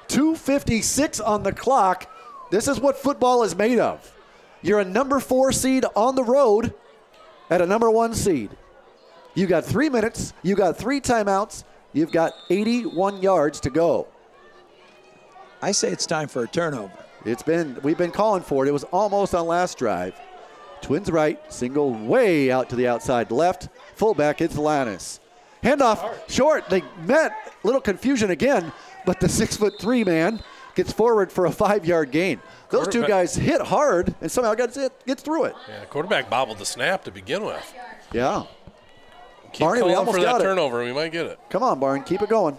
2:56 on the clock. This is what football is made of. You're a number 4 seed on the road at a number 1 seed. You got 3 minutes. You got 3 timeouts. You've got 81 yards to go. I say it's time for a turnover. We've been calling for it. It was almost on last drive. Twins right, single way out to the outside left. Fullback, it's Lannis. Handoff short. They met. Little confusion again, but the 6'3" man gets forward for a 5-yard gain. Those two guys hit hard and somehow gets through it. Yeah, quarterback bobbled the snap to begin with. Yeah. Keep Barney, we calling almost for got that it. turnover. We might get it. Come on, Barney, keep it going.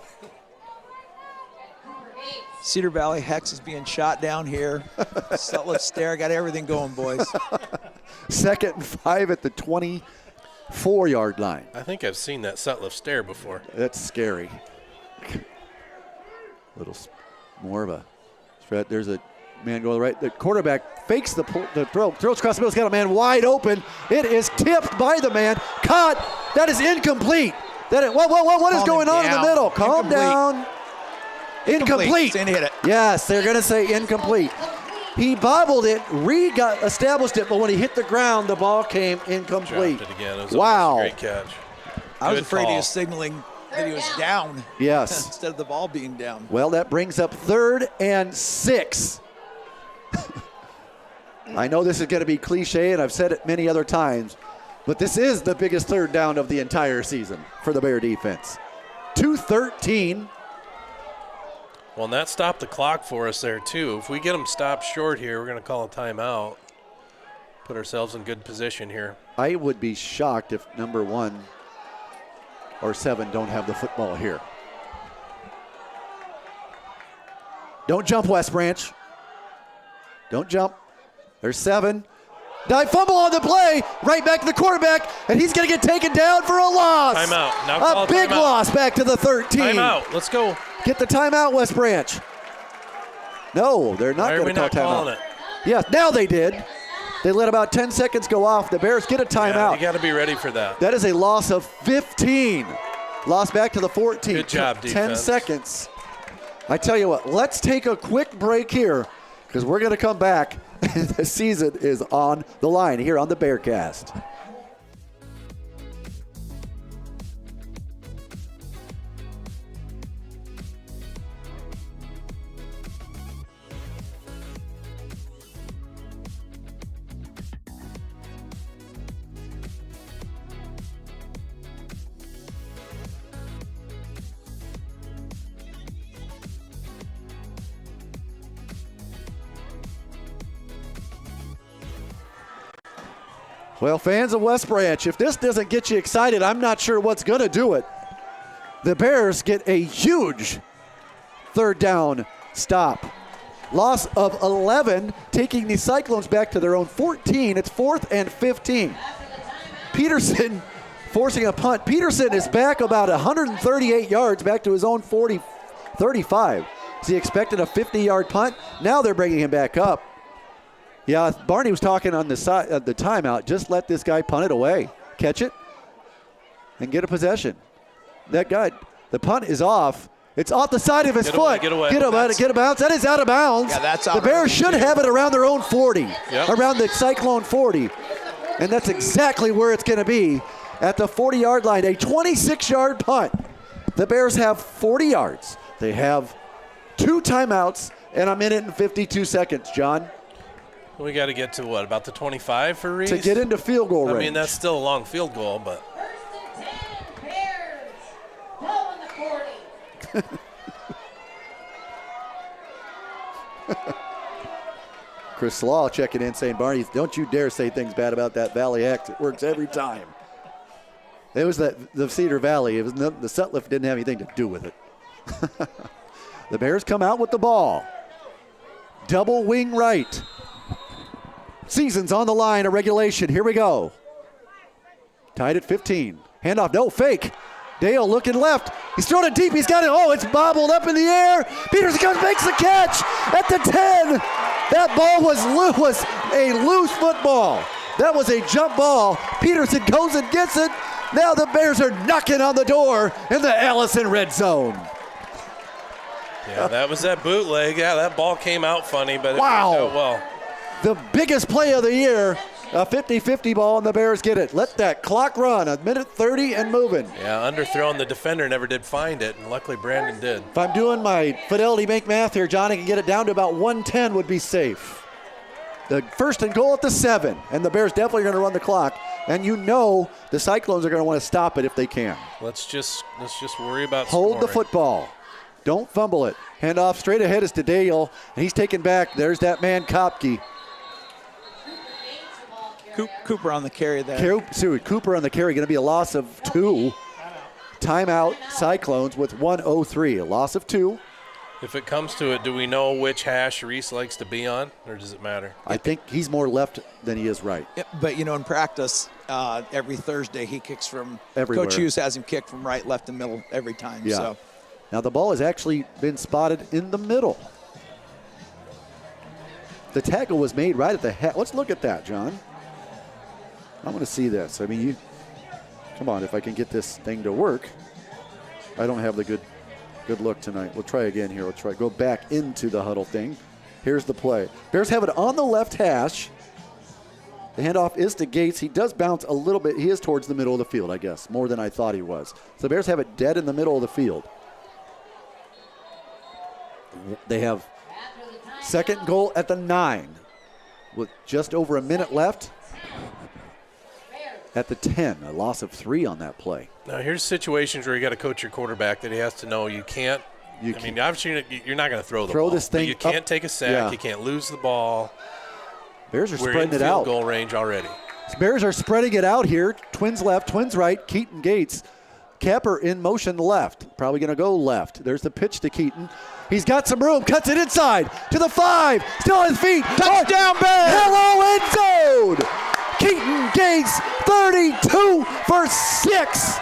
Cedar Valley Hex is being shot down here. Sutliff Stair got everything going, boys. 2nd and 5 at the 24-yard line. I think I've seen that Sutliff stare before. That's scary. Little more of a threat. There's a man going right. The quarterback fakes the throw. Throws across the middle. He's got a man wide open. It is tipped by the man. Caught. That is incomplete. What is going on in the middle? Calm down. Incomplete. Hit it. Yes, they're going to say incomplete. He bobbled it, established it, but when he hit the ground, the ball came incomplete. Dropped it again. It was Wow. a great catch. I was Good afraid call. he was signaling that he was down. Yes. Instead of the ball being down. Well, that brings up 3rd and 6. I know this is going to be cliche, and I've said it many other times, but this is the biggest 3rd down of the entire season for the Bear defense. 2:13. Well, and that stopped the clock for us there, too. If we get them stopped short here, we're going to call a timeout. Put ourselves in good position here. I would be shocked if number 1 or 7 don't have the football here. Don't jump, West Branch. Don't jump. There's 7. Dive fumble on the play. Right back to the quarterback, and he's going to get taken down for a loss. Timeout. Now call a big timeout. loss back to the 13. Timeout. Let's go. Get the timeout, West Branch. No, they're not Why are going we to call not calling timeout. it? Yes, now they did. They let about 10 seconds go off. The Bears get a Yeah, timeout. you got to be ready for that. That is a loss of 15. Lost back to the 14. Good job, 10 defense. seconds. I tell you what, let's take a quick break here because we're going to come back. The season is on the line here on the Bearcast. Well, fans of West Branch, if this doesn't get you excited, I'm not sure what's going to do it. The Bears get a huge 3rd down stop. Loss of 11, taking the Cyclones back to their own 14. It's 4th and 15. Peterson forcing a punt. Peterson is back about 138 yards, back to his own 35. Is he expecting a 50-yard punt? Now they're bringing him back up. Yeah, Barney was talking on the side of the timeout. Just let this guy punt it away. Catch it and get a possession. That guy, the punt is off. It's off the side of his foot. Get away. Get a bounce. That is out of bounds. Yeah, that's out the of Bears bounds. should have it around their own 40, Yep. around the Cyclone 40. And that's exactly where it's going to be, at the 40-yard line. A 26-yard punt. The Bears have 40 yards. They have 2 timeouts and a minute and 52 seconds, John. We got to get to what, about the 25 for Reese? To get into field goal range. I mean, that's still a long field goal, but. Bears. Ball on the 40. Chris Slaw checking in saying, Barney, don't you dare say things bad about that Valley X. It works every time. It was the Cedar Valley. It was the Sutliff didn't have anything to do with it. The Bears come out with the ball. Double wing right. Season's on the line of regulation. Here we go. Tied at 15. Handoff, no, fake. Dale looking left. He's thrown it deep. He's got it. Oh, it's bobbled up in the air. Peterson comes, makes the catch at the 10. That ball was a loose football. That was a jump ball. Peterson goes and gets it. Now the Bears are knocking on the door in the Allison red zone. Yeah, that was that bootleg. Yeah, that ball came out funny, but Wow. it worked out well. The biggest play of the year, a 50-50 ball, and the Bears get it. Let that clock run, a minute 30 and moving. Yeah, underthrown. The defender never did find it, and luckily Brandon did. If I'm doing my Fidelity Bank math here, Johnny can get it down to about 110 would be safe. The 1st and goal at the 7, and the Bears definitely going to run the clock. And you know the Cyclones are going to want to stop it if they can. Let's just worry about Hold the scoring. football. Don't fumble it. Handoff straight ahead is to Dale, and he's taken back. There's that man, Kopke. Cooper on the carry there. Cooper on the carry, going to be a loss of 2. Timeout, Cyclones with 1:03. A loss of 2. If it comes to it, do we know which hash Reese likes to be on, or does it matter? I think he's more left than he is right. Yeah, but, in practice, every Thursday he kicks from everywhere. Coach Hughes has him kick from right, left, and middle every time. Yeah. So. Now the ball has actually been spotted in the middle. The tackle was made right at the head. Let's look at that, John. I want to see this. I mean, come on, if I can get this thing to work. I don't have the good look tonight. We'll try again here. Go back into the huddle thing. Here's the play. Bears have it on the left hash. The handoff is to Gates. He does bounce a little bit. He is towards the middle of the field, I guess, more than I thought he was. So the Bears have it dead in the middle of the field. They have second goal at the 9 with just over a minute left. At the 10, a loss of 3 on that play. Now, here's situations where you got to coach your quarterback that he has to know you can't. Obviously, you're not going to throw the ball. This thing. You can't take a sack. Yeah. You can't lose the ball. Bears are spreading it We're in field out. goal range already. Bears are spreading it out here. Twins left, twins right. Keaton Gates. Capper in motion left. Probably going to go left. There's the pitch to Keaton. He's got some room. Cuts it inside to the 5. Still on his feet. Touchdown, Bears! Hello, end zone! Keaton Gates, 32 for 6.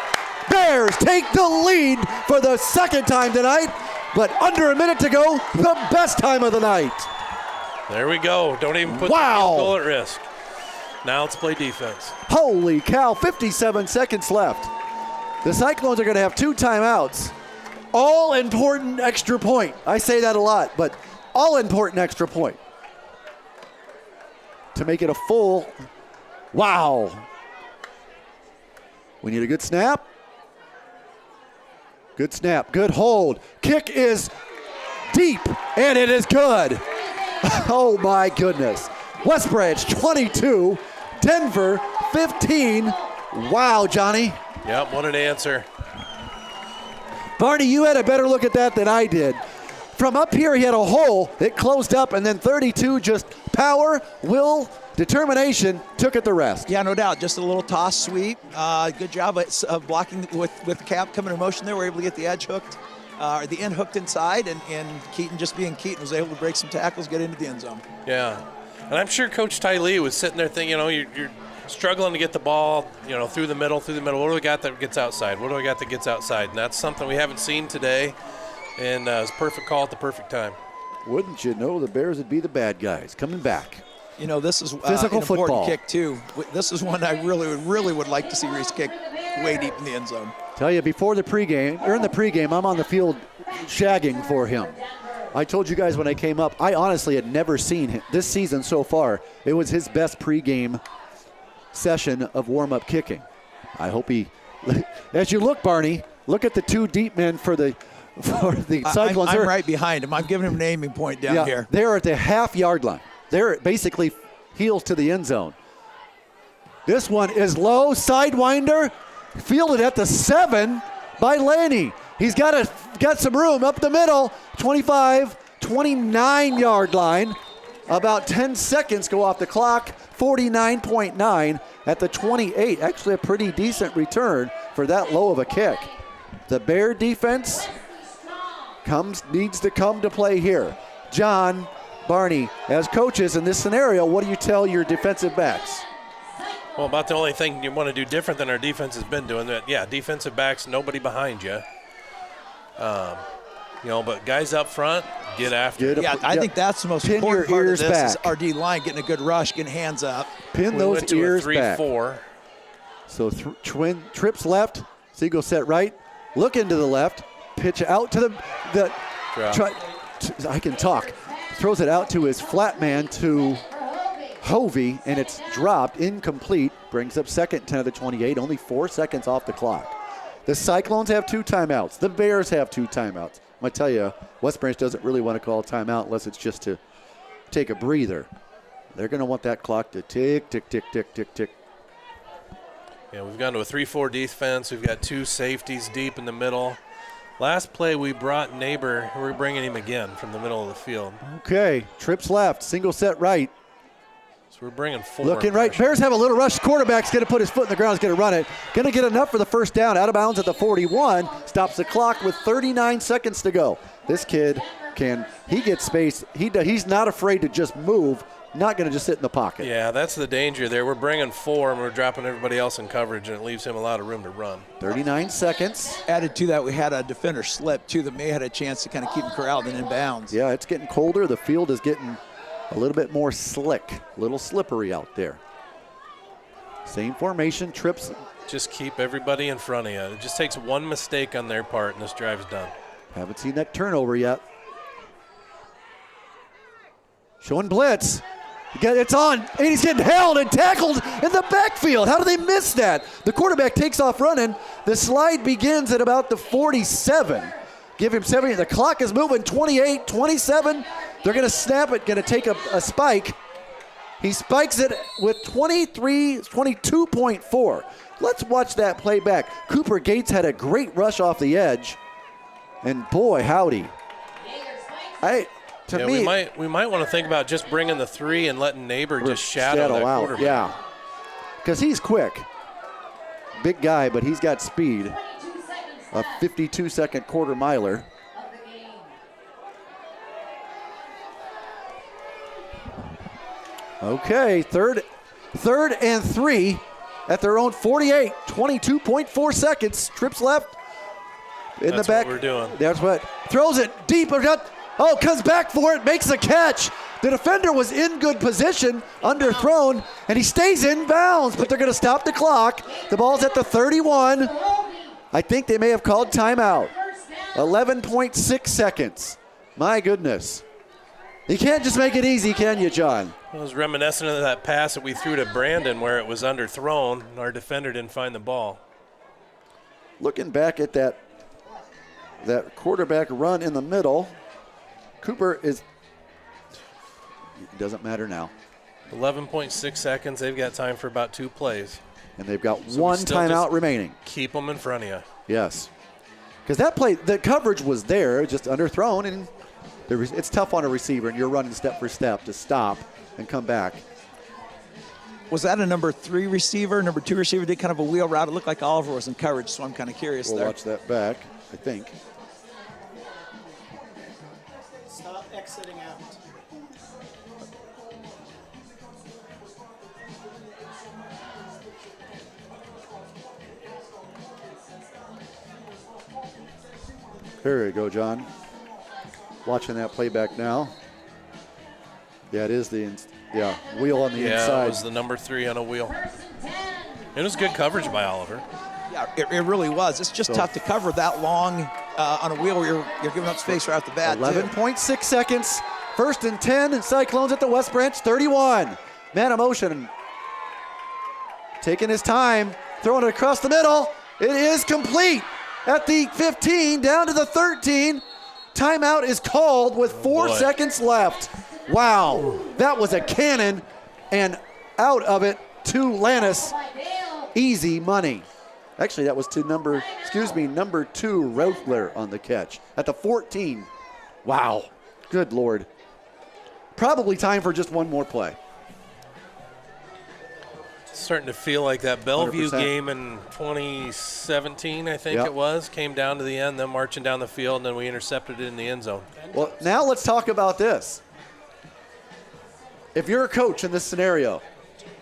Bears take the lead for the second time tonight, but under a minute to go, the best time of the night. There we go. Don't even put the field goal at risk. Now let's play defense. Holy cow, 57 seconds left. The Cyclones are going to have 2 timeouts. All important extra point. I say that a lot, but all important extra point. To make it a full. Wow. We need a good snap. Good snap. Good hold. Kick is deep, and it is good. Oh, my goodness. West Branch 22, Denver 15. Wow, Johnny. Yep, what an answer. Barney, you had a better look at that than I did. From up here, he had a hole. It closed up, and then 32 just power, will, determination took it the rest. Yeah, no doubt. Just a little toss sweep. Good job of blocking with the cap coming in motion there. We're able to get the edge hooked, or the end hooked inside, and Keaton, just being Keaton, was able to break some tackles, get into the end zone. Yeah, and I'm sure Coach Ty Lee was sitting there thinking, you're struggling to get the ball, through the middle. What do we got that gets outside? What do we got that gets outside? And that's something we haven't seen today, and it's a perfect call at the perfect time. Wouldn't you know the Bears would be the bad guys coming back. This is physical an football. Important kick, too. This is one I really would like to see Reese kick way deep in the end zone. Tell you, before the pregame, or in the pregame, I'm on the field shagging for him. I told you guys when I came up, I honestly had never seen him this season so far. It was his best pregame session of warm-up kicking. I hope he, as you look, Barney, look at the 2 deep men for the Cyclones. I'm right behind him. I'm giving him an aiming point down here. They're at the half-yard line. They're basically heels to the end zone. This one is low, sidewinder, fielded at the 7 by Laney. He's got some room up the middle, 25, 29-yard line. About 10 seconds go off the clock, 49.9 at the 28. Actually a pretty decent return for that low of a kick. The Bear defense needs to come to play here. John, Barney, as coaches in this scenario, what do you tell your defensive backs? Well, about the only thing you want to do different than our defense has been doing. That, defensive backs, nobody behind you. But guys up front, get after it. Yeah, I think that's the most important part of this is our D-line getting a good rush, getting hands up. Pin those ears back. 3-4. So twin trips left, Siegel set right, look into the left, pitch out to I can talk. Throws it out to his flat man to Hovey, and it's dropped, incomplete. Brings up second 10 of the 28, only 4 seconds off the clock. The Cyclones have 2 timeouts. The Bears have 2 timeouts. I'm going to tell you, West Branch doesn't really want to call a timeout unless it's just to take a breather. They're going to want that clock to tick, tick, tick, tick, tick, tick. Yeah, we've gone to a 3-4 defense. We've got 2 safeties deep in the middle. Last play, we brought Neighbor. We're bringing him again from the middle of the field. Okay, trips left, single set right. So we're bringing 4. Looking right. Bears have a little rush. Quarterback's going to put his foot in the ground. He's going to run it. Going to get enough for the first down. Out of bounds at the 41. Stops the clock with 39 seconds to go. This kid he gets space. He's not afraid to just move. Not going to just sit in the pocket. Yeah, that's the danger there. We're bringing 4, and we're dropping everybody else in coverage, and it leaves him a lot of room to run. 39 seconds. Added to that, we had a defender slip, too, that may have had a chance to kind of keep him corralled and in bounds. Yeah, it's getting colder. The field is getting a little bit more slick, a little slippery out there. Same formation, trips. Just keep everybody in front of you. It just takes one mistake on their part, and this drive's done. Haven't seen that turnover yet. Showing blitz. It's on, and he's getting held and tackled in the backfield. How do they miss that? The quarterback takes off running. The slide begins at about the 47. Give him 70. The clock is moving, 28, 27. They're going to snap it, going to take a spike. He spikes it with 22.4. Let's watch that play back. Cooper Gates had a great rush off the edge. And boy, howdy. We might want to think about just bringing the 3 and letting Neighbor just shadow that out. quarterback. Yeah, because he's quick. Big guy, but he's got speed. A 52-second quarter miler. Okay, third and 3 at their own 48. 22.4 seconds. Trips left in the back. That's what we're doing. That's what. Throws it deep. Comes back for it, makes the catch. The defender was in good position, underthrown, and he stays in bounds, but they're going to stop the clock. The ball's at the 31. I think they may have called timeout. 11.6 seconds. My goodness. You can't just make it easy, can you, John? It was reminiscent of that pass that we threw to Brandon where it was underthrown, and our defender didn't find the ball. Looking back at that quarterback run in the middle, Cooper it doesn't matter now. 11.6 seconds. They've got time for about 2 plays. And they've got one timeout remaining. Keep them in front of you. Yes. Because that play, the coverage was there, just underthrown, and it's tough on a receiver, and you're running step for step to stop and come back. Was that a number 3 receiver? Number 2 receiver did kind of a wheel route. It looked like Oliver was in coverage, so I'm kind of curious We'll there. watch that back, I think. Stop exiting out. There you go, John. Watching that playback now. Yeah, it is the wheel on the inside. Yeah, it was the number 3 on a wheel. It was good coverage by Oliver. Yeah, it really was. It's just tough to cover that long on a wheel where you're giving up space right off the bat. 11.6 seconds. 1st and 10. Cyclones at the West Branch 31. Man of motion. Taking his time. Throwing it across the middle. It is complete. At the 15, down to the 13. Timeout is called with 4 seconds left. Wow. That was a cannon. And out of it to Lannis. Easy money. Actually, that was to number 2, Roethler on the catch. At the 14. Wow. Good Lord. Probably time for just one more play. Starting to feel like that Bellevue 100%. game in 2017, I think it was, came down to the end, them marching down the field, and then we intercepted it in the end zone. Well, now let's talk about this. If you're a coach in this scenario,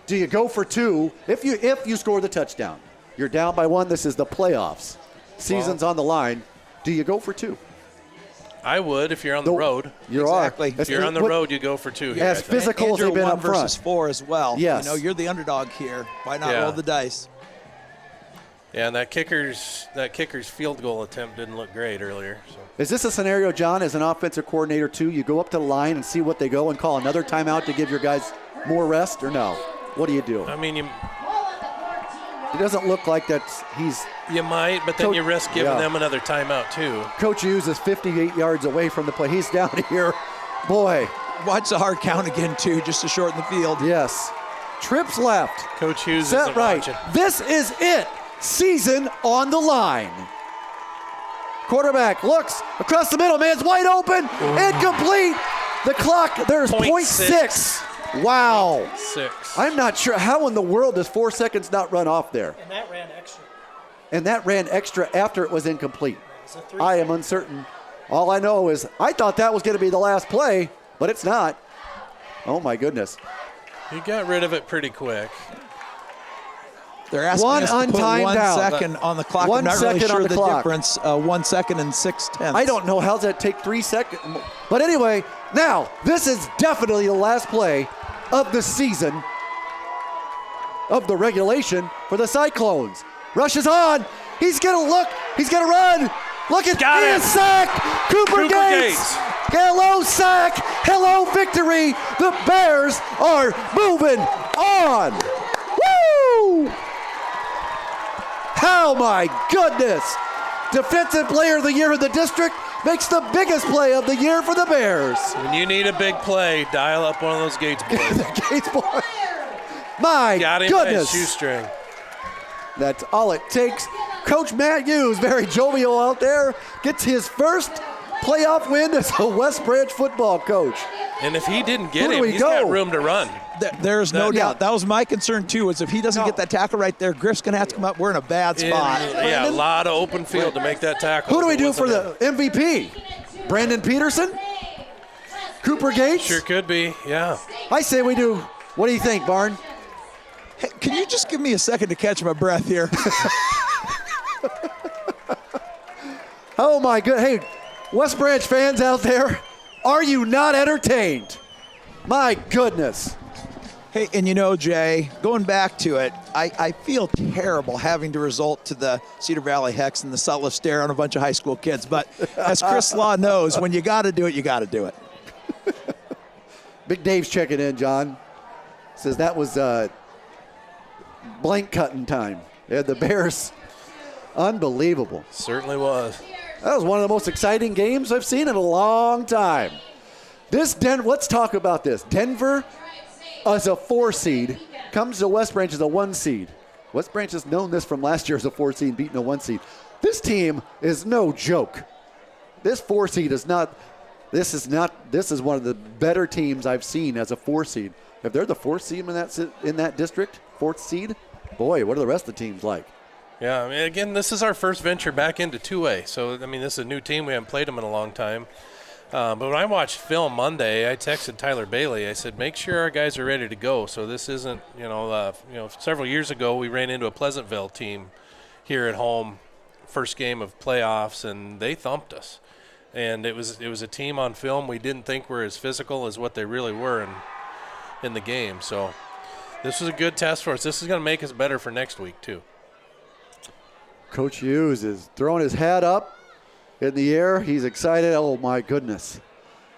do you go for 2? If you score the touchdown, you're down by 1. This is the playoffs. Season's on the line. Do you go for 2? I would if you're on the road. Exactly. If you're on the road, you go for 2 here. As physical as they've been up front. versus 4 as well. Yes. You know, you're the underdog here. Why not roll the dice? Yeah, and that kicker's field goal attempt didn't look great earlier. So. Is this a scenario, John, as an offensive coordinator too? You go up to the line and see what they go and call another timeout to give your guys more rest, or no? What do you do? I mean, it doesn't look like you might, but then you risk giving them another timeout too. Coach Hughes is 58 yards away from the play. He's down here. Boy. Watch the hard count again too, just to shorten the field. Yes. Trips left. Coach Hughes set isn't right. watching. This is it. Season on the line. Quarterback looks across the middle. Man's wide open. Incomplete. The clock, there's .6. Wow. 6. I'm not sure. How in the world does 4 seconds not run off there? And that ran extra. And that ran extra after it was incomplete. I am uncertain. All I know is I thought that was going to be the last play, but it's not. Oh, my goodness. He got rid of it pretty quick. They're asking us to put 1 second on the clock. 1 I'm not really second sure on the clock. difference. 1 second and 6/10. I don't know. How does that take 3 seconds? But anyway, now, this is definitely the last play of the season of the regulation for the Cyclones. Rushes on. He's going to look. He's going to run. Look at the sack. Cooper Gates. Hello, sack. Hello, victory. The Bears are moving on. Woo! Oh, my goodness. Defensive player of the year in the district makes the biggest play of the year for the Bears. When you need a big play, dial up one of those Gates boys. The Gates boy. My Got him goodness. by his shoestring. That's all it takes. Coach Matt Hughes, very jovial out there, gets his first playoff win as a West Branch football coach. And if he didn't get Who do him, we he's go? got room to run. There's no doubt. That was my concern, too, is if he doesn't get that tackle right there, Griff's going to have to come up. We're in a bad spot. Yeah, a lot of open field to make that tackle. Who do we do for the MVP? Brandon Peterson? Cooper Gates? Sure could be, yeah. I say we do. What do you think, Barn? Hey, can you just give me a second to catch my breath here? Oh, my good. Hey, West Branch fans out there, are you not entertained? My goodness. Hey, and you know, Jay, going back to it, I feel terrible having to resort to the Cedar Valley Hex and the Sutliff stare on a bunch of high school kids. But as Chris Law knows, when you got to do it, you got to do it. Big Dave's checking in, John. Says that was blank cutting time. Yeah, the Bears, unbelievable. Certainly was. That was one of the most exciting games I've seen in a long time. Let's talk about this. Denver as a 4 seed comes to West Branch as a 1 seed. West Branch has known this from last year as a 4 seed, beating a 1 seed. This team is no joke. This 4 seed is not. This is one of the better teams I've seen as a 4 seed. If they're the 4th seed in that district, 4th seed, boy, what are the rest of the teams like? Yeah, I mean, again, this is our first venture back into 2A. So, I mean, this is a new team. We haven't played them in a long time. But when I watched film Monday, I texted Tyler Bailey. I said, make sure our guys are ready to go. So this isn't, several years ago we ran into a Pleasantville team here at home, first game of playoffs, and they thumped us. And it was a team on film we didn't think were as physical as what they really were in the game. So this was a good test for us. This is going to make us better for next week too. Coach Hughes is throwing his hat up in the air. He's excited. Oh, my goodness.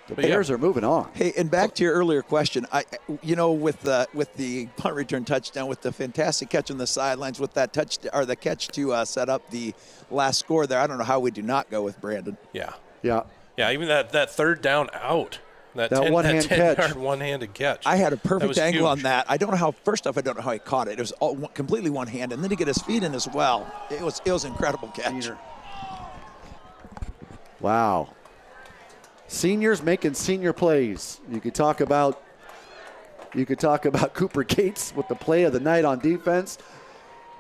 The Bears are moving on. Hey, and back to your earlier question, with the punt return touchdown, with the fantastic catch on the sidelines, with that the catch to set up the last score there, I don't know how we do not go with Brandon. Yeah. Yeah. Yeah, even that third down out. That one-hand catch. 10-yard one-handed catch. I had a perfect angle huge on that. I don't know how. First off, I don't know how he caught it. It was completely one hand, and then to get his feet in as well. It was an incredible catch. Wow. Seniors making senior plays. You could talk about Cooper Gates with the play of the night on defense.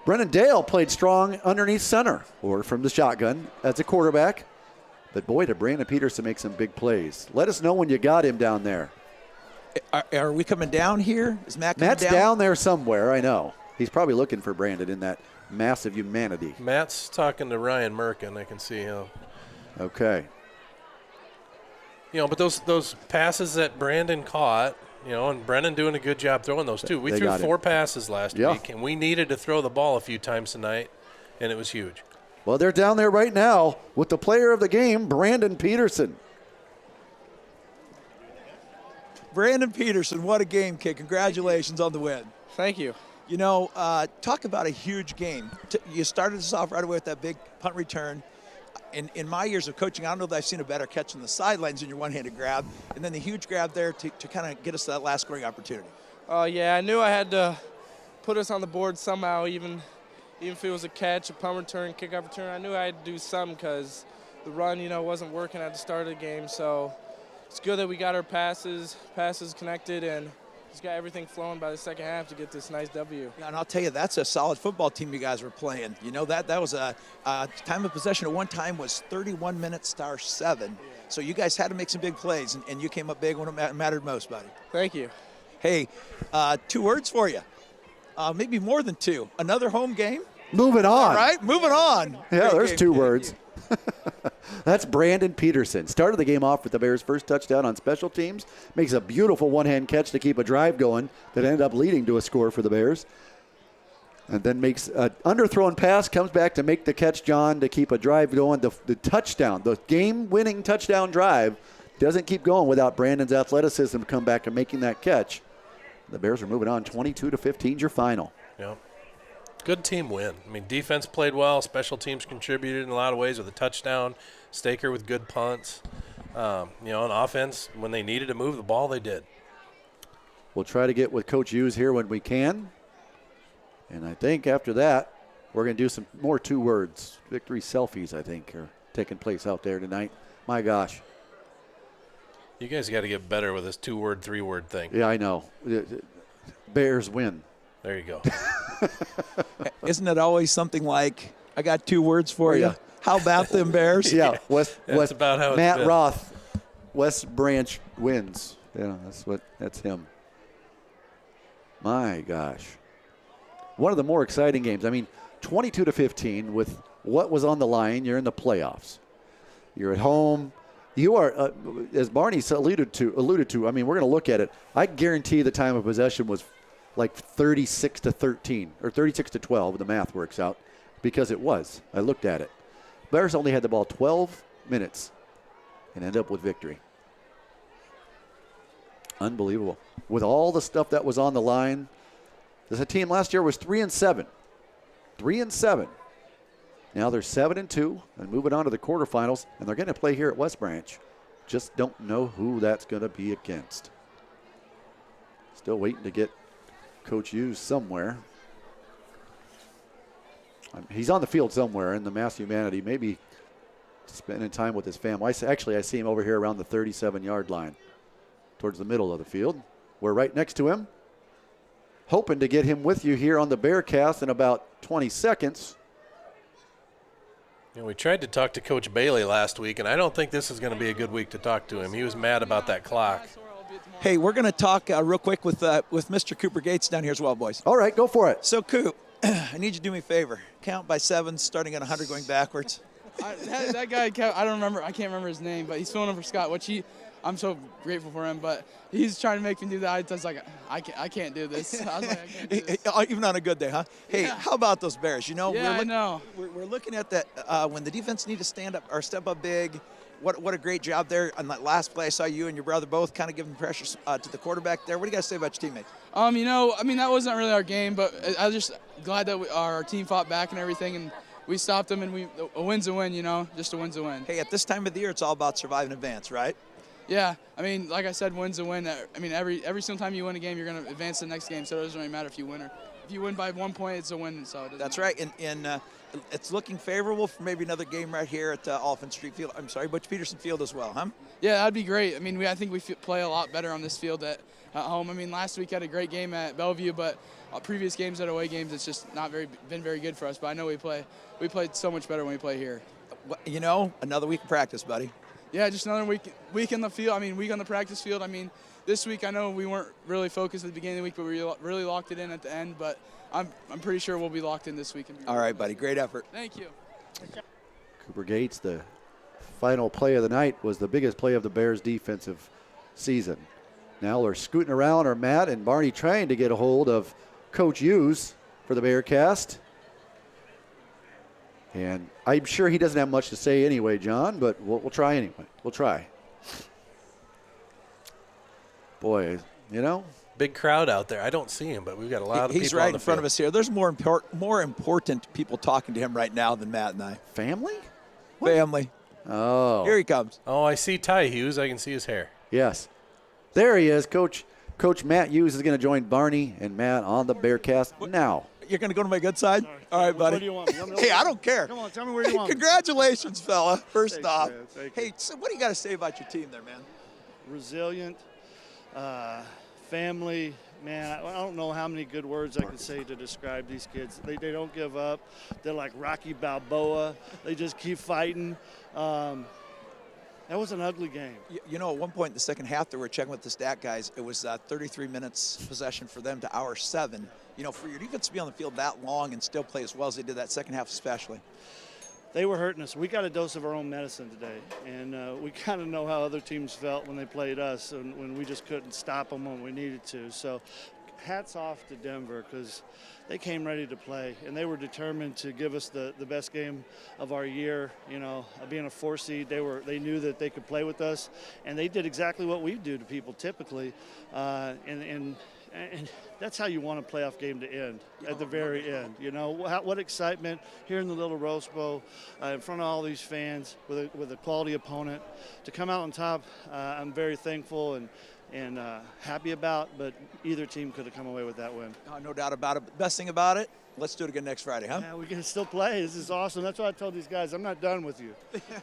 Brennan Dale played strong underneath center or from the shotgun as a quarterback. But boy, did Brandon Peterson make some big plays. Let us know when you got him down there. Are we coming down here? Is Matt coming Matt's down there somewhere, I know. He's probably looking for Brandon in that massive humanity. Matt's talking to Ryan Merkin. I can see him. Okay. But those passes that Brandon caught, and Brennan doing a good job throwing those too. We threw 4 passes last week, and we needed to throw the ball a few times tonight, and it was huge. Well, they're down there right now with the player of the game, Brandon Peterson. Brandon Peterson, what a game, kid. Congratulations on the win. Thank you. Talk about a huge game. You started us off right away with that big punt return. In my years of coaching, I don't know that I've seen a better catch on the sidelines than your one-handed grab, and then the huge grab there to kind of get us that last scoring opportunity. Yeah, I knew I had to put us on the board somehow, even if it was a catch, a punt return, kickoff return. I knew I had to do something because the run, wasn't working at the start of the game. So it's good that we got our passes connected, and just got everything flowing by the second half to get this nice W. Yeah, and I'll tell you, that's a solid football team you guys were playing. That was a time of possession at one time was 31 minutes * 7. So you guys had to make some big plays, and you came up big when it mattered most, buddy. Thank you. Hey, 2 words for you. Maybe more than 2. Another home game. Moving on. All right, moving on. Yeah, Great there's game. 2 words. That's Brandon Peterson. Started the game off with the Bears' first touchdown on special teams. Makes a beautiful one-hand catch to keep a drive going that ended up leading to a score for the Bears. And then makes an underthrown pass, comes back to make the catch, John, to keep a drive going. The touchdown, the game-winning touchdown drive, doesn't keep going without Brandon's athleticism to come back and making that catch. The Bears are moving on 22-15, your final. Yeah. Good team win. I mean, defense played well. Special teams contributed in a lot of ways with a touchdown. Staker with good punts. On offense, when they needed to move the ball, they did. We'll try to get with Coach Hughes here when we can. And I think after that, we're going to do some more 2 words. Victory selfies, I think, are taking place out there tonight. My gosh. You guys got to get better with this 2-word, 3-word thing. Yeah, I know. Bears win. There you go. Isn't it always something like, I got 2 words for you? How about them Bears? Yeah, That's about how it's Matt been. Roth, West Branch wins. Yeah, that's him. My gosh. One of the more exciting games. I mean, 22-15 with what was on the line. You're in the playoffs. You're at home. You are, as Barney alluded to, I mean, we're going to look at it. I guarantee the time of possession was like 36-13 or 36-12. The math works out because it was. I looked at it. Bears only had the ball 12 minutes and end up with victory. Unbelievable. With all the stuff that was on the line, this team last year was 3-7. 3-7. Now they're 7-2 and moving on to the quarterfinals, and they're going to play here at West Branch. Just don't know who that's going to be against. Still waiting to get Coach Hughes somewhere. He's on the field somewhere in the Mass Humanity, maybe spending time with his family. I see him over here around the 37-yard line towards the middle of the field. We're right next to him. Hoping to get him with you here on the Bearcast in about 20 seconds. We tried to talk to Coach Bailey last week, and I don't think this is going to be a good week to talk to him. He was mad about that clock. Hey, we're going to talk real quick with Mr. Cooper Gates down here as well, boys. All right, go for it. So, Coop, I need you to do me a favor. Count by 7, starting at 100, going backwards. That guy, I don't remember. I can't remember his name, but he's filling in for Scott, I'm so grateful for him, but he's trying to make me do that. I was like, I can't do this. I was like, I can't do this. Even on a good day, huh? Hey, how about those Bears? I know. We're looking at that when the defense need to stand up or step up big. What a great job there. On that last play, I saw you and your brother both kind of giving pressure to the quarterback there. What do you guys say about your teammates? That wasn't really our game, but I was just glad that our team fought back and everything, and we stopped them, and a win's a win, just a win's a win. Hey, at this time of the year, it's all about surviving advance, right? Yeah, like I said, win's a win. Every single time you win a game, you're going to advance to the next game, so it doesn't really matter if you win or if you win by 1 point, it's a win. So that's right, and it's looking favorable for maybe another game right here at Alphen Street Field. I'm sorry, Butch Peterson Field as well, huh? Yeah, that'd be great. I think we play a lot better on this field at home. Last week had a great game at Bellevue, but previous games at away games, it's just not been very good for us. But I know we play so much better when we play here. Another week of practice, buddy. Yeah, just another week in the field. Week on the practice field. This week I know we weren't really focused at the beginning of the week, but we really locked it in at the end. But I'm pretty sure we'll be locked in this week. All right, buddy. Great effort. Thank you. Cooper Gates, the final play of the night, was the biggest play of the Bears' defensive season. Now they're scooting around, are Matt and Barney trying to get a hold of Coach Hughes for the Bearcast. And I'm sure he doesn't have much to say anyway, John, but we'll try anyway. We'll try. Boy, Big crowd out there. I don't see him, but we've got a lot of people. He's right on the in front field. of us here. There's more important people talking to him right now than Matt and I. Family? What? Family. Oh. Here he comes. Oh, I see Ty Hughes. I can see his hair. Yes. There he is. Coach Matt Hughes is going to join Barney and Matt on the Bearcast now. You're going to go to my good side? All right, buddy. Where do you want me? Hey, I don't care. Come on, tell me where you want me. Congratulations, fella, first Thanks, off. man. Thank Hey, so what do you got to say about your team there, man? Resilient, family. Man, I don't know how many good words I can say to describe these kids. They don't give up. They're like Rocky Balboa. They just keep fighting. That was an ugly game. You know, at one point in the second half, they were checking with the stat guys. It was 33 minutes possession for them to our 7. You know, for your defense to be on the field that long and still play as well as they did that second half especially. They were hurting us. We got a dose of our own medicine today, and we kind of know how other teams felt when they played us and when we just couldn't stop them when we needed to. So hats off to Denver because they came ready to play, and they were determined to give us the best game of our year. You know, being a 4 seed, they knew that they could play with us, and they did exactly what we do to people typically, and that's how you want a playoff game to end, at the very end. You know, what excitement here in the Little Rose Bowl in front of all these fans with a quality opponent. To come out on top, I'm very thankful and happy about, but either team could have come away with that win. No doubt about it. Best thing about it, let's do it again next Friday, huh? Yeah, we can still play. This is awesome. That's why I told these guys, I'm not done with you.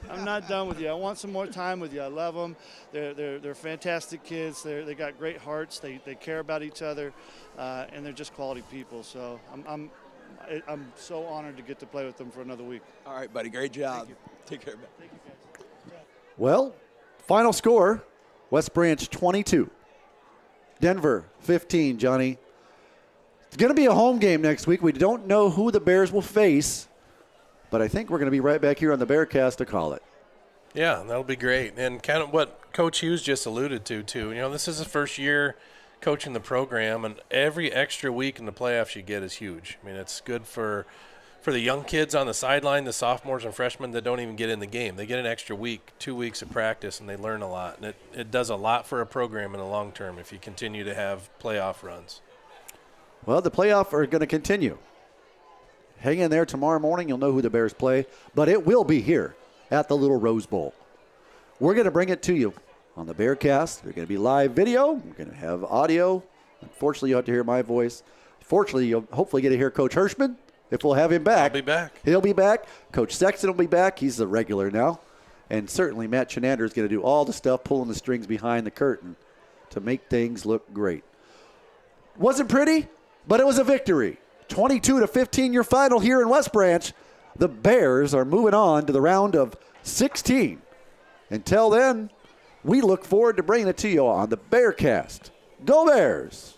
I'm not done with you. I want some more time with you. I love them. They're fantastic kids. They got great hearts. They care about each other, and they're just quality people. So I'm so honored to get to play with them for another week. All right, buddy. Great job. Thank you. Take care, man. Thank you, guys. Well, final score, West Branch 22. Denver 15, Johnny. It's going to be a home game next week. We don't know who the Bears will face, but I think we're going to be right back here on the Bearcast to call it. Yeah, that'll be great. And kind of what Coach Hughes just alluded to, too. You know, this is the first year coaching the program, and every extra week in the playoffs you get is huge. I mean, it's good for the young kids on the sideline, the sophomores and freshmen that don't even get in the game. They get an extra week, 2 weeks of practice, and they learn a lot. And it does a lot for a program in the long term if you continue to have playoff runs. Well, the playoff are going to continue. Hang in there tomorrow morning. You'll know who the Bears play, but it will be here at the Little Rose Bowl. We're going to bring it to you on the Bearcast. There's going to be live video. We're going to have audio. Unfortunately, you'll have to hear my voice. Fortunately, you'll hopefully get to hear Coach Hirschman. If we'll have him back. I'll be back. He'll be back. Coach Sexton will be back. He's the regular now. And certainly Matt Chenander is going to do all the stuff, pulling the strings behind the curtain to make things look great. Wasn't pretty, but it was a victory. 22-15 your final here in West Branch. The Bears are moving on to the round of 16. Until then, we look forward to bringing it to you on the Bearcast. Go Bears!